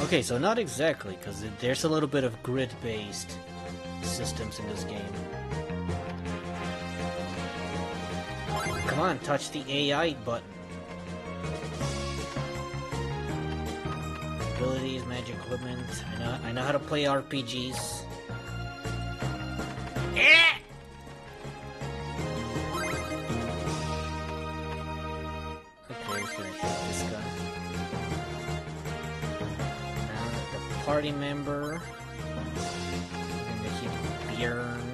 Okay, so not exactly, because there's a little bit of grid-based systems in this game. Come on, touch the AI button. Abilities, magic equipment. I know how to play RPGs. Yeah. Okay, let's finish this guy. Now the party member. And the hit Bjorn.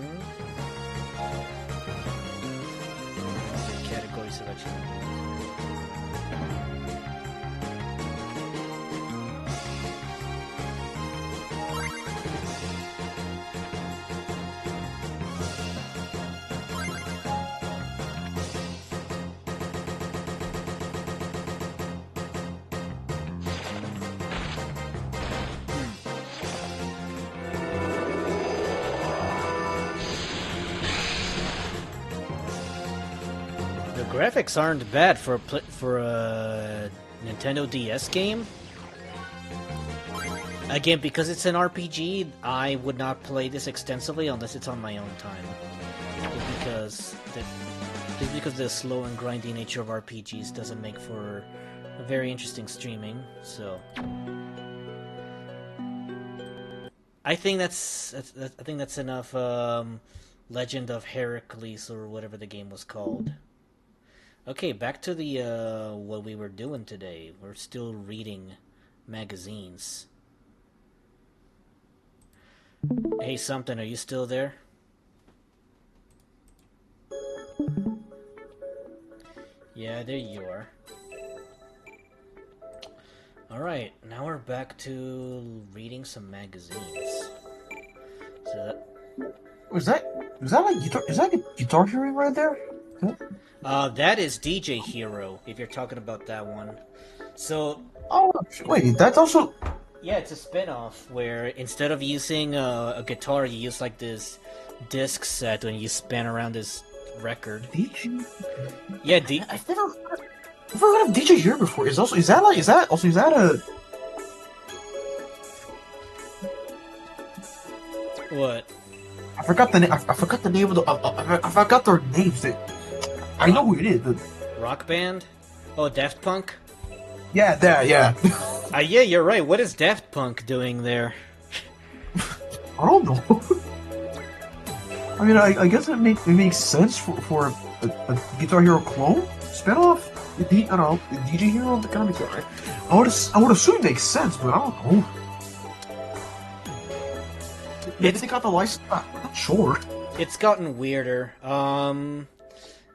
Category selection. The graphics aren't bad for a Nintendo DS game. Again, because it's an RPG, I would not play this extensively unless it's on my own time. Just because the slow and grindy nature of RPGs doesn't make for a very interesting streaming. So I think that's enough. Legend of Heracles or whatever the game was called. Okay, back to the what we were doing today. We're still reading magazines. Hey, something, are you still there? Yeah, there you are. Alright, now we're back to reading some magazines. So Is that like guitar? Is that a Guitar Hero right there? that is DJ Hero, if you're talking about that one. So... Oh, wait, that's also... Yeah, it's a spin-off where instead of using a guitar, you use like this disc set when you spin around this record. DJ? Yeah, I've never heard of DJ Hero before. Is that a... What? I forgot the name. I forgot the name of the. I forgot their names. I know who it is. Rock band? Oh, Daft Punk? Yeah, that. Yeah. Yeah, you're right. What is Daft Punk doing there? I don't know. I mean, I guess it makes sense for a Guitar Hero clone spinoff. I don't know. The DJ Hero kind of guitar. I would assume it makes sense, but I don't know. Maybe they got the license. I'm not sure. It's gotten weirder.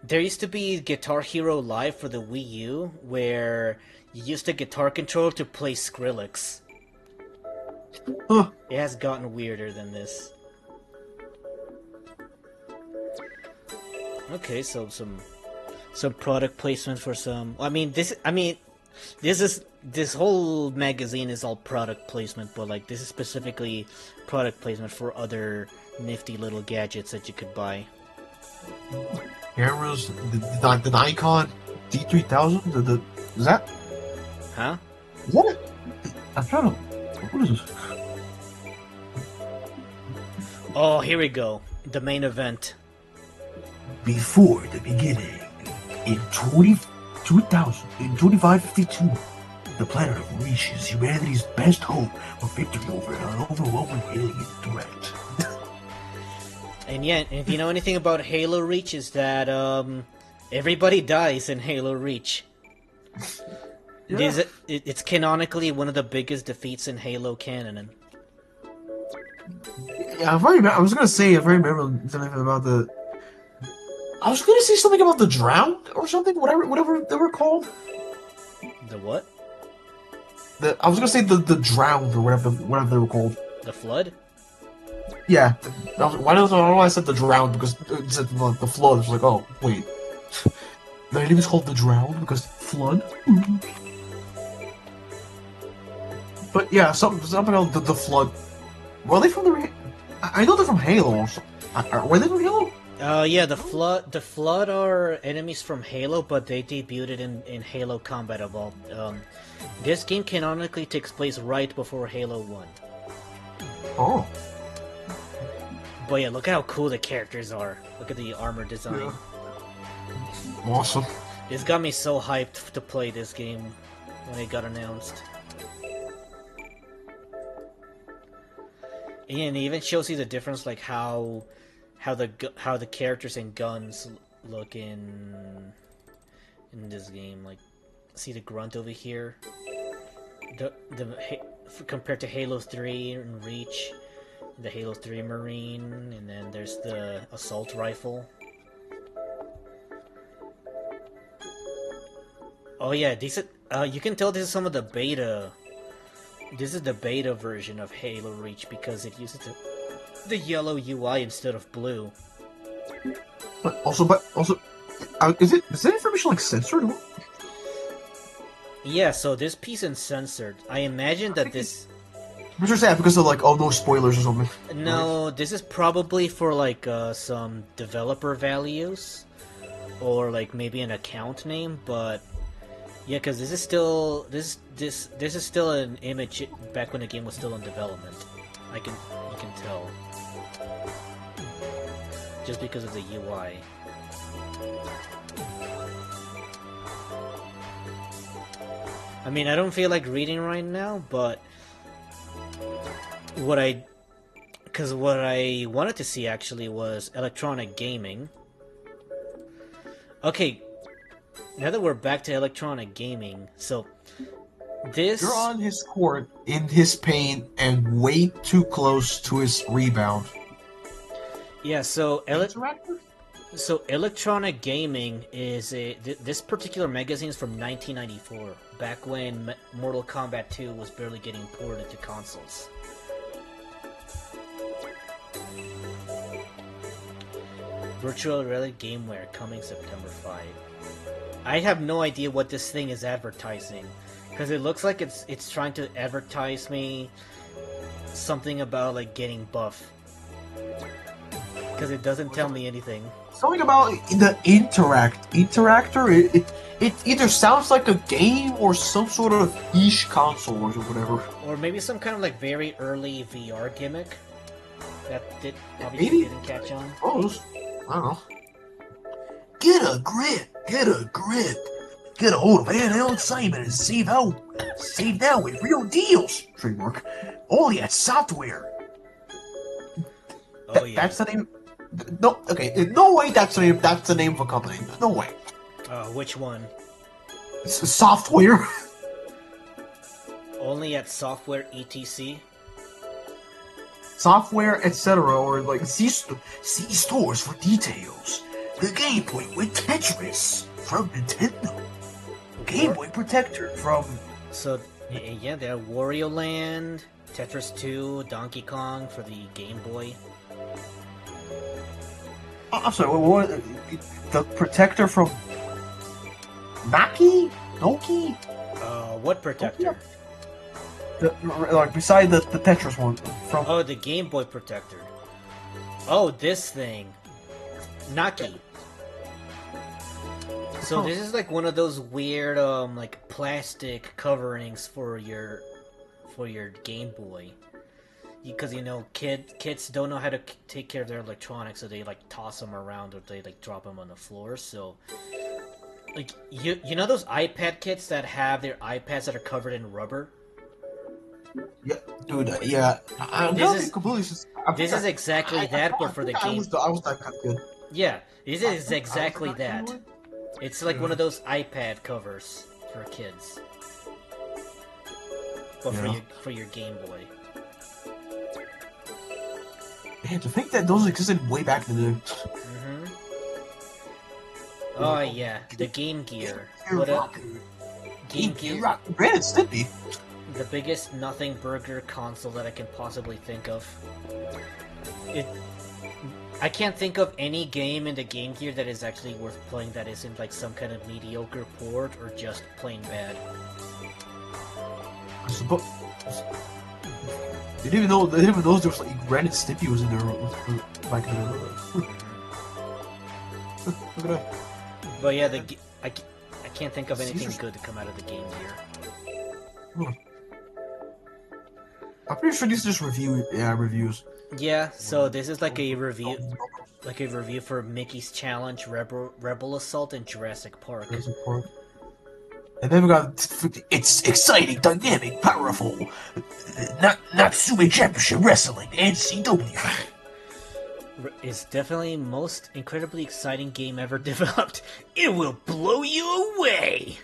There used to be Guitar Hero Live for the Wii U, where you used a guitar controller to play Skrillex. Huh. It has gotten weirder than this. Okay, so some product placement for some. This whole magazine is all product placement, but like this is specifically product placement for other nifty little gadgets that you could buy. Cameras, the Nikon D3000. Is that? Huh? Is that it? I'm trying to. What is this? Oh, here we go. The main event. Before the beginning, in 2552, the planet reaches humanity's best hope of victory over an overwhelming alien threat. And yet, if you know anything about Halo Reach, is that everybody dies in Halo Reach. Yeah. It's canonically one of the biggest defeats in Halo canon. Yeah, I was gonna say if I remember something about the. I was gonna say something about the drowned or something, whatever they were called. The what? I was gonna say the drowned or whatever they were called. The Flood? Yeah. I don't know why I said the drowned because it said the flood. I was like, oh wait, the name is called the drowned because flood. But yeah, something about the flood. Were they from the? I know they're from Halo. Also. Were they from Halo? Yeah, the Flood are enemies from Halo, but they debuted in Halo Combat Evolved. This game canonically takes place right before Halo 1. Oh. But yeah, look at how cool the characters are. Look at the armor design. Yeah. Awesome. It's got me so hyped to play this game when it got announced. And it even shows you the difference, like how the characters and guns look in this game. Like, see the grunt over here. Compared to Halo 3 and Reach, the Halo 3 Marine, and then there's the assault rifle. Oh yeah, you can tell this is some of the beta. This is the beta version of Halo Reach because it uses the yellow UI instead of blue. But also, is that information like censored? Yeah, so this piece is censored. I imagine that this. I'm just saying because of like no spoilers or something. No, this is probably for like some developer values, or like maybe an account name. But yeah, because this is still this is still an image back when the game was still in development. You can tell just because of the UI. I mean, I don't feel like reading right now, but what I wanted to see actually was electronic gaming. Okay, now that we're back to electronic gaming, so this... You're on his court, in his paint, and way too close to his rebound. Yeah, so... Interactive? So electronic gaming is this particular magazine is from 1994, back when Mortal Kombat 2 was barely getting ported to consoles. Virtual reality gameware coming September 5. I have no idea what this thing is advertising, because it looks like it's trying to advertise me something about like getting buff. Because it doesn't tell me anything. Something about the interactor. It either sounds like a game or some sort of niche console or whatever. Or maybe some kind of like very early VR gimmick that obviously Maybe? didn't catch on. Oh, I don't know. Get a grip. Get a hold of Ann and Simon and save now with real deals. Trademark. Only at software. Oh yeah. That's the name. No, okay. No way. That's the name. That's the name of a company. No way. Which one? Software. Only at software etc. software, etc., or like see stores for details. The Game Boy with Tetris from Nintendo. Game Boy Protector from. So yeah, there are Wario Land, Tetris 2, Donkey Kong for the Game Boy. I'm sorry. What? The Protector from Naki? Noki? What Protector? Like beside the Tetris one from. Oh, the Game Boy Protector. Oh, this thing. Naki. So this is like one of those weird, like plastic coverings for your Game Boy. Because kids don't know how to take care of their electronics, so they like toss them around or they like drop them on the floor. So, like you know those iPad kits that have their iPads that are covered in rubber. Yeah, dude. Yeah, This is exactly that, but for the game. I was that kind of kid. Yeah, this is exactly that. It's like one of those iPad covers for kids, but for your Game Boy. Man, to think that those existed way back in the day. Oh yeah, the Game Gear. Game Gear. Ren and Stimpy. The biggest nothing burger console that I can possibly think of. I can't think of any game in the Game Gear that is actually worth playing that isn't like some kind of mediocre port or just plain bad. They didn't even know there was like Ren and Stimpy was in there back in the Look at that. But yeah, I can't think of anything good to come out of the Game Gear. I'm pretty sure these are just reviews. Yeah, so this is like a review for Mickey's Challenge, Rebel Assault, and Jurassic Park. And then we got it's exciting, dynamic, powerful, Natsume Championship Wrestling, NCW. It's definitely most incredibly exciting game ever developed. It will blow you away.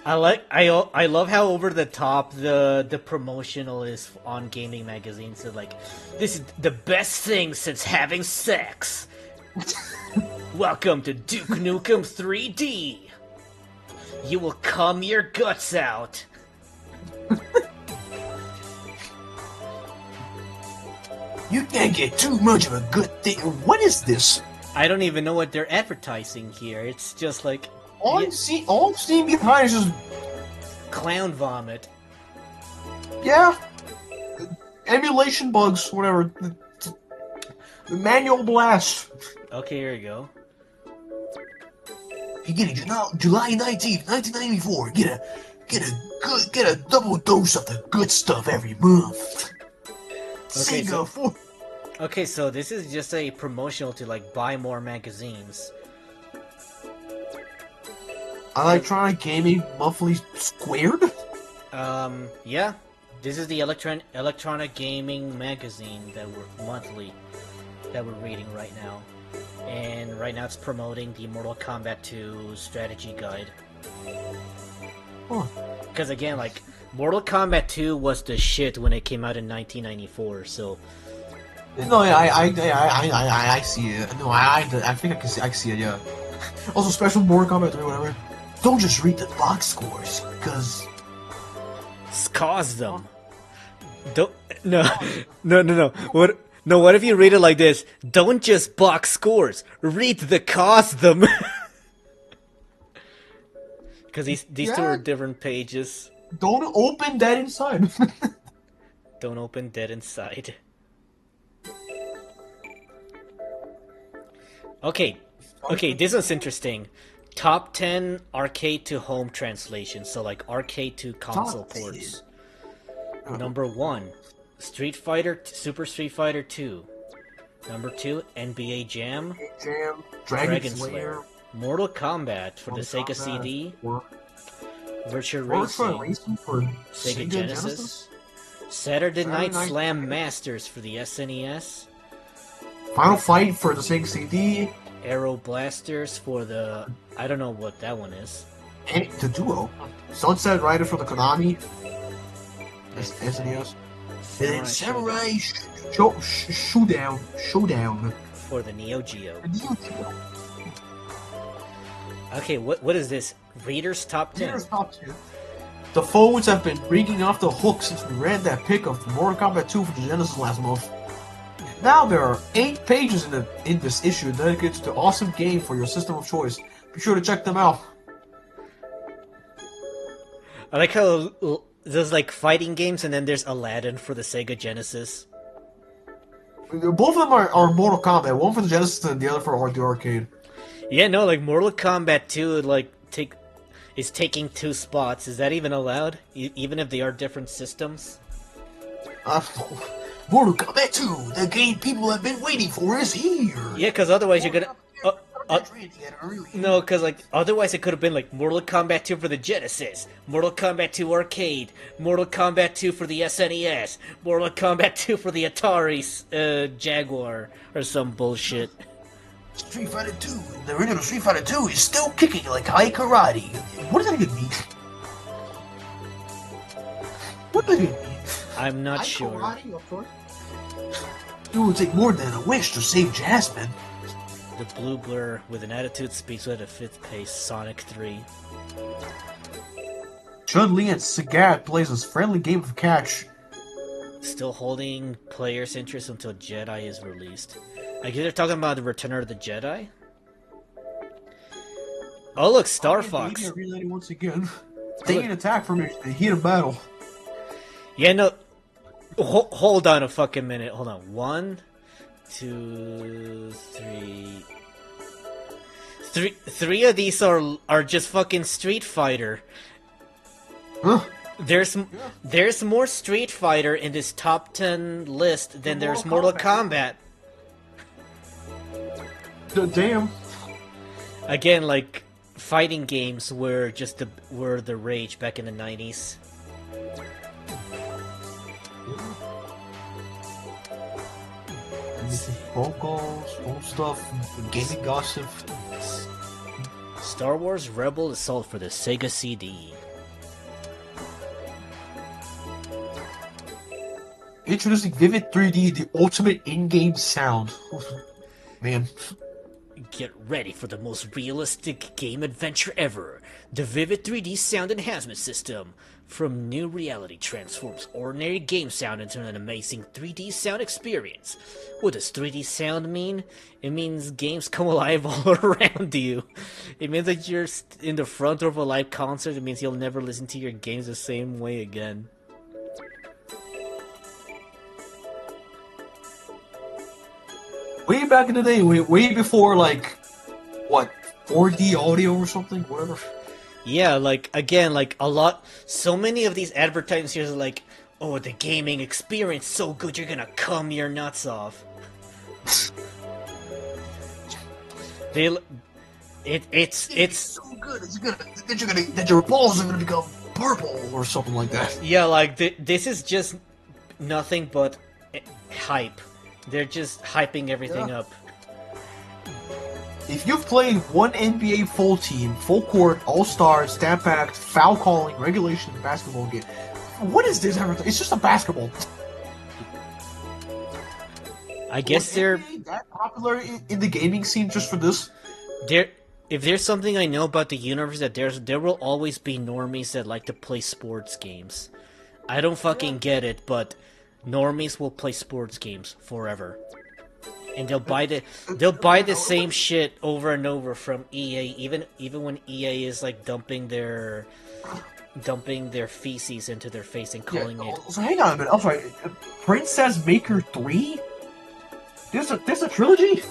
I love how over the top the promotional is on gaming magazines. So like, this is the best thing since having sex. Welcome to Duke Nukem 3D. You will cum your guts out. You can't get too much of a good thing. What is this? I don't even know what they're advertising here. It's just like all I'm seeing behind is just clown vomit. Yeah, emulation bugs, whatever. The manual blast. Okay, here you go. Beginning July 19th, 1994. Get a double dose of the good stuff every month. Okay, so this is just a promotional to like buy more magazines. Electronic Gaming Monthly Squared? Yeah. This is the electronic gaming magazine that we're reading right now. And right now it's promoting the Mortal Kombat 2 strategy guide. Because again, like, Mortal Kombat 2 was the shit when it came out in 1994, so... No, yeah, I see it. No, I think I can see it, yeah. Also, special Mortal Kombat 3, whatever. Don't just read the box scores, because... Scars them. Don't... No. What if you read it like this? Don't just box scores. Read the cause them. Because these two are different pages. Don't open Dead Inside. Don't open Dead Inside. Okay, this is interesting. Top 10 arcade to home translations. So like arcade to console ports. Number 1. Super Street Fighter 2. Number 2, NBA Jam. Dragon Slayer. Mortal Kombat for the Sega CD. Virtua Racing for Sega Genesis. Saturday Night Slam Masters for the SNES. Final Fight for the Sega CD. Aero Blasters for the... I don't know what that one is. And the Duo. Sunset Rider for the Konami. SNES. And then Samurai Showdown. for the Neo Geo. The Neo Geo. Okay, what is this? Reader's Top 10. Here's top 10. The phones have been ringing off the hook since we ran that pick of Mortal Kombat 2 for the Genesis last month. Now there are 8 pages in this issue dedicated to the awesome game for your system of choice. Be sure to check them out. I like how there's like fighting games and then there's Aladdin for the Sega Genesis. Both of them are Mortal Kombat. One for the Genesis and the other for the arcade. Yeah, no, like Mortal Kombat 2 is taking 2 spots. Is that even allowed? Even if they are different systems? Mortal Kombat 2, the game people have been waiting for, is here. Yeah, because otherwise you're gonna... no, because like otherwise it could have been like Mortal Kombat 2 for the Genesis, Mortal Kombat 2 Arcade, Mortal Kombat 2 for the SNES, Mortal Kombat 2 for the Atari Jaguar, or some bullshit. Street Fighter 2, the original Street Fighter 2 is still kicking like high karate. What does that even mean? What does that even mean? I'm not High sure. Karate, of course. It would take more than a wish to save Jasmine. The blue blur with an attitude speaks at a 5th pace, Sonic 3. Chun-Li and Sagat plays this friendly game of catch. Still holding players' interest until Jedi is released. I guess they're talking about the Return of the Jedi? Oh look, Star Fox! Maybe reloading once again. Taking attack formation in the heat of battle. Yeah, no... Hold on a fucking minute, hold on. 1, 2, 3... Three of these are just fucking Street Fighter. Huh? There's more Street Fighter in this top 10 list than there's Mortal Kombat. Damn. Again, like fighting games were the rage back in the 90s. Phone calls, phone stuff, gaming gossip. Star Wars Rebel Assault for the Sega CD. Introducing Vivid 3D, the ultimate in-game sound. Man. Get ready for the most realistic game adventure ever. The Vivid 3D Sound Enhancement System from New Reality transforms ordinary game sound into an amazing 3D sound experience. What does 3D sound mean? It means games come alive all around you. It means that you're in the front of a live concert. It means you'll never listen to your games the same way again. Way back in the day, way before, like, what, 4D audio or something? Whatever. Yeah, like, again, like, so many of these advertisements here are like, oh, the gaming experience so good you're gonna cum your nuts off. It's so good that your balls are gonna become purple or something like that. Yeah, like, this is just nothing but hype. They're just hyping everything up. If you've played one NBA full team, full court, all-star, stat pack, foul calling, regulation basketball game, what is this? It's just a basketball. I guess they're that popular in the gaming scene just for this. If there's something I know about the universe, that there will always be normies that like to play sports games. I don't fucking get it, but normies will play sports games forever, and they'll buy the same shit over and over from EA, even when EA is like dumping their feces into their face and calling it. So hang on a minute. I'm sorry. Princess Maker 3? There's a trilogy?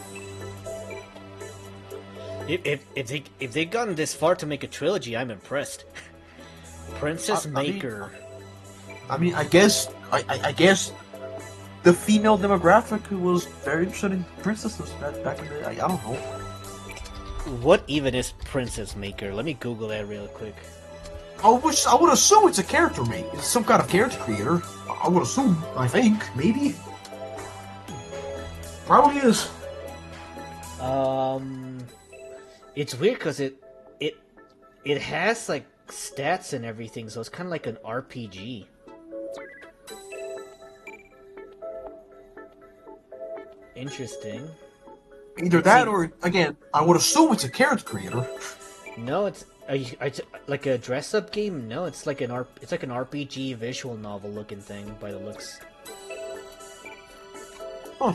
If they've gotten this far to make a trilogy, I'm impressed. Princess Maker. I mean, I guess the female demographic was very interested in princesses back in the day. I don't know. What even is Princess Maker? Let me Google that real quick. I would assume it's a character make. It's some kind of character creator. I would assume. I think maybe. Probably is. It's weird because it has like stats and everything, so it's kind of like an RPG. Interesting. Either Let's that see. or, again, I would assume it's a character creator. No, it's like a dress-up game. No, it's like it's like an RPG visual novel looking thing by the looks. Huh.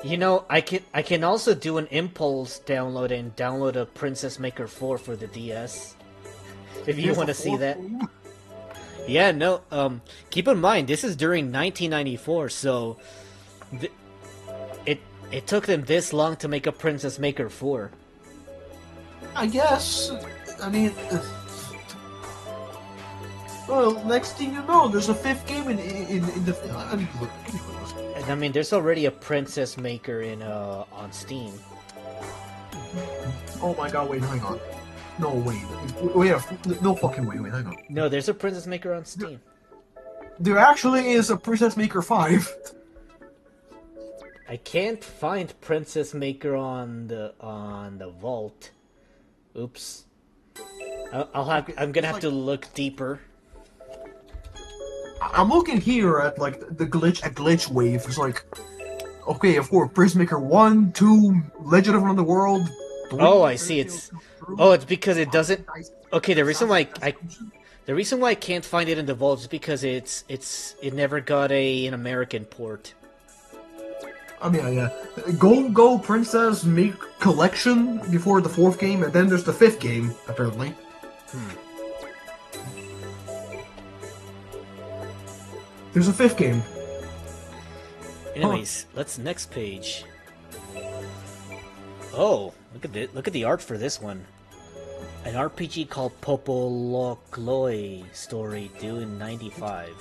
You know, I can also do an impulse download and download a Princess Maker 4 for the DS. If you want to see that. Yeah, no. Keep in mind this is during 1994, so it took them this long to make a Princess Maker 4. I guess. I mean, well, next thing you know, there's a 5th game in the. I need to look. And I mean, there's already a Princess Maker in on Steam. Oh my god! Wait, hang on. No, wait. Wait, no fucking wait. Hang on. No, there's a Princess Maker on Steam. There actually is a Princess Maker 5. I can't find Princess Maker on the vault. Oops. I'm gonna have to look deeper. I'm looking here at like a glitch wave. It's like, okay, of course, Princess Maker 1, 2, Legend of Another World. 3, Oh, I see. It's because it doesn't. Okay, the reason why I can't find it in the vault is because it never got an American port. I mean, yeah. Go Princess Make Collection before the 4th game, and then there's the 5th game, apparently. There's a 5th game. Anyways, let's next page. Oh, look at the art for this one. An RPG called Popolocloi story due in 95.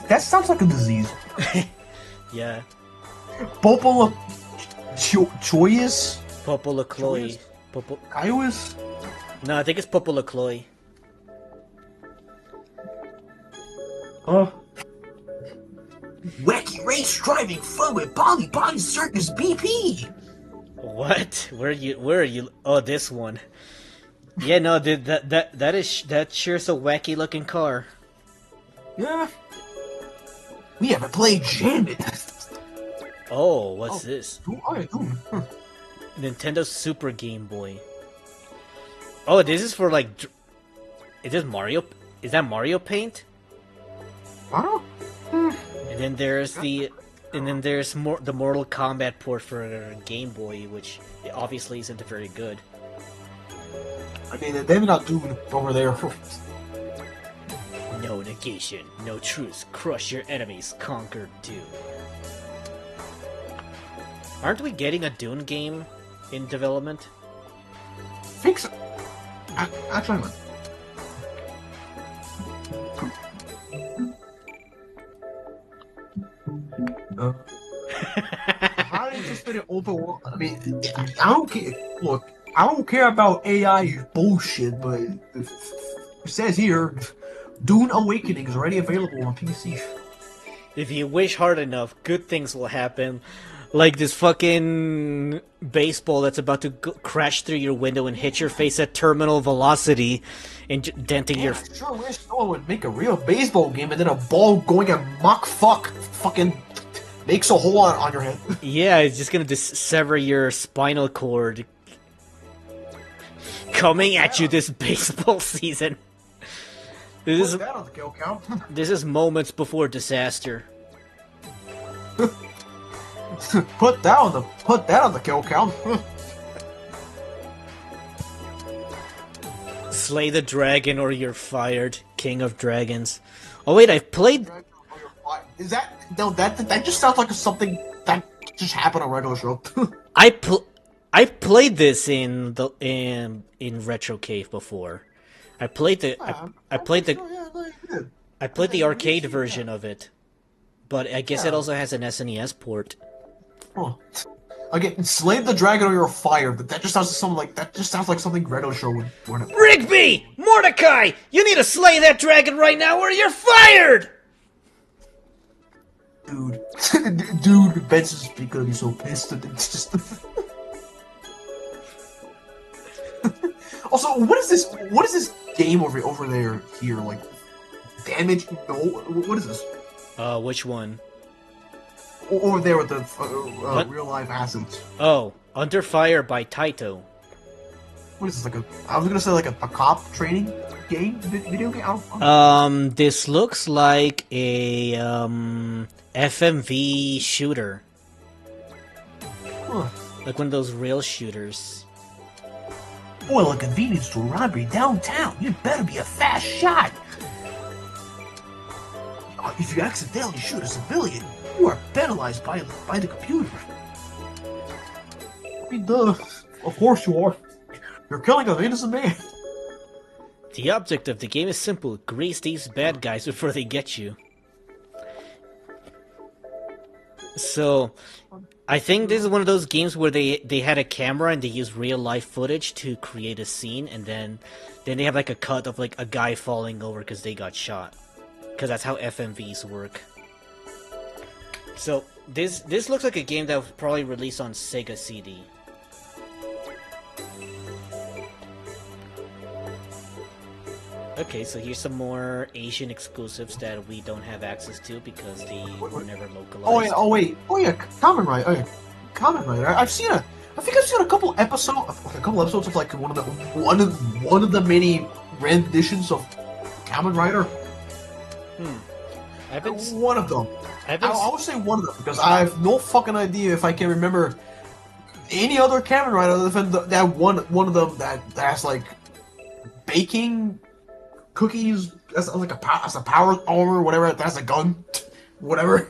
That sounds like a disease. Yeah. Choius? Popolocloi. Kaius? No, I think it's Popolocloi. Wacky race driving fun with Bolly Circus BP! What? Where are you? Oh, this one. Yeah, no, that sure's a wacky looking car. Yeah. We haven't played Janet. Oh, what's this? Oh, yeah, Nintendo Super Game Boy. Oh, this is for like. Is this Mario? Is that Mario Paint? Oh. And then there's the Mortal Kombat port for Game Boy, which obviously isn't very good. I mean, they're not doing over there. No negation, no truce. Crush your enemies, conquer Dune. Aren't we getting a Dune game in development? Think so. Actually, I'm not. How interested in open world? I mean, I don't care. Look, I don't care about AI bullshit, but it says here, Dune Awakening is already available on PC. If you wish hard enough, good things will happen. Like this fucking baseball that's about to crash through your window and hit your face at terminal velocity and denting your... I sure wish someone would make a real baseball game and then a ball going at Mach fucking makes a hole on your head. Yeah, it's just gonna sever your spinal cord. Coming at you this baseball season. This Put that on the kill count. This is moments before disaster. Put that on the kill count. Slay the dragon or you're fired, King of Dragons. Oh wait, I've played... Is that... No, that just sounds like something that just happened on a regular show. I played this in Retrocave before. I played the arcade version of it, but I guess it also has an SNES port. Huh. Again, slay the dragon or you're fired. That just sounds like something regular show would. Rigby! Mordecai! You need to slay that dragon right now or you're fired! Dude, Benson's gonna be so pissed. It's just. Also, what is this game over there here? Like, damage. No, what is this? Which one? Over there with the What? real life acids. Oh, Under Fire by Taito. What is this, like I was gonna say like a cop training game, video game? I don't know. This looks like a, FMV shooter. Huh. Like one of those rail shooters. Boy, a convenience store robbery downtown. You better be a fast shot. If you accidentally shoot a civilian, you are penalized by the computer. I mean, duh. Of course you are. You're killing an innocent man. The object of the game is simple. Grease these bad guys before they get you. So, I think this is one of those games where they had a camera and they used real life footage to create a scene, and then they have like a cut of like a guy falling over because they got shot. Because that's how FMVs work. So, this looks like a game that was probably released on Sega CD. Okay, so here's some more Asian exclusives that we don't have access to because they were never localized. Oh yeah, Kamen Rider. Oh, yeah. Kamen Rider. I think I've seen a couple episodes of like one of the many renditions of Kamen Rider. One of them. I would say one of them because I have no fucking idea if I can remember any other Kamen Rider other than that one of them that has like baking cookies as like as a power armor, whatever. That has a gun, whatever.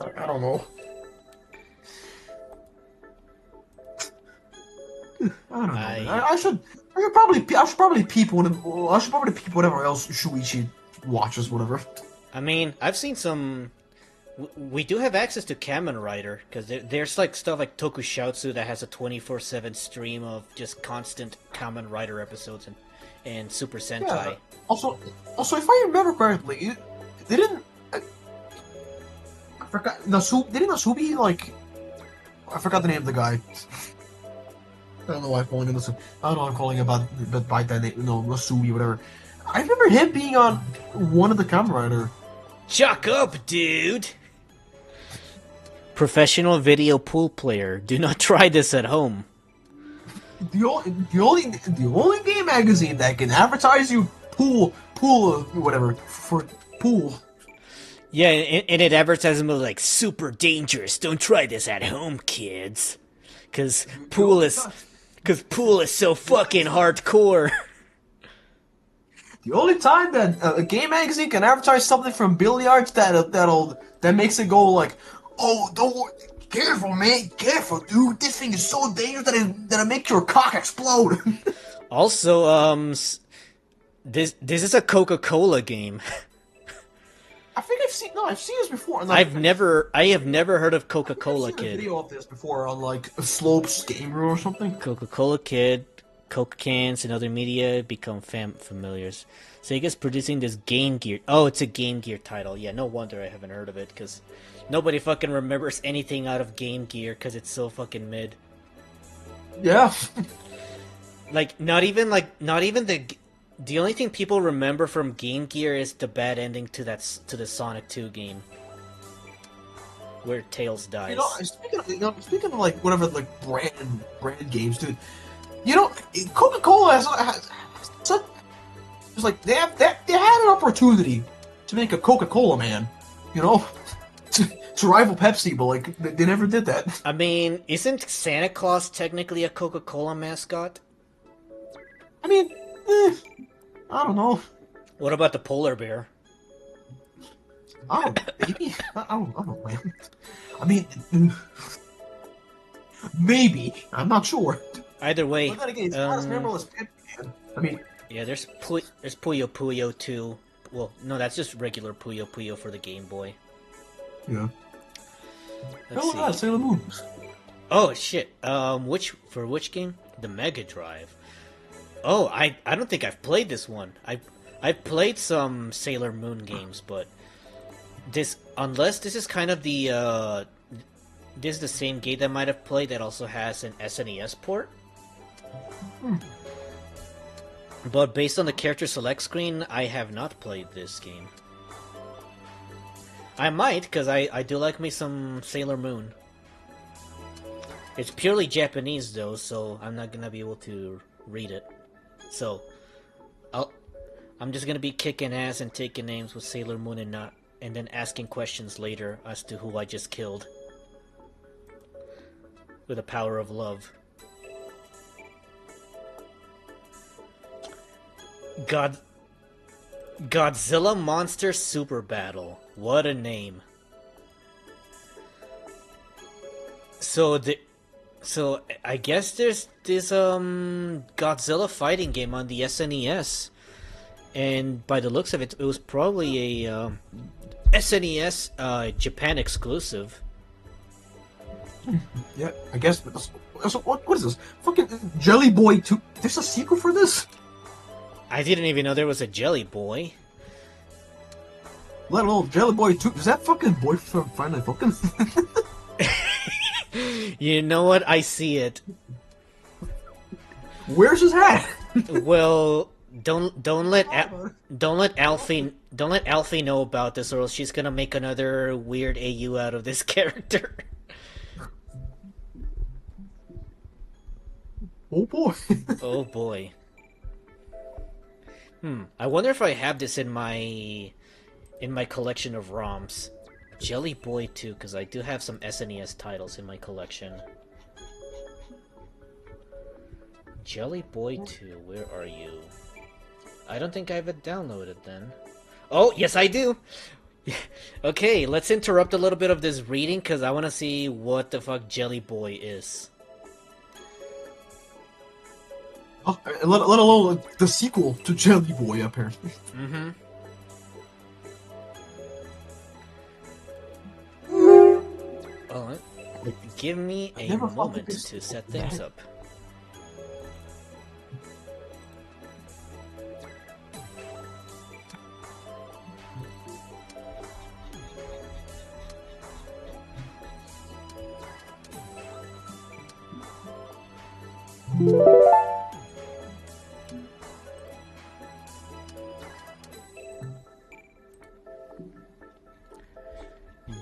I don't know. I don't know. I should probably peep whatever else Shuichi watches, whatever. I mean, I've seen some. We do have access to Kamen Rider because there's like stuff like Tokushoutsu that has a 24/7 stream of just constant Kamen Rider episodes and Super Sentai. Yeah. Also, if I remember correctly, they didn't. I forgot. Didn't Nasubi like? I forgot the name of the guy. I don't know why I'm calling him Nasubi. I don't know why I'm calling him but by that name. No, Nasubi, whatever. I remember him being on one of the Kamen Rider. Chuck up, dude! Professional video pool player. Do not try this at home. The only game magazine that can advertise you pool whatever for pool. Yeah, and it advertises them like super dangerous. Don't try this at home, kids. Cause pool is so fucking hardcore. The only time that a game magazine can advertise something from billiards that makes it go like, oh, don't careful, man, careful, dude. This thing is so dangerous that it makes your cock explode. Also, this is a Coca-Cola game. I think I've seen this before. I have never heard of Coca-Cola I've seen Kid. a video of this before on like Slopes Game Room or something. Coca-Cola Kid, Coke cans, and other media become familiars. Sega's producing this Game Gear. Oh, it's a Game Gear title. Yeah, no wonder I haven't heard of it, because nobody fucking remembers anything out of Game Gear, because it's so fucking mid. Yeah. Like, not even the only thing people remember from Game Gear is the bad ending to the Sonic 2 game, where Tails dies. Speaking of like whatever like brand games, dude. You know, Coca-Cola has it's like they had an opportunity to make a Coca-Cola man, you know, to rival Pepsi, but like they never did that. I mean, isn't Santa Claus technically a Coca-Cola mascot? I mean, I don't know. What about the polar bear? Oh, maybe. I don't know, man. I mean, maybe. I'm not sure. Either way, but then again, it's not as memorable as Pepsi, man. I mean, yeah, there's Puyo Puyo 2. Well, no, that's just regular Puyo Puyo for the Game Boy. Yeah. Let's see. Sailor Moon. Oh shit. Which game? The Mega Drive. Oh, I don't think I've played this one. I've played some Sailor Moon games, but unless this is kind of this is the same game that I might have played that also has an SNES port. But based on the character select screen, I have not played this game. I might, because I do like me some Sailor Moon. It's purely Japanese though, so I'm not gonna be able to read it. So, I'm just gonna be kicking ass and taking names with Sailor Moon and then asking questions later as to who I just killed. With the power of love. Godzilla Monster Super Battle. What a name. So I guess there's this Godzilla fighting game on the SNES. And by the looks of it, it was probably a SNES Japan exclusive. Yeah, I guess. So what is this? Fucking Jelly Boy 2. There's a sequel for this? I didn't even know there was a Jelly Boy. Let alone Jelly Boy 2. Is that fucking boy from Final fucking? You know what? I see it. Where's his hat? Well, don't let Alfie know about this, or else she's gonna make another weird AU out of this character. Oh boy. Oh boy. I wonder if I have this in my collection of ROMs. Jelly Boy 2, because I do have some SNES titles in my collection. Jelly Boy 2, where are you? I don't think I have it downloaded then. Oh, yes I do! Okay, let's interrupt a little bit of this reading, because I want to see what the fuck Jelly Boy is. Oh, let alone the sequel to Jelly Boy, apparently. Mm-hmm. Alright. Give me a moment to set things up.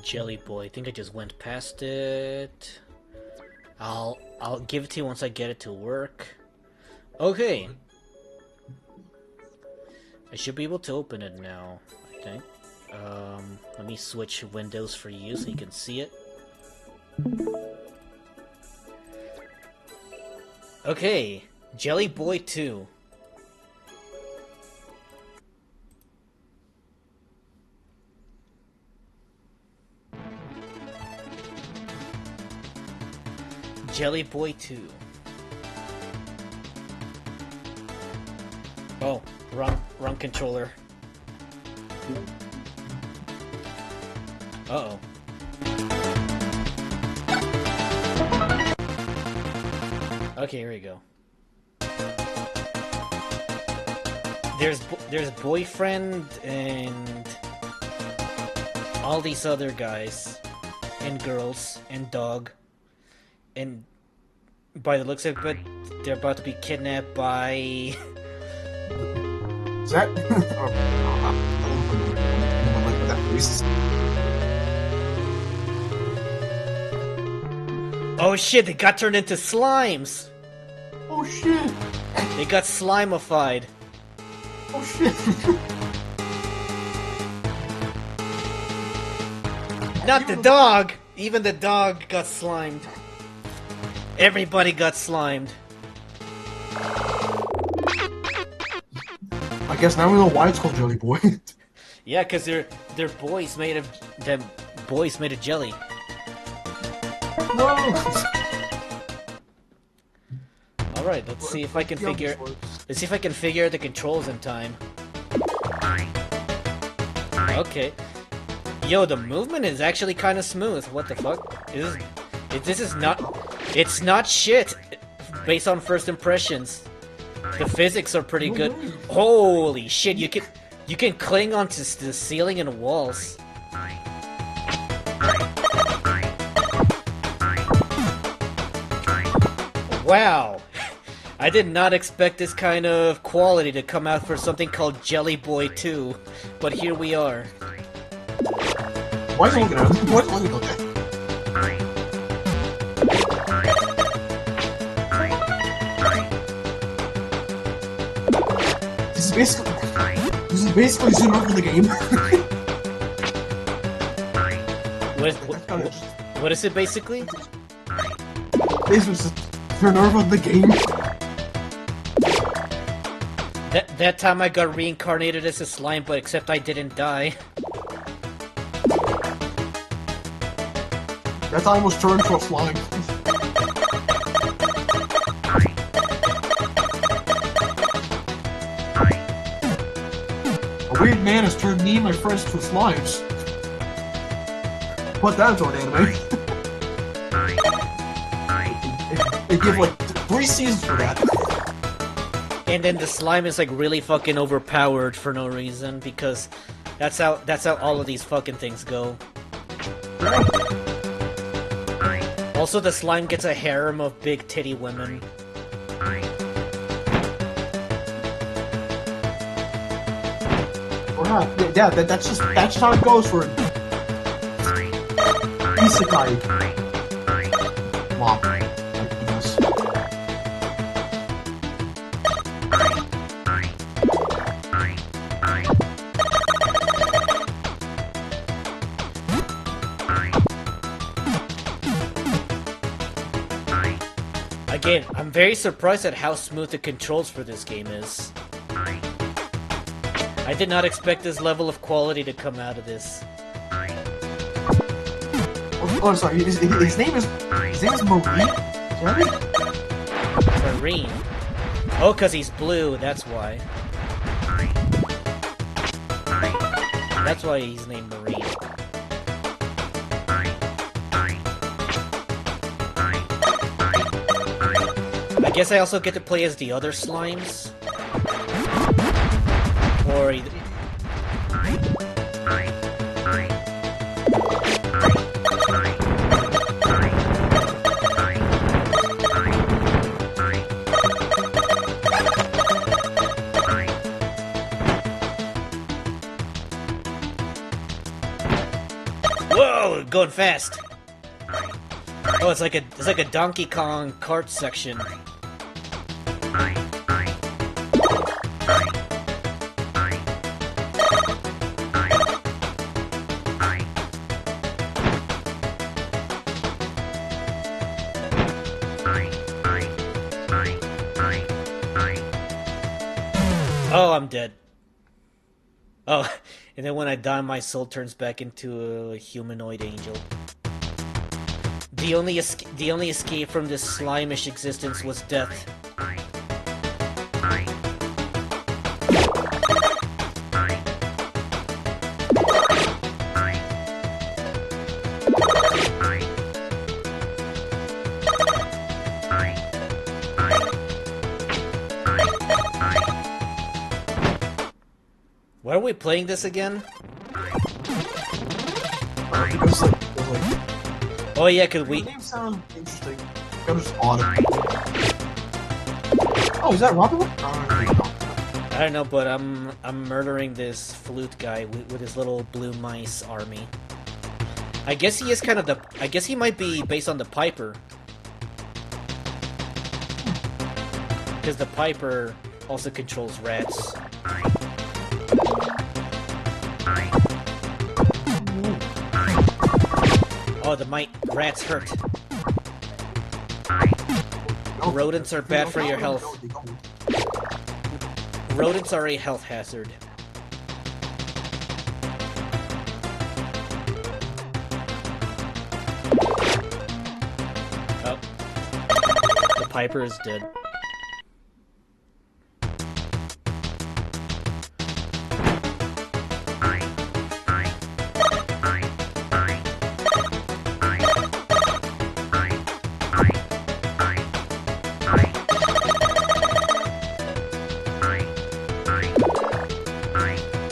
Jelly Boy. I think I just went past it. I'll give it to you once I get it to work. Okay. I should be able to open it now, I think. Let me switch windows for you so you can see it. Okay, Jelly Boy 2. Jelly Boy 2. Oh, wrong controller. Uh-oh. Okay, here we go. There's boyfriend and all these other guys and girls and dog. And by the looks of it, they're about to be kidnapped by... Is that? Oh shit, they got turned into slimes! Oh shit! They got slimified. Oh shit! Not the dog! Even the dog got slimed. Everybody got slimed. I guess now we know why it's called Jelly Boy. Yeah, cause they're boys made of jelly. No. All right, let's see if I can figure. Let's see if I can figure the controls in time. Okay. Yo, the movement is actually kind of smooth. What the fuck? This is not. It's not shit. Based on first impressions, the physics are pretty good. Holy shit! You can cling onto the ceiling and walls. Wow. I did not expect this kind of quality to come out for something called Jelly Boy 2, but here we are. Why is it looking at him? Why is it looking at him? This is basically zoom over the game. What is it basically? Basically just turn over the game. That time I got reincarnated as a slime, but except I didn't die. That time was turned to a slime. A weird man has turned me and my friends to slimes. Put that into an anime. They give like 3 seasons for that. And then the slime is like really fucking overpowered for no reason, because that's how all of these fucking things go. Also, the slime gets a harem of big titty women. Yeah, that's just how it goes for Isekai. Wow. Again, I'm very surprised at how smooth the controls for this game is. I did not expect this level of quality to come out of this. Oh, sorry. His name is Marine. Marine. Oh, cause he's blue. That's why. That's why he's named Marine. I guess I also get to play as the other slimes. Or either... Whoa, going fast. Oh, it's like a Donkey Kong kart section. Oh, I'm dead. Oh, and then when I die, my soul turns back into a humanoid angel. The only escape from this slimish existence was death. Why are we playing this again? Oh yeah, cause we... The name sounds interesting. That was odd. Oh, is that Robin? I don't know, but I'm murdering this flute guy with his little blue mice army. I guess he is kind of the... I guess he might be based on the Piper. Because the Piper also controls rats. Oh, the rats hurt. Rodents are bad for your health. Rodents are a health hazard. Oh. The Piper is dead.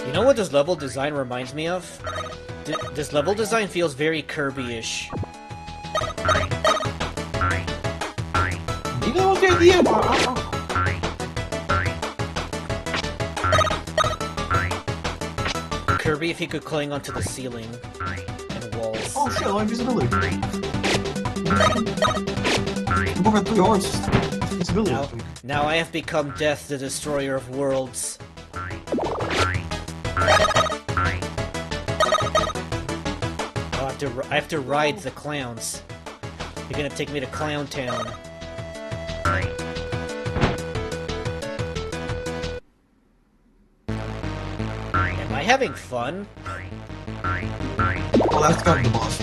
You know what this level design reminds me of? This level design feels very Kirby-ish. Maybe that was the idea, but I don't know. Kirby if he could cling onto the ceiling and walls. Oh shit, I like visibility. I'm over 3 hours. Visibility. Now I have become Death, the Destroyer of Worlds. I have to ride the clowns. You're gonna take me to Clown Town. Am I having fun? Well, that's gotta be the boss.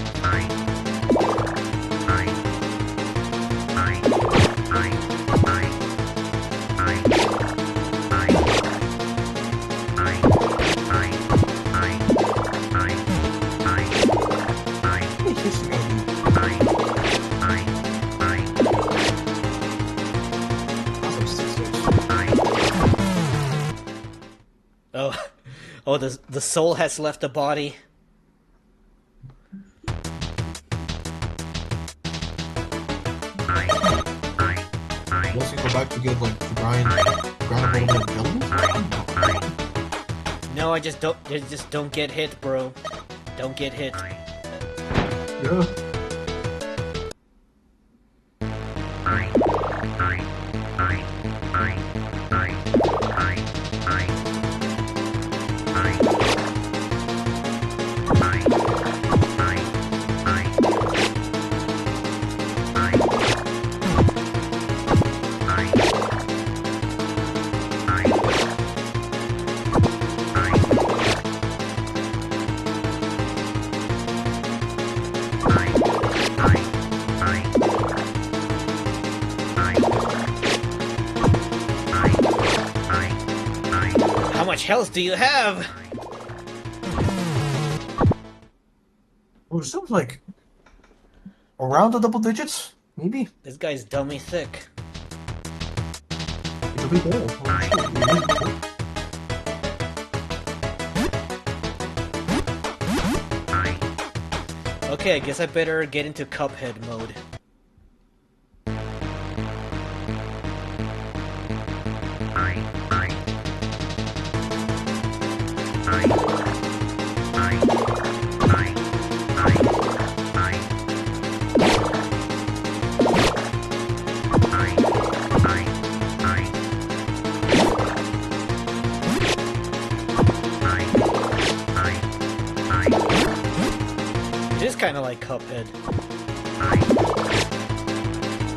Oh, the soul has left the body. Once you go back to get like to grind a little bit of buildings? No, I just don't get hit, bro. Don't get hit. Yeah. How much health do you have? Well, it seems like around the double digits, maybe. This guy's dummy thick. It's a big ball. Okay, I guess I better get into Cuphead mode. It is kind of like Cuphead.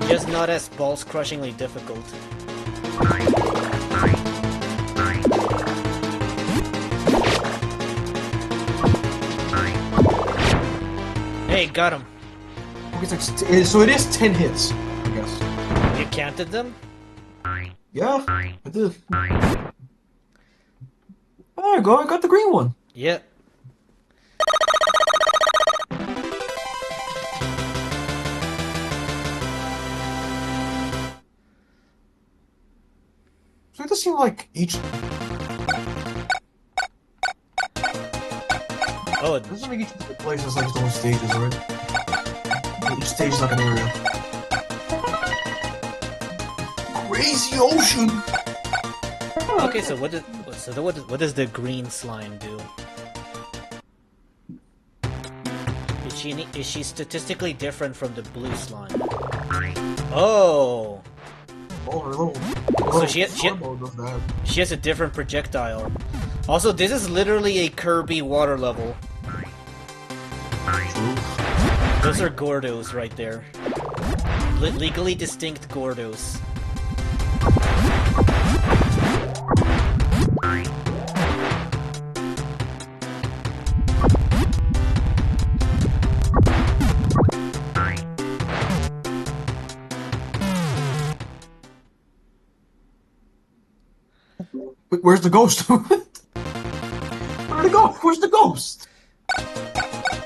Just not as balls-crushingly difficult. Hey, got him. Okay, so it is 10 hits, I guess. You counted them? Yeah, I did. Oh, there you go, I got the green one. Yep. So it does seem like each... Oh, It doesn't make each place has like its own stages, right? Each stage is like an area. Crazy ocean! okay. So what does the green slime do? Is she statistically different from the blue slime? Oh. Oh, her little... So she does that. She has a different projectile. Also, this is literally a Kirby water level. True. Those are Gordos right there. Legally distinct Gordos. Wait, where's the ghost? Where'd it go? Where's the ghost?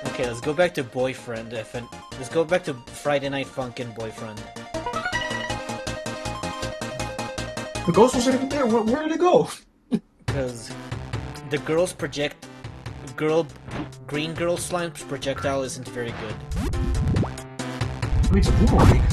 Okay, let's go back to Boyfriend. Let's go back to Friday Night Funkin' Boyfriend. The ghost wasn't even there. Where did it go? Because the green girl slime's projectile isn't very good. It makes a boomerang.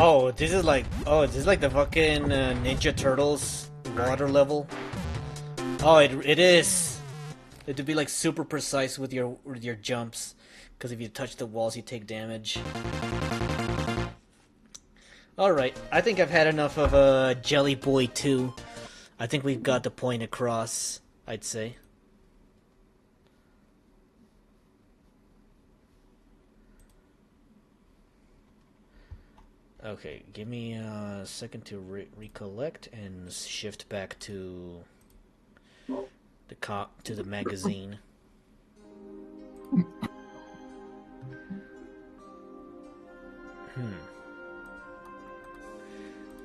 Oh, this is like the fucking Ninja Turtles water level. Oh, it is. It to be like super precise with your jumps, because if you touch the walls, you take damage. All right, I think I've had enough of Jelly Boy 2. I think we've got the point across. I'd say. Okay, give me a second to recollect and shift back to the magazine.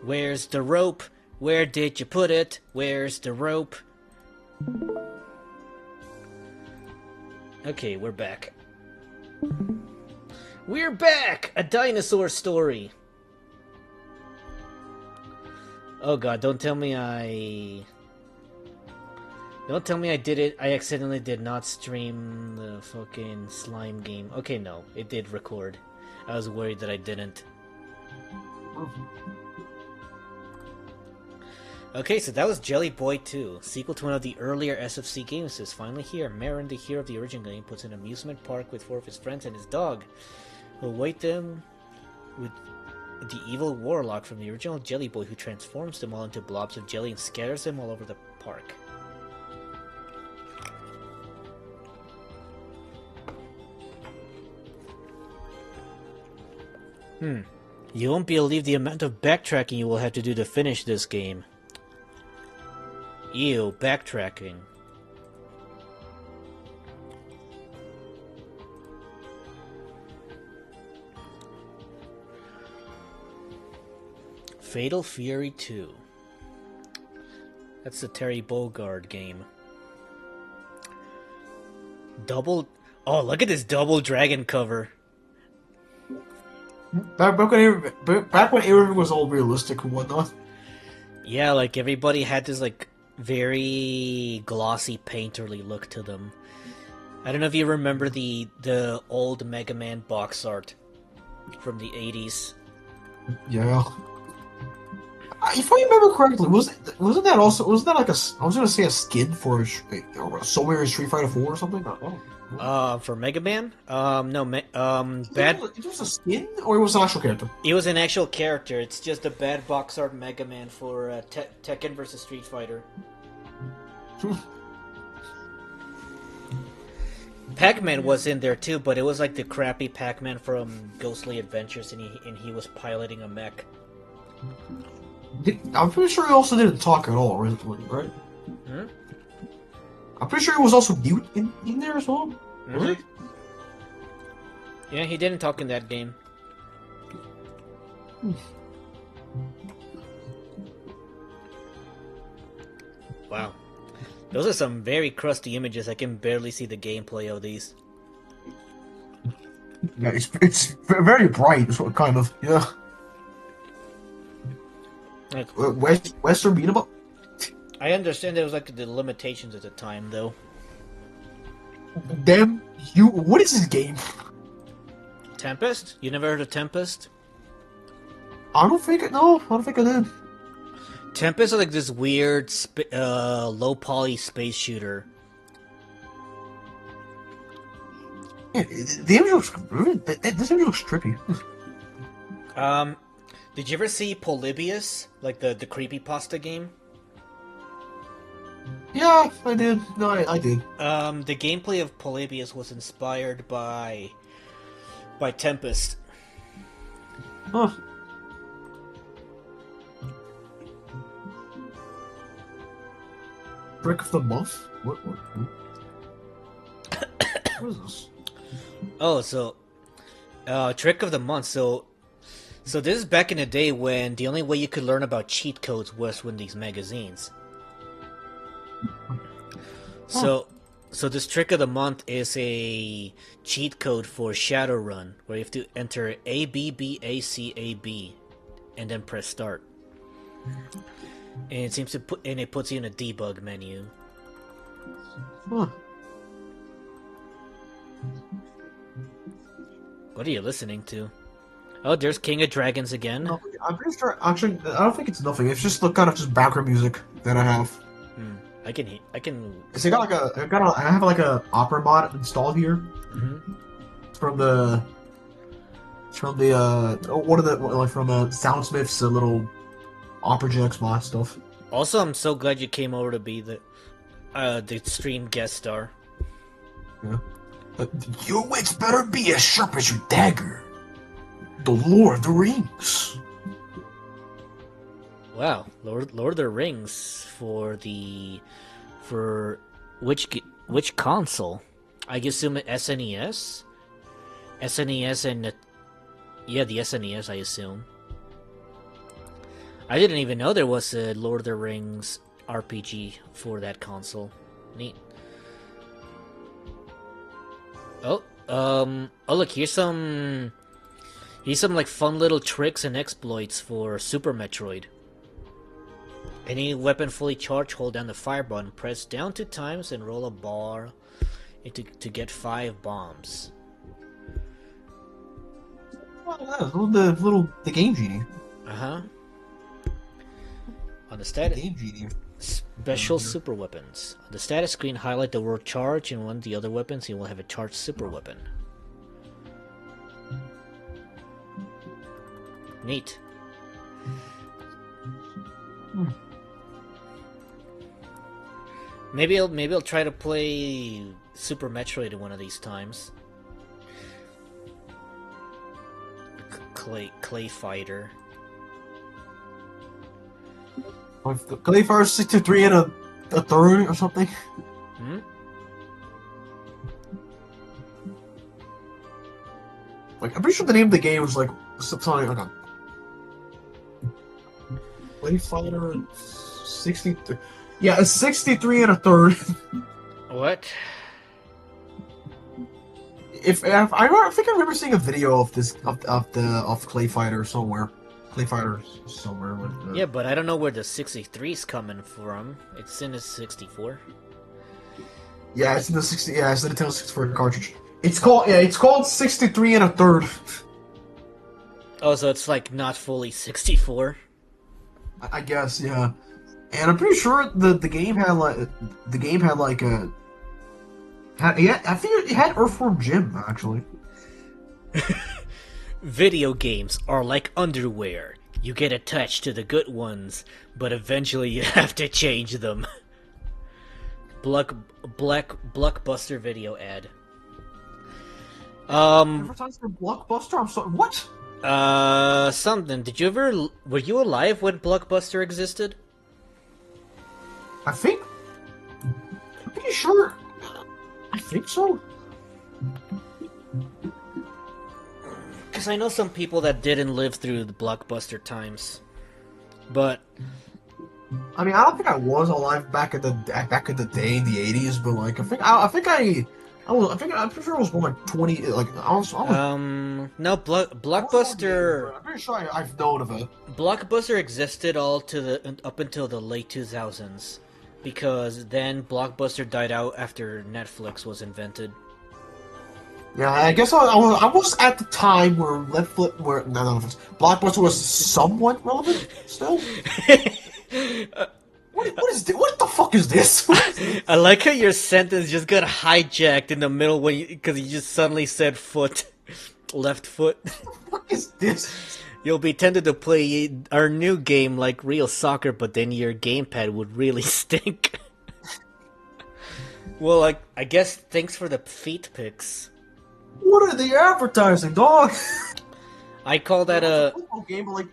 Where's the rope? Where did you put it? Where's the rope? Okay, we're back. We're back! A dinosaur story! Oh god, don't tell me I did it. I accidentally did not stream the fucking slime game. Okay, no, it did record. I was worried that I didn't. Okay, so that was Jelly Boy 2, sequel to one of the earlier SFC games, is finally here. Marin, the hero of the original game, puts an amusement park with 4 of his friends and his dog, who await them with the evil warlock from the original Jelly Boy, who transforms them all into blobs of jelly and scatters them all over the park. You won't believe the amount of backtracking you will have to do to finish this game. Ew, backtracking. Fatal Fury 2. That's the Terry Bogard game. Oh, look at this double dragon cover. Back when everything was all realistic and whatnot. Yeah, like everybody had this like very glossy painterly look to them. I don't know if you remember the old Mega Man box art from the 80s. Yeah. If I remember correctly, wasn't that like I was gonna say a skin for somewhere in Street Fighter 4 or something? For Mega Man? No, It was a skin, or it was an actual character? It was an actual character. It's just a bad box art Mega Man for Tekken vs Street Fighter. Pac-Man was in there too, but it was like the crappy Pac-Man from Ghostly Adventures, and he was piloting a mech. I'm pretty sure he also didn't talk at all, right? Hmm? I'm pretty sure he was also mute in there as well. Was he? Yeah, he didn't talk in that game. Wow. Those are some very crusty images. I can barely see the gameplay of these. Yeah, it's very bright, kind of. Yeah. Like, Western beat 'em up. I understand there was like the limitations at the time, though. Damn, what is this game? Tempest? You never heard of Tempest? I don't think I did. Tempest is like this weird, low poly space shooter. Yeah, the image this image looks trippy. Did you ever see Polybius? Like the creepypasta game? Yeah, I did. No, I did. The gameplay of Polybius was inspired by Tempest. Huh. Brick of the month? What is this? Oh, so trick of the month. So this is back in the day when the only way you could learn about cheat codes was with these magazines. So this trick of the month is a cheat code for Shadowrun, where you have to enter ABBACAB and then press start. And it puts you in a debug menu. Huh. What are you listening to? Oh, there's King of Dragons again. No, I'm pretty sure. Actually, I don't think it's nothing. It's just the kind of just background music that I have. Hmm. I can. So I have like a opera mod installed here Mhm. from the one of the like from Soundsmith's little Opera GX mod stuff. Also, I'm so glad you came over to be the stream guest star. Yeah. Your wits better be as sharp as your dagger. The Lord of the Rings. Wow, Lord of the Rings for which console? I assume SNES, SNES, and yeah, the SNES. I assume. I didn't even know there was a Lord of the Rings RPG for that console. Neat. Oh, look, here's some like fun little tricks and exploits for Super Metroid. Any weapon fully charged, hold down the fire button, press down 2 times, and roll a bar to get 5 bombs. Oh, yeah, the Game Genie. Uh-huh. On the Game Genie. special super weapons. On the status screen, highlight the word charge, and one of the other weapons, you will have a charged super weapon. Neat. Maybe I'll try to play Super Metroid one of these times. Clay Fighter. Clay First 63 and a third or something. Hmm? Like I'm pretty sure the name of the game was like something like a Clay Fighter 63. Yeah, a 63 and a third. What? I think I remember seeing a video of this of Clay Fighter somewhere. Clay Fighter somewhere. With, Yeah, but I don't know where the 63's coming from. It's in a 64. Yeah, it's in the 60. Yeah, it's the Nintendo 64 cartridge. It's called 63 and a third. Oh, so it's like not fully 64. I guess, yeah. And I'm pretty sure the game had like a yeah, I think it had Earthworm Jim actually. Video games are like underwear. You get attached to the good ones, but eventually you have to change them. Blockbuster video ad. Advertised for Blockbuster. I'm sorry. What? Something. Were you alive when Blockbuster existed? I think. I'm pretty sure. I think so. Because I know some people that didn't live through the Blockbuster times. But I mean, I don't think I was alive back in the day in the '80s, but like I'm pretty sure I was born like 20. Like I was no, Blockbuster. I'm pretty sure I've known of it. Blockbuster existed up until the late 2000s, because then Blockbuster died out after Netflix was invented. Yeah, I guess I was at the time where Blockbuster was somewhat relevant still. What the fuck is this? I like how your sentence just got hijacked in the middle because you just suddenly said foot, left foot. What is this? You'll be tempted to play our new game like real soccer, but then your gamepad would really stink. Well, I guess thanks for the feet pics. What are they advertising, dog? I call that a football game, but like,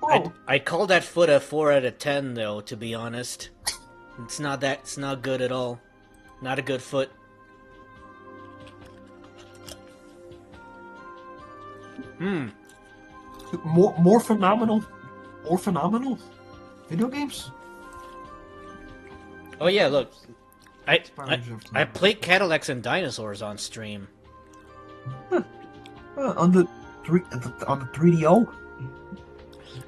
bro. I call that foot a 4 out of 10, though. To be honest, it's not good at all. Not a good foot. More phenomenal video games. Oh yeah, look, I played Cadillacs and Dinosaurs on stream. On the 3DO.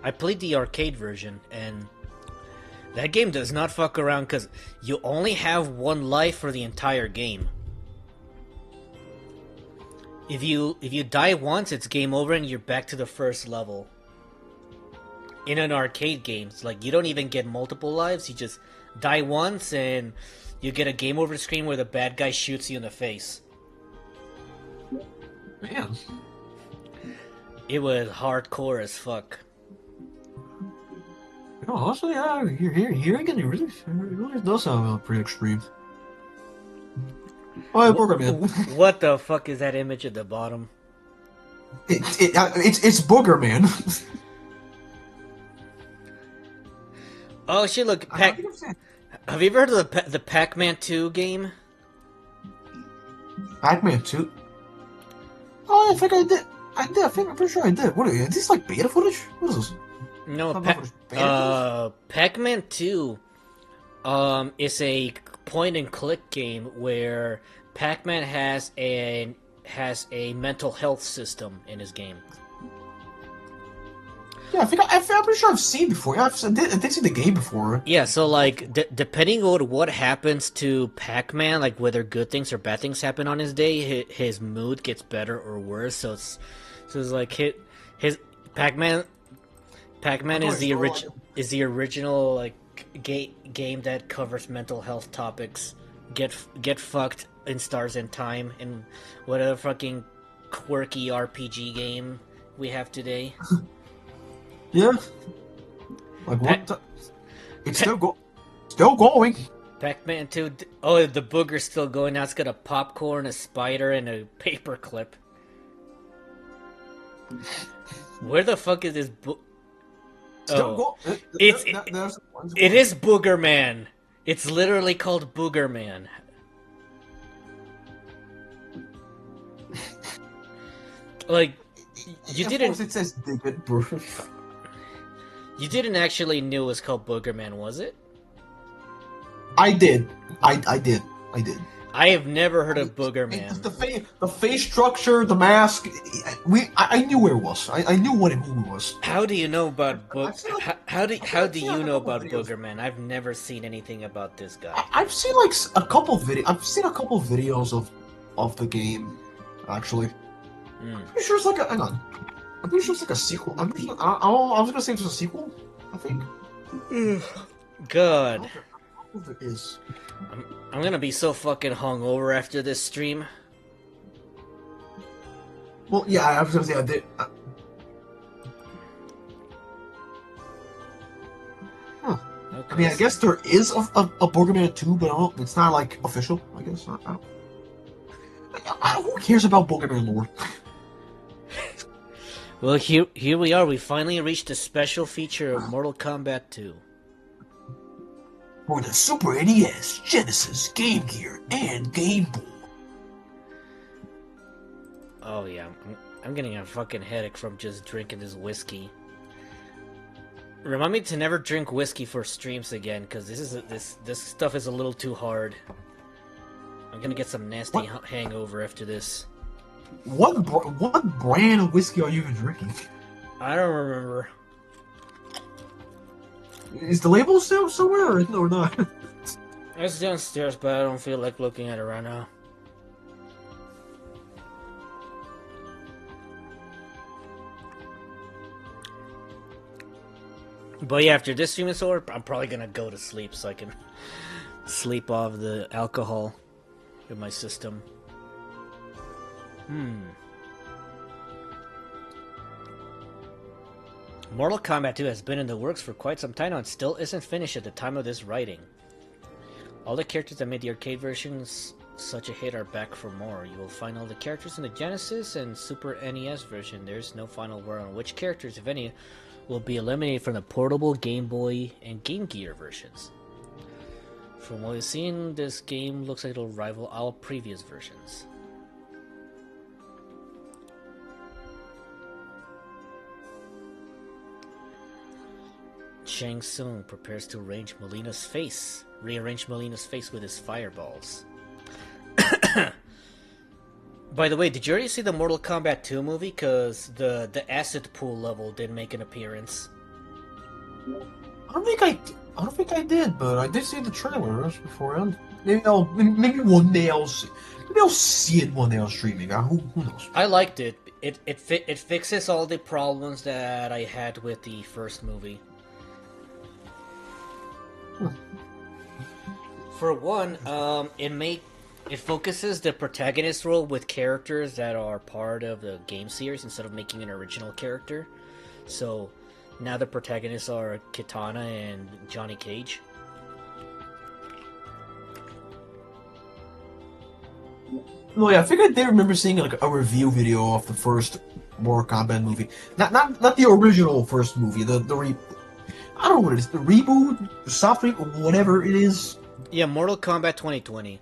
I played the arcade version, and that game does not fuck around because you only have one life for the entire game. if you die once, it's game over and you're back to the first level. In an arcade game, it's like you don't even get multiple lives. You just die once and you get a game over screen where the bad guy shoots you in the face. Man. It was hardcore as fuck. You know, honestly, yeah, hearing it really does sound pretty extreme. Oh, yeah, Booger Man. What the fuck is that image at the bottom? It's Booger Man. Oh shit! Look, I have you ever heard of the Pac-Man 2 game? Pac-Man 2? Oh, I think I did. I think I'm pretty sure I did. What is this, like beta footage? What is this? No, Beta footage? Pac-Man 2 is a point-and-click game where Pac-Man has a mental health system in his game. Yeah, I'm pretty sure I've seen before. Yeah, I did see the game before. Yeah, so like depending on what happens to Pac-Man, like whether good things or bad things happen on his day, his mood gets better or worse. So it's like his Pac-Man is the original like game that covers mental health topics. Get fucked in Stars in Time and whatever fucking quirky RPG game we have today. Yeah. Like what? It's still going. Pac-Man 2. Oh, the booger's still going now. It's got a popcorn, a spider, and a paper clip. Where the fuck is this It is Booger Man. It's literally called Booger Man. Like, you didn't. Of course it says David Bro. You didn't actually knew it was called Booger Man, was it? I did. I did. I have never heard of Booger Man. The face structure, the mask. I knew where it was. I knew who it was. How do you know about How do you know about videos. Booger Man? I've never seen anything about this guy. I've seen like a couple videos of the game. Actually, I'm pretty sure it's like hang on. I'm pretty sure it's like a sequel. I was gonna say it's a sequel. I think. God. I don't know if it is. I'm gonna be so fucking hungover after this stream. Well, yeah, I was gonna say I did. Huh. Okay. I mean, I guess there is a Booger Man 2, but it's not like official. I guess who cares about Booger Man lore? Well, here we are. We finally reached a special feature of Mortal Kombat 2. For the Super NES, Genesis, Game Gear, and Game Boy. Oh yeah, I'm getting a fucking headache from just drinking this whiskey. Remind me to never drink whiskey for streams again, because this stuff is a little too hard. I'm gonna get some nasty hangover after this. What brand of whiskey are you even drinking? I don't remember. Is the label still somewhere or not? It's downstairs, but I don't feel like looking at it right now. But yeah, after this stream is over, I'm probably gonna go to sleep so I can sleep off the alcohol in my system. Mortal Kombat 2 has been in the works for quite some time now and still isn't finished at the time of this writing. All the characters that made the arcade versions such a hit are back for more. You will find all the characters in the Genesis and Super NES version. There's no final word on which characters, if any, will be eliminated from the portable Game Boy and Game Gear versions. From what we've seen, this game looks like it'll rival all previous versions. Shang Tsung prepares to rearrange Melina's face with his fireballs. By the way, did you already see the Mortal Kombat 2 movie? Because the acid pool level did make an appearance. I don't think I did, but I did see the trailers beforehand. Maybe one day maybe I'll see it one day on streaming. Who knows? I liked it. It fixes all the problems that I had with the first movie. For one, it focuses the protagonist role with characters that are part of the game series instead of making an original character. So now the protagonists are Kitana and Johnny Cage. No, yeah, I think I did remember seeing like a review video of the first Mortal Kombat movie. Not the original first movie. I don't know what it is. The reboot, the soft reboot, whatever it is. Yeah, Mortal Kombat 2020.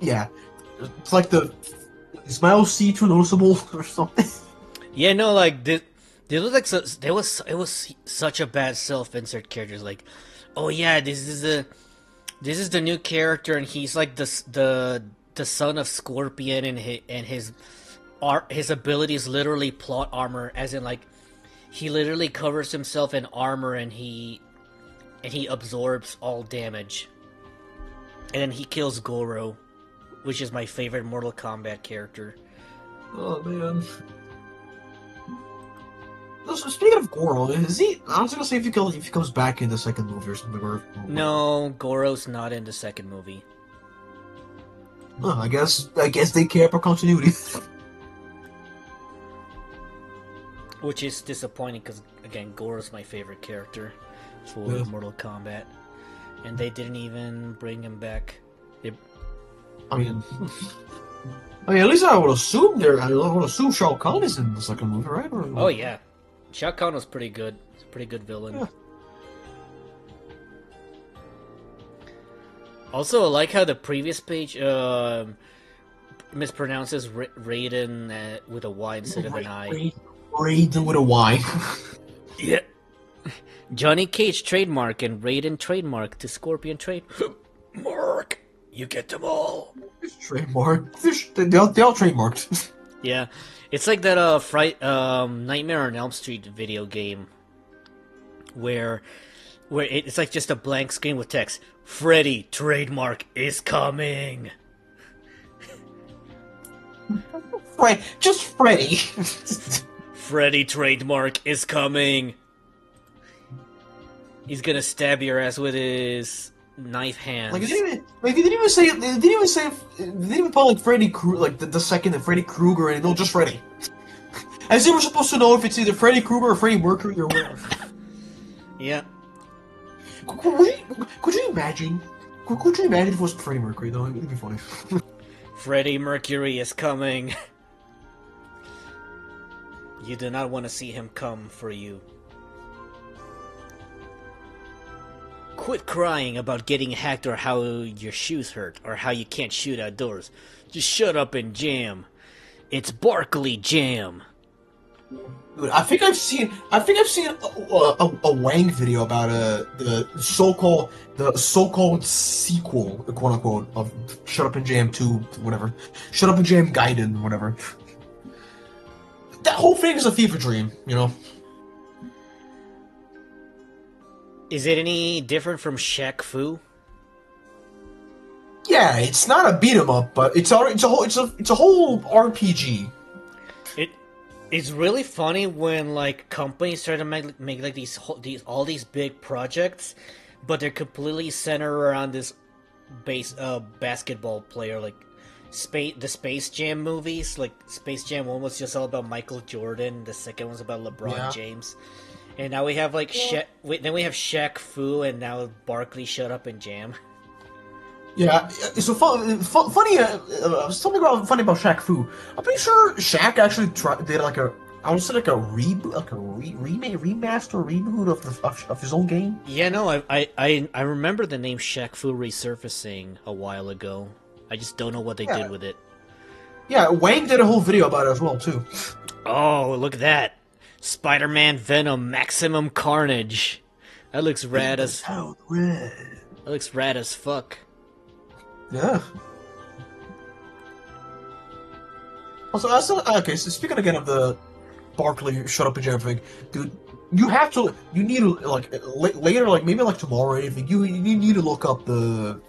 Yeah, it's like is my OC too noticeable or something? Yeah, no, like they look like it was such a bad self-insert characters. Like, oh yeah, this is the new character, and he's like the son of Scorpion, and his ability is literally plot armor, as in like he literally covers himself in armor, and he absorbs all damage, and then he kills Goro, which is my favorite Mortal Kombat character. Oh man. So speaking of Goro, is he? I was gonna say if he comes back in the second movie or something. No, Goro's not in the second movie. Oh, I guess they care for continuity. Which is disappointing because, again, Goro's my favorite character for Mortal Kombat. And they didn't even bring him back. I mean, at least I would assume Shao Kahn is in the second movie, right? Oh yeah, Shao Kahn was pretty good. He's a pretty good villain. Yeah. Also, I like how the previous page mispronounces Raiden with a Y instead of an I. Raiden with a Y. Yeah. Johnny Cage trademark and Raiden trademark to Scorpion trademark. You get them all. It's trademark. They all trademarked. Yeah, it's like that Nightmare on Elm Street video game where it's like just a blank screen with text. Freddy trademark is coming. Right, just Freddy. Freddy trademark is coming. He's gonna stab your ass with his knife hands. Like, they didn't even call like Freddy Krueger, like the second Freddy Krueger, and no, just Freddy. As if we're supposed to know if it's either Freddy Krueger or Freddy Mercury or whatever. Yeah. Could you imagine? Could you imagine if it was Freddy Mercury though? It'd be funny. Freddie Mercury is coming. You do not want to see him come for you. Quit crying about getting hacked or how your shoes hurt or how you can't shoot outdoors. Just shut up and jam. It's Barkley Jam. Dude, I think I've seen a Wang video about the so-called sequel, quote unquote, of Shut Up and Jam 2, whatever. Shut Up and Jam Gaiden, whatever. That whole thing is a fever dream, you know. Is it any different from Shaq Fu? Yeah, it's not a beat 'em up, but it's a whole RPG. It's really funny when like companies try to make like all these big projects, but they're completely centered around this basketball player. Like the Space Jam movies, like Space Jam 1 was just all about Michael Jordan. The second one's about LeBron James. And now we have like then we have Shaq Fu, and now Barkley Shut Up and Jam. Yeah, so funny. Funny about Shaq Fu. I'm pretty sure Shaq actually did like a reboot, like a remaster reboot of his own game. Yeah, no, I remember the name Shaq Fu resurfacing a while ago. I just don't know what they did with it. Yeah, Wang did a whole video about it as well too. Oh, look at that! Spider-Man Venom Maximum Carnage. That looks rad as. That looks rad as fuck. Yeah. Also, okay. So speaking again of the Barkley Shut Up and Jam thing, dude, You have to. You need to like later, like maybe like tomorrow or anything. You need to look up the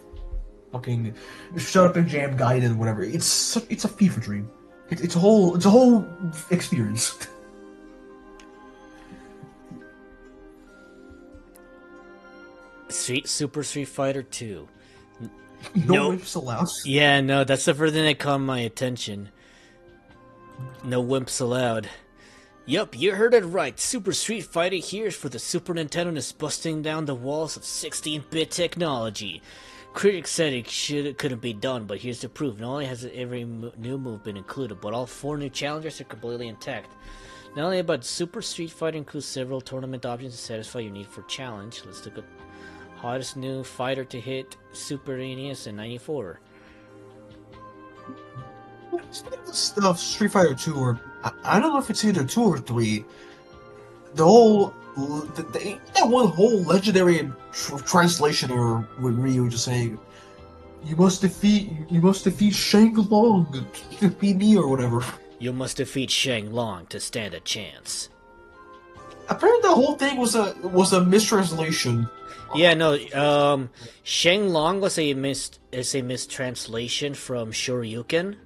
fucking shut up and jam Gaiden, whatever. It's a fever dream. It's a whole experience. Super Street Fighter 2. No whips allowed. Yeah, no, that's the first thing that caught my attention. No wimps allowed. Yup, you heard it right. Super Street Fighter here is for the Super Nintendo and is busting down the walls of 16-bit technology. Critics said couldn't be done, but here's the proof. Not only has every new move been included, but all 4 new challengers are completely intact. Not only about Super Street Fighter includes several tournament options to satisfy your need for challenge. Let's look at hottest new fighter to hit Super NES in '94. Speaking of the stuff, Street Fighter 2, or I don't know if it's either 2 or 3, the whole that one whole legendary translation error with Ryu just saying, you must defeat Shang Long to defeat me or whatever. You must defeat Shang Long to stand a chance. Apparently, the whole thing was a mistranslation. Yeah, no. Shang Long was a mistranslation from Shoryuken.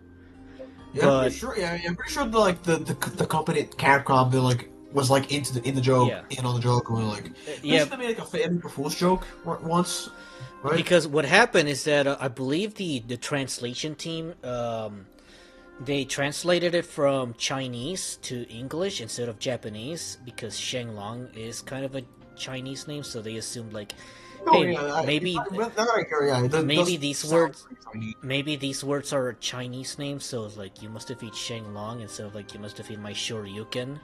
Yeah, I'm pretty sure. Yeah, I'm pretty sure the company Capcom was in the joke, in on the joke, and they made like a April Fool's joke once, right? Because what happened is that I believe the translation team they translated it from Chinese to English instead of Japanese because Shang Long is kind of a Chinese name, so they assumed like, maybe these words are a Chinese name, so it's like you must defeat Shang Long instead of like you must defeat my Shoryuken.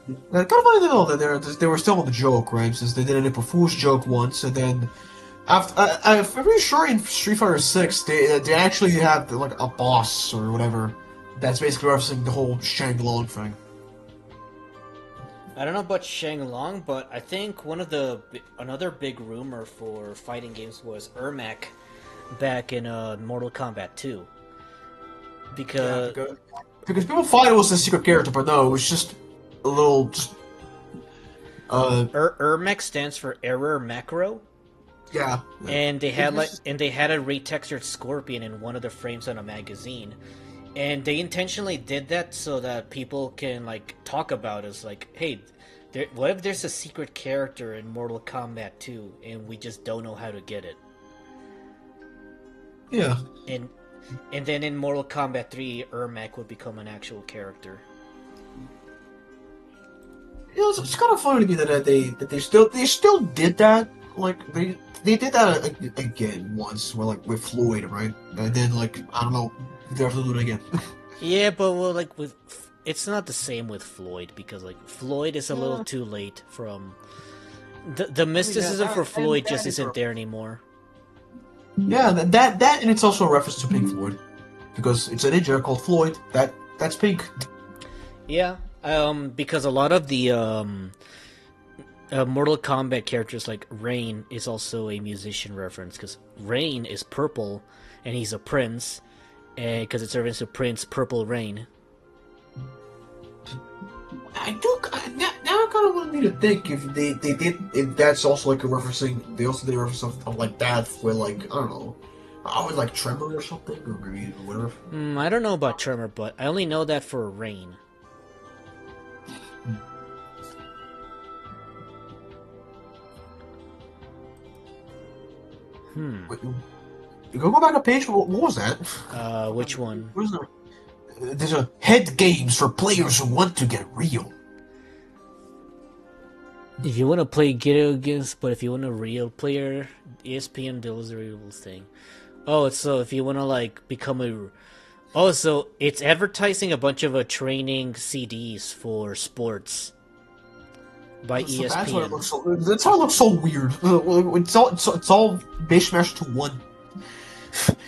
Kind of funny to know that they were still on the joke, right? Since they did an April Fool's joke once, and then after I'm pretty sure in Street Fighter 6 they actually have like a boss or whatever that's basically referencing the whole Shang Long thing. I don't know about Shang Long, but I think another big rumor for fighting games was Ermac back in Mortal Kombat 2. Because people thought it was a secret character, but no, it was just a little Ermac stands for Error Macro. Yeah. And they had a retextured Scorpion in one of the frames on a magazine. And they intentionally did that so that people can like talk about it. It's like, hey, what if there's a secret character in Mortal Kombat 2 and we just don't know how to get it? Yeah. And then in Mortal Kombat 3, Ermac would become an actual character. Yeah, it's kind of funny to me that they still did that. Like they did that again once, with Floyd, right? And then I don't know. They have to do it again. Yeah, but it's not the same with Floyd because Floyd is a little too late from the mysticism for Floyd just isn't there anymore. Yeah, that and it's also a reference to Pink Floyd because it's a ninja called Floyd. That's Pink. Yeah, because a lot of the Mortal Kombat characters like Rain is also a musician reference because Rain is purple and he's a prince. Because it's reference to Prince Purple Rain. Now I kind of want me to think if that's also a referencing. They also did a reference of that with I don't know, with Tremor or something or maybe whatever. I don't know about Tremor, but I only know that for Rain. Wait, go back a page. What was that? Which one? There's a head games for players who want to get real. If you want to play video games, but if you want a real player, ESPN does a real thing. Oh, so if you want to become a... Oh, so it's advertising a bunch of training CDs for sports by ESPN. That's why it looks so. That's how it looks so weird. It's all mishmashed to one.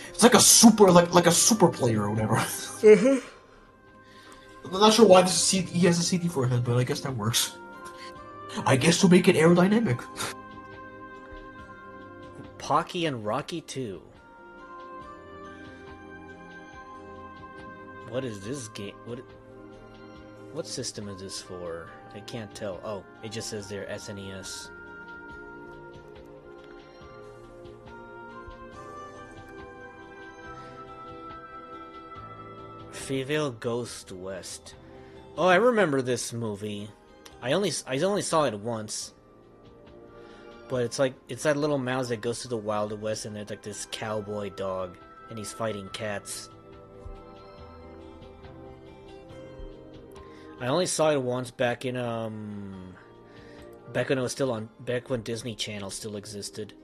It's like a super player or whatever. Mm-hmm. I'm not sure why he has a CD for a head, but I guess that works. I guess to make it aerodynamic. Pocky and Rocky 2. What is this game? What system is this for? I can't tell. Oh, it just says there SNES. Feyville Ghost West. Oh, I remember this movie. I only saw it once. But it's that little mouse that goes to the Wild West, and there's like this cowboy dog, and he's fighting cats. I only saw it once back in back when it was still on, back when Disney Channel still existed.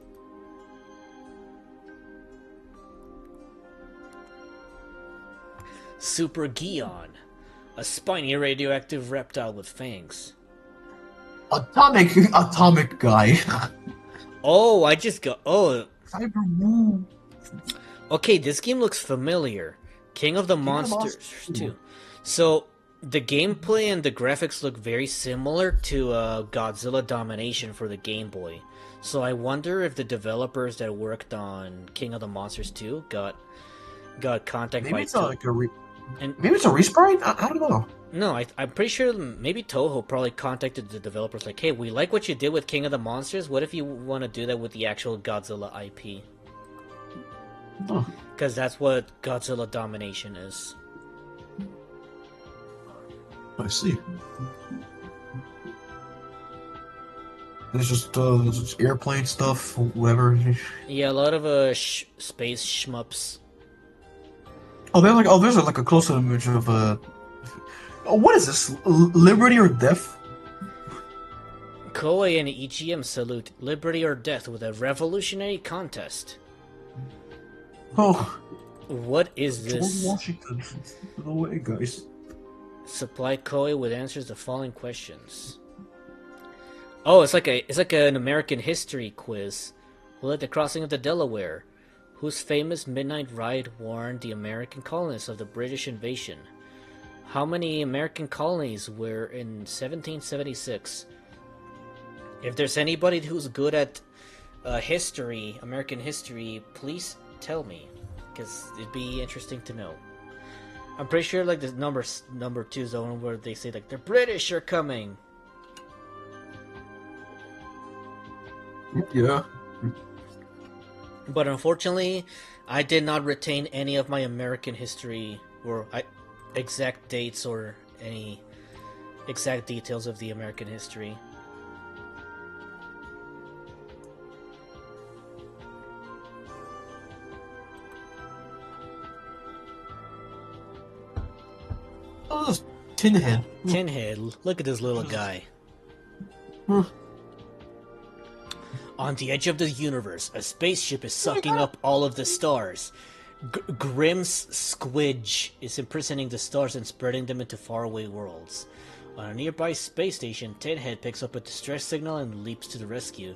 Super Geon, a spiny radioactive reptile with fangs. Atomic guy. Oh, I just got. Oh, Cyber Woo. okay. This game looks familiar. King of the Monsters 2. So the gameplay and the graphics look very similar to Godzilla Domination for the Game Boy. So I wonder if the developers that worked on King of the Monsters 2 got contacted Maybe by it's not like a and maybe it's a resprite. I don't know. no, I'm pretty sure maybe Toho probably contacted the developers like, hey, we like what you did with King of the Monsters. What if you want to do that with the actual Godzilla IP? Oh, Because that's what Godzilla Domination is. I see. There's just airplane stuff, whatever. Yeah, a lot of space shmups. There's like a close-up image of what is this? Liberty or death? Koei and EGM salute Liberty or Death with a revolutionary contest. Oh, What is George this? Washington. No way, guys. Supply Koei with answers to the following questions. Oh, it's like an American history quiz. Who led the crossing of the Delaware? Whose famous midnight ride warned the American colonists of the British invasion? How many American colonies were in 1776? If there's anybody who's good at history, American history, please tell me, because it'd be interesting to know. I'm pretty sure like the number 2 is the one where they say like the British are coming. Yeah. But unfortunately, I did not retain any of my American history or exact dates or any exact details of the American history. Oh, this tin head. Tinhead, look at this little guy. Huh. On the edge of the universe, a spaceship is sucking up all of the stars. Grimm's squidge is imprisoning the stars and spreading them into faraway worlds. On a nearby space station, Tinhead picks up a distress signal and leaps to the rescue.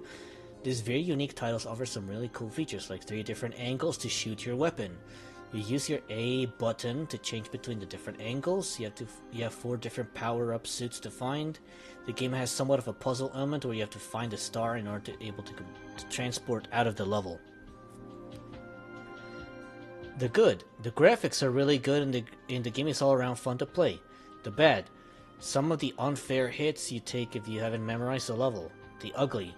This very unique titles offer some really cool features, like 3 different angles to shoot your weapon. You use your A button to change between the different angles. You have 4 different power-up suits to find. The game has somewhat of a puzzle element where you have to find a star in order to able to transport out of the level. The good. The graphics are really good and the game is all around fun to play. The bad. Some of the unfair hits you take if you haven't memorized the level. The ugly.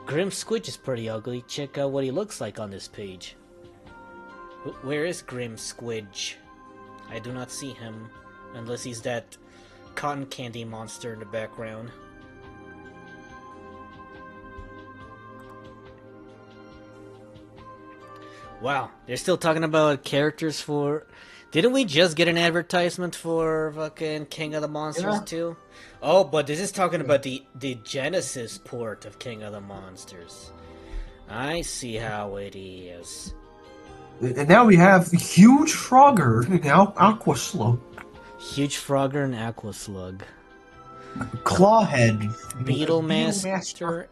Grim Squidge is pretty ugly. Check out what he looks like on this page. Where is Grim Squidge? I do not see him. Unless he's that cotton candy monster in the background. Wow, they're still talking about characters for... Didn't we just get an advertisement for fucking King of the Monsters 2? Oh, but this is talking about the Genesis port of King of the Monsters. I see how it is. And now we have Huge Frogger, now Aqua Slug. Huge Frogger and Aqua Slug. Clawhead. Beetlemaster.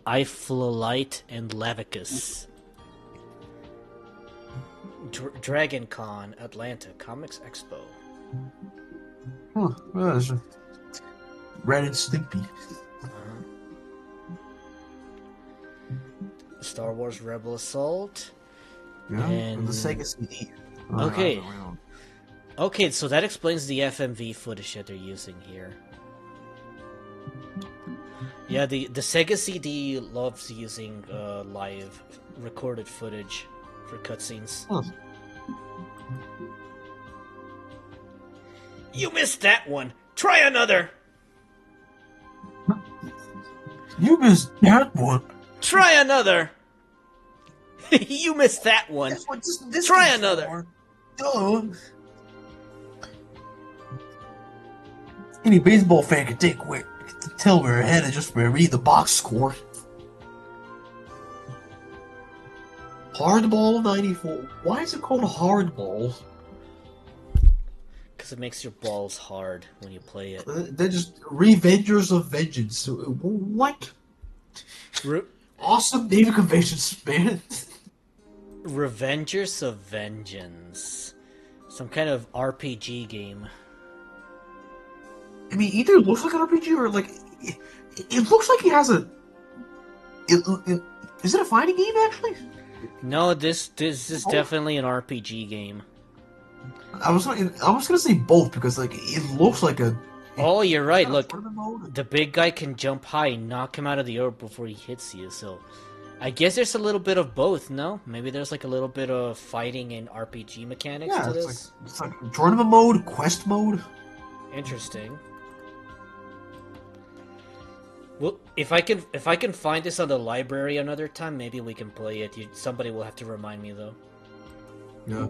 Iflolite and Lavicus. Dragon Con, Atlanta, Comics Expo. Huh, well, there's a Red and Stimpy. Star Wars Rebel Assault. Yeah, and the Sega CD. Okay. Okay, so that explains the FMV footage that they're using here. Yeah, the Sega CD loves using live recorded footage for cutscenes. Huh. You missed that one! Try another! You missed that one. Try another! You missed that one! That's what this Try thing's another. for. Duh. Any baseball fan can tell we're ahead and just read the box score. Hardball 94. Why is it called hardball? Because it makes your balls hard when you play it. They're just Revengers of Vengeance. What? Awesome naming conventions, man. Revengers of Vengeance. Some kind of RPG game. I mean, either it looks like an RPG or like it looks like he has a. Is it a fighting game actually? No, this is definitely an RPG game. I was gonna say both because like it looks like a. Oh, you're right. Look, tournament mode. the big guy can jump high and knock him out of the earth before he hits you. So, I guess there's a little bit of both. No, maybe there's like a little bit of fighting and RPG mechanics to this. It's like tournament mode, quest mode. Interesting. Well, if I can find this on the library another time, maybe we can play it. Somebody will have to remind me though. Yeah.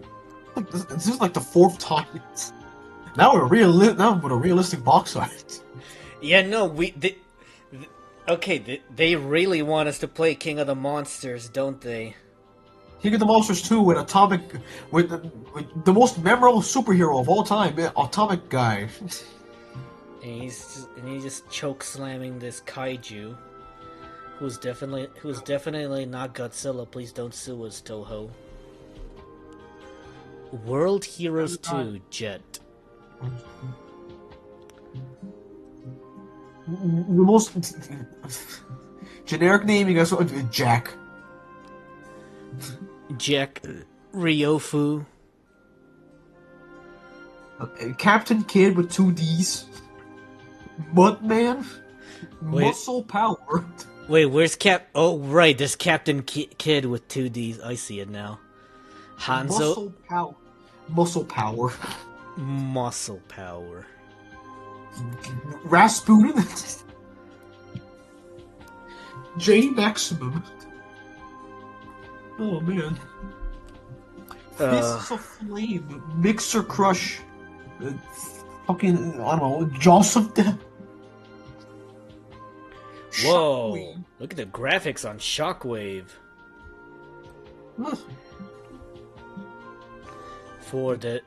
This is like the fourth time. Now with a realistic box art. Yeah, no, they really want us to play King of the Monsters, don't they? King of the Monsters 2 with the most memorable superhero of all time, Atomic Guy. And he's just choke slamming this kaiju, who's definitely not Godzilla. Please don't sue us, Toho. World Heroes 2 Jet. The most generic name you guys Jack. Jack Ryofu. Captain Kid with 2 D's. Buttman. Muscle Power. Wait, where's Oh, right, there's Captain Kid with 2 D's. I see it now. Hanzo. Muscle Power. Muscle Power. Rasputin. J Maximum. Oh man. Fists of Flame. Mixer Crush. Fucking, I don't know, Jaws of Death. Whoa! Shockwave. Look at the graphics on Shockwave. For the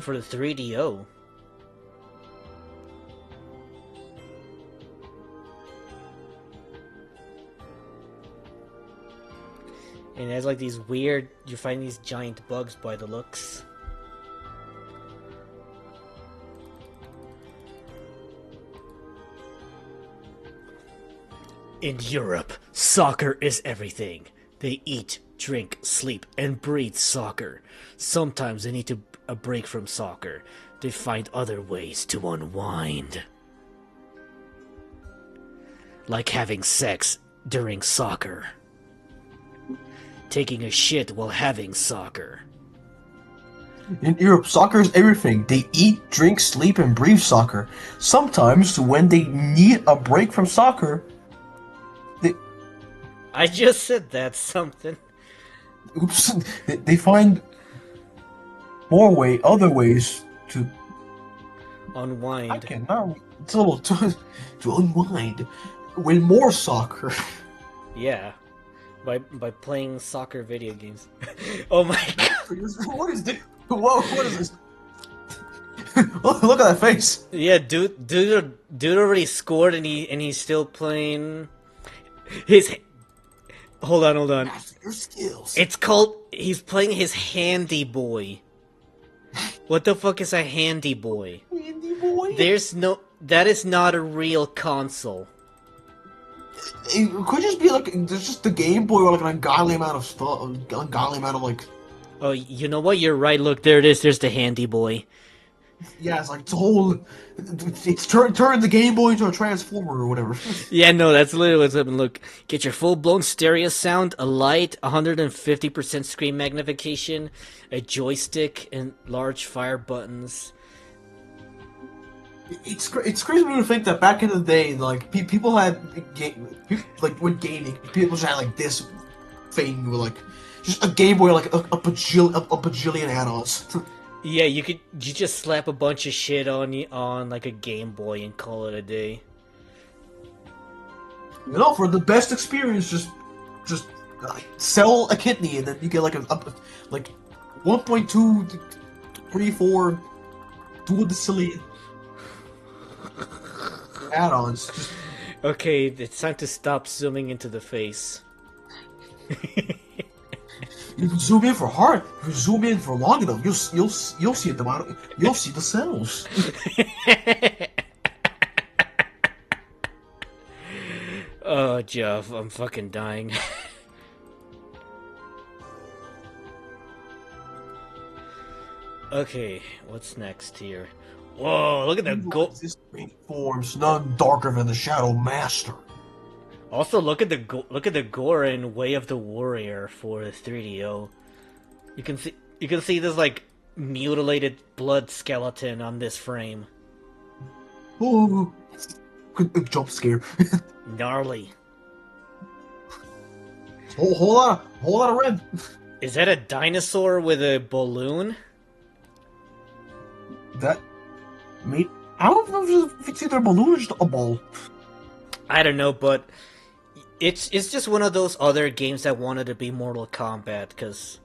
3DO. And it has like these weird, you find these giant bugs by the looks. In Europe, soccer is everything. They eat, drink, sleep, and breathe soccer. Sometimes they need a break from soccer. They find other ways to unwind. Like having sex during soccer. Taking a shit while having soccer. In Europe, soccer is everything. They eat, drink, sleep, and breathe soccer. Sometimes, when they need a break from soccer, I just said that's something. Oops. They find other ways to unwind. I cannot. It's a little to unwind with more soccer. Yeah, by playing soccer video games. Oh my god! What is this? Whoa! What is this? Look at that face. Yeah, dude already scored and he's still playing. Hold on. Master your skills. It's called. He's playing his Handy Boy. What the fuck is a Handy Boy? Handy Boy. That is not a real console. It could just be like there's just the Game Boy or like an ungodly amount of stuff, ungodly amount of like Oh, you know what? You're right. Look, there it is. There's the handy boy. Yeah, it's like it's a whole. It's turned the Game Boy into a transformer or whatever. Yeah, no, that's literally what's happening. Look, get your full-blown stereo sound, a light, 150% screen magnification, a joystick, and large fire buttons. It's crazy to think that back in the day, like people had like when gaming, people just had like this thing with like just a Game Boy, like a bajillion add-ons. Yeah, you just slap a bunch of shit on like a Game Boy and call it a day. You know, for the best experience, just sell a kidney and then you get like like 1.234 duodecillion add-ons. Just Okay, it's time to stop zooming into the face. you can zoom in for hard. If you zoom in for long enough, you'll see the you'll see the cells. Oh, Jeff, I'm fucking dying. Okay, what's next here? Whoa, look at the go. Forms none darker than the Shadow Master. Also, look at the gore in Way of the Warrior for the 3DO. You can see this like mutilated blood skeleton on this frame. Oh, good jump scare. Gnarly. Whole lot of red. Is that a dinosaur with a balloon? That made I don't know if it's either a balloon or just a ball. I don't know, but it's just one of those other games that wanted to be Mortal Kombat, because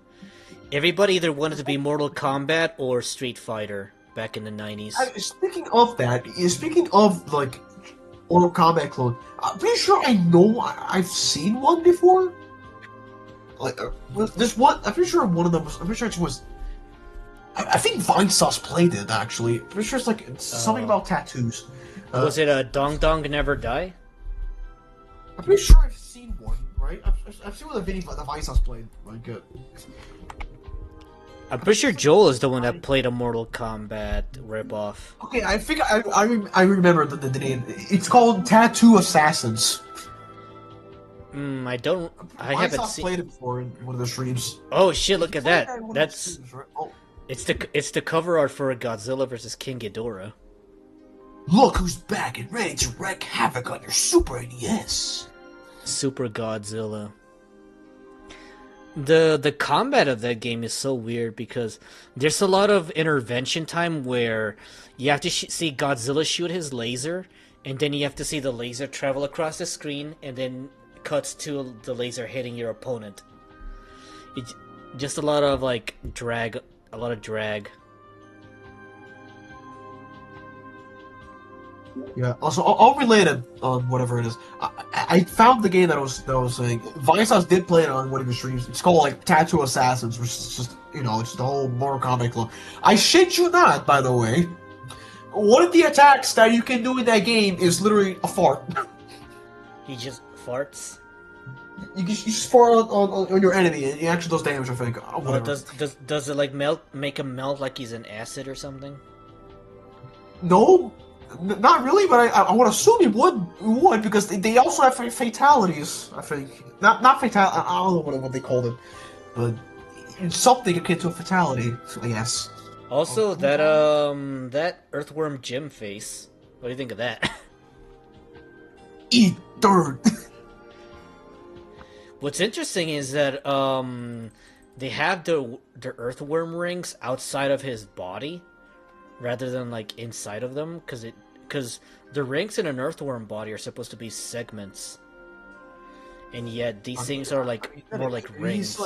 everybody either wanted to be Mortal Kombat or Street Fighter back in the 90s. Speaking of that, speaking of like Mortal Kombat clone, I'm pretty sure I know I've seen one before. Like this one, I'm pretty sure one of them was. I'm pretty sure it was. I think Vinesauce played it actually. I'm pretty sure it's something about tattoos. Was it a Dong Dong Never Die? I'm pretty sure I've seen one, right? I've seen one of the videos that Vinesauce played. Like, I'm pretty sure Joel is the one that played a Mortal Kombat ripoff. okay, I think I remember the name. It's called Tattoo Assassins. I haven't seen. Played it before in one of the streams. Oh shit! Look at that. That's Streams, right? Oh. it's the cover art for Godzilla vs King Ghidorah. Look who's back and ready to wreak havoc on your Super NES. Super Godzilla. The combat of that game is so weird because there's a lot of intervention time where you have to see Godzilla shoot his laser, and then you have to see the laser travel across the screen, and then cuts to the laser hitting your opponent. It's just a lot of like drag, a lot of drag. Yeah. Also, I'll relate it on whatever it is. I found the game that I was saying. Vinesauce did play it on one of his streams. It's called like Tattoo Assassins, which is just it's the whole Mortal Kombat clone. I shit you not, by the way. One of the attacks that you can do in that game is literally a fart. He just farts. You just fart on your enemy, and it actually does damage. I think. Does it like make him melt like he's an acid or something? No. Not really, but I would assume it would because they also have fatalities. I think not fatal. I don't know what they called it, but it's something akin to a fatality. I guess. Also, that Earthworm Jim face. What do you think of that? Eat dirt. What's interesting is that they have the Earthworm rings outside of his body, rather than like inside of them, because the rings in an earthworm body are supposed to be segments, and yet these things are like more like rings.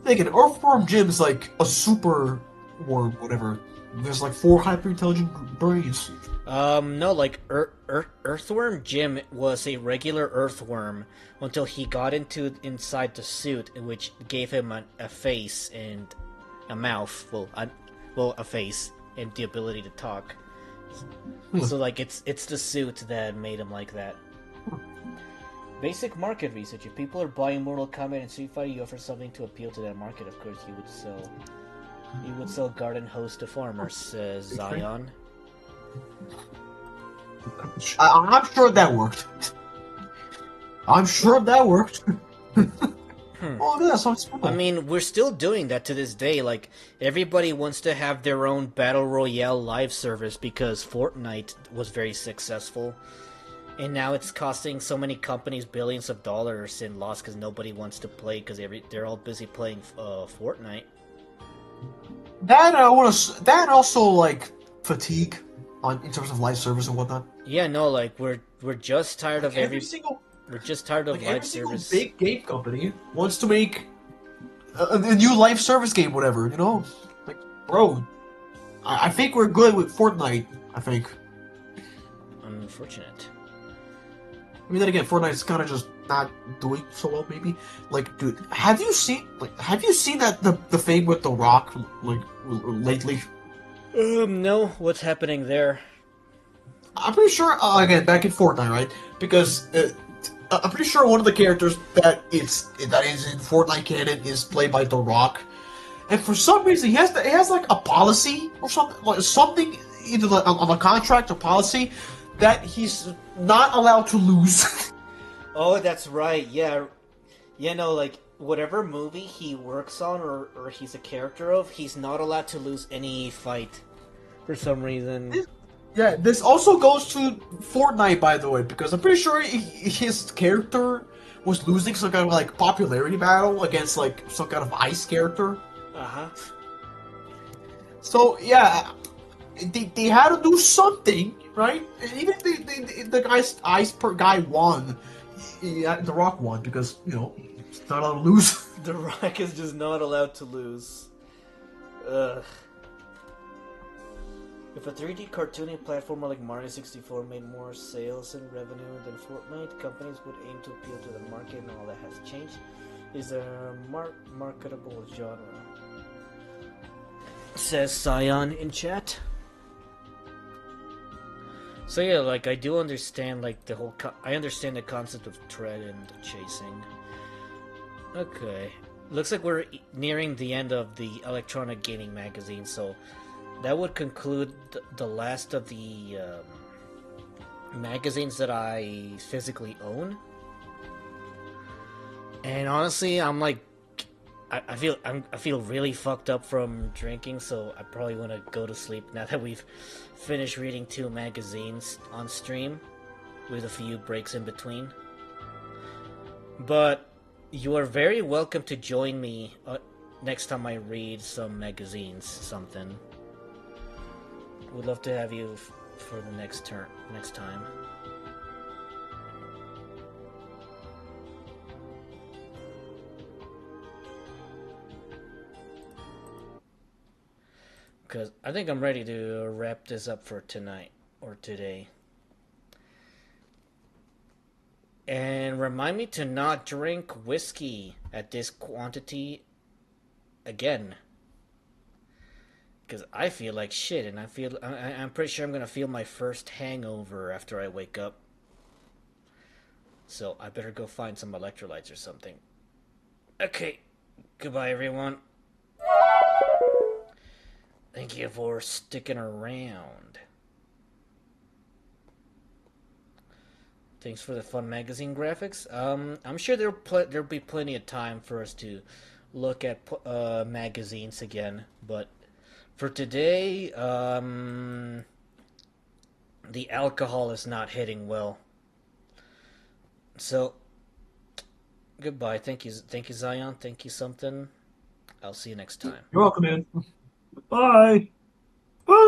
Like an earthworm Jim is like a super worm, whatever. There's like 4 hyper intelligent brains. No, like Earthworm Jim was a regular earthworm until he got inside the suit, which gave him a face and a mouth. Well, a face and the ability to talk. So like it's the suit that made him like that. Basic market research. If people are buying Mortal Kombat and Street Fighter, you offer something to appeal to that market. Of course, you would sell. You would sell garden hose to farmers, says Zion. I'm sure that worked. I'm sure that worked. Oh, that sounds cool. I mean, we're still doing that to this day. Like, everybody wants to have their own Battle Royale live service because Fortnite was very successful. And now it's costing so many companies billions of dollars in loss because nobody wants to play because they're all busy playing Fortnite. That also like fatigue in terms of live service and whatnot. Yeah, no, like we're just tired of every single. We're just tired of Like live every single service. big game company wants to make a new live service game, whatever, you know? Like, bro, I think we're good with Fortnite, I think. Unfortunate. I mean, then again, Fortnite's kind of just not doing so well, maybe. Like, dude, have you seen that the thing with The Rock, like, lately? No, what's happening there? I'm pretty sure, again, back in Fortnite, right? Because, I'm pretty sure one of the characters that is in Fortnite canon is played by The Rock, and for some reason he has like a policy or something, like something either on a contract or policy that he's not allowed to lose. Oh, that's right. Yeah, no, like whatever movie he works on or he's a character of, he's not allowed to lose any fight for some reason. Yeah, this also goes to Fortnite, by the way, because I'm pretty sure his character was losing some kind of like popularity battle against like some kind of ice character. Uh-huh. So yeah, they had to do something, right? Even if the guy's ice guy won, yeah, The Rock won because you know he's not allowed to lose. The Rock is just not allowed to lose. Ugh. If a 3D cartooning platformer like Mario 64 made more sales and revenue than Fortnite, companies would aim to appeal to the market, and all that has changed. Is a marketable genre, says Scion in chat. So yeah, like I do understand like the whole I understand the concept of tread and chasing. Okay. Looks like we're nearing the end of the electronic gaming magazine, so that would conclude the last of the magazines that I physically own. And honestly, I'm like, I feel really fucked up from drinking, so I probably want to go to sleep now that we've finished reading 2 magazines on stream, with a few breaks in between. But you are very welcome to join me next time I read some magazines, something. Would love to have you for the next time. Because I think I'm ready to wrap this up for tonight or today. And remind me to not drink whiskey at this quantity again. Because I feel like shit, and I'm pretty sure I'm going to feel my first hangover after I wake up. So I better go find some electrolytes or something. Okay, goodbye everyone. Thank you for sticking around. Thanks for the fun magazine graphics. I'm sure there'll be plenty of time for us to look at magazines again, but for today, the alcohol is not hitting well. So, goodbye. Thank you, Zion. Thank you, something. I'll see you next time. You're welcome, man. Bye.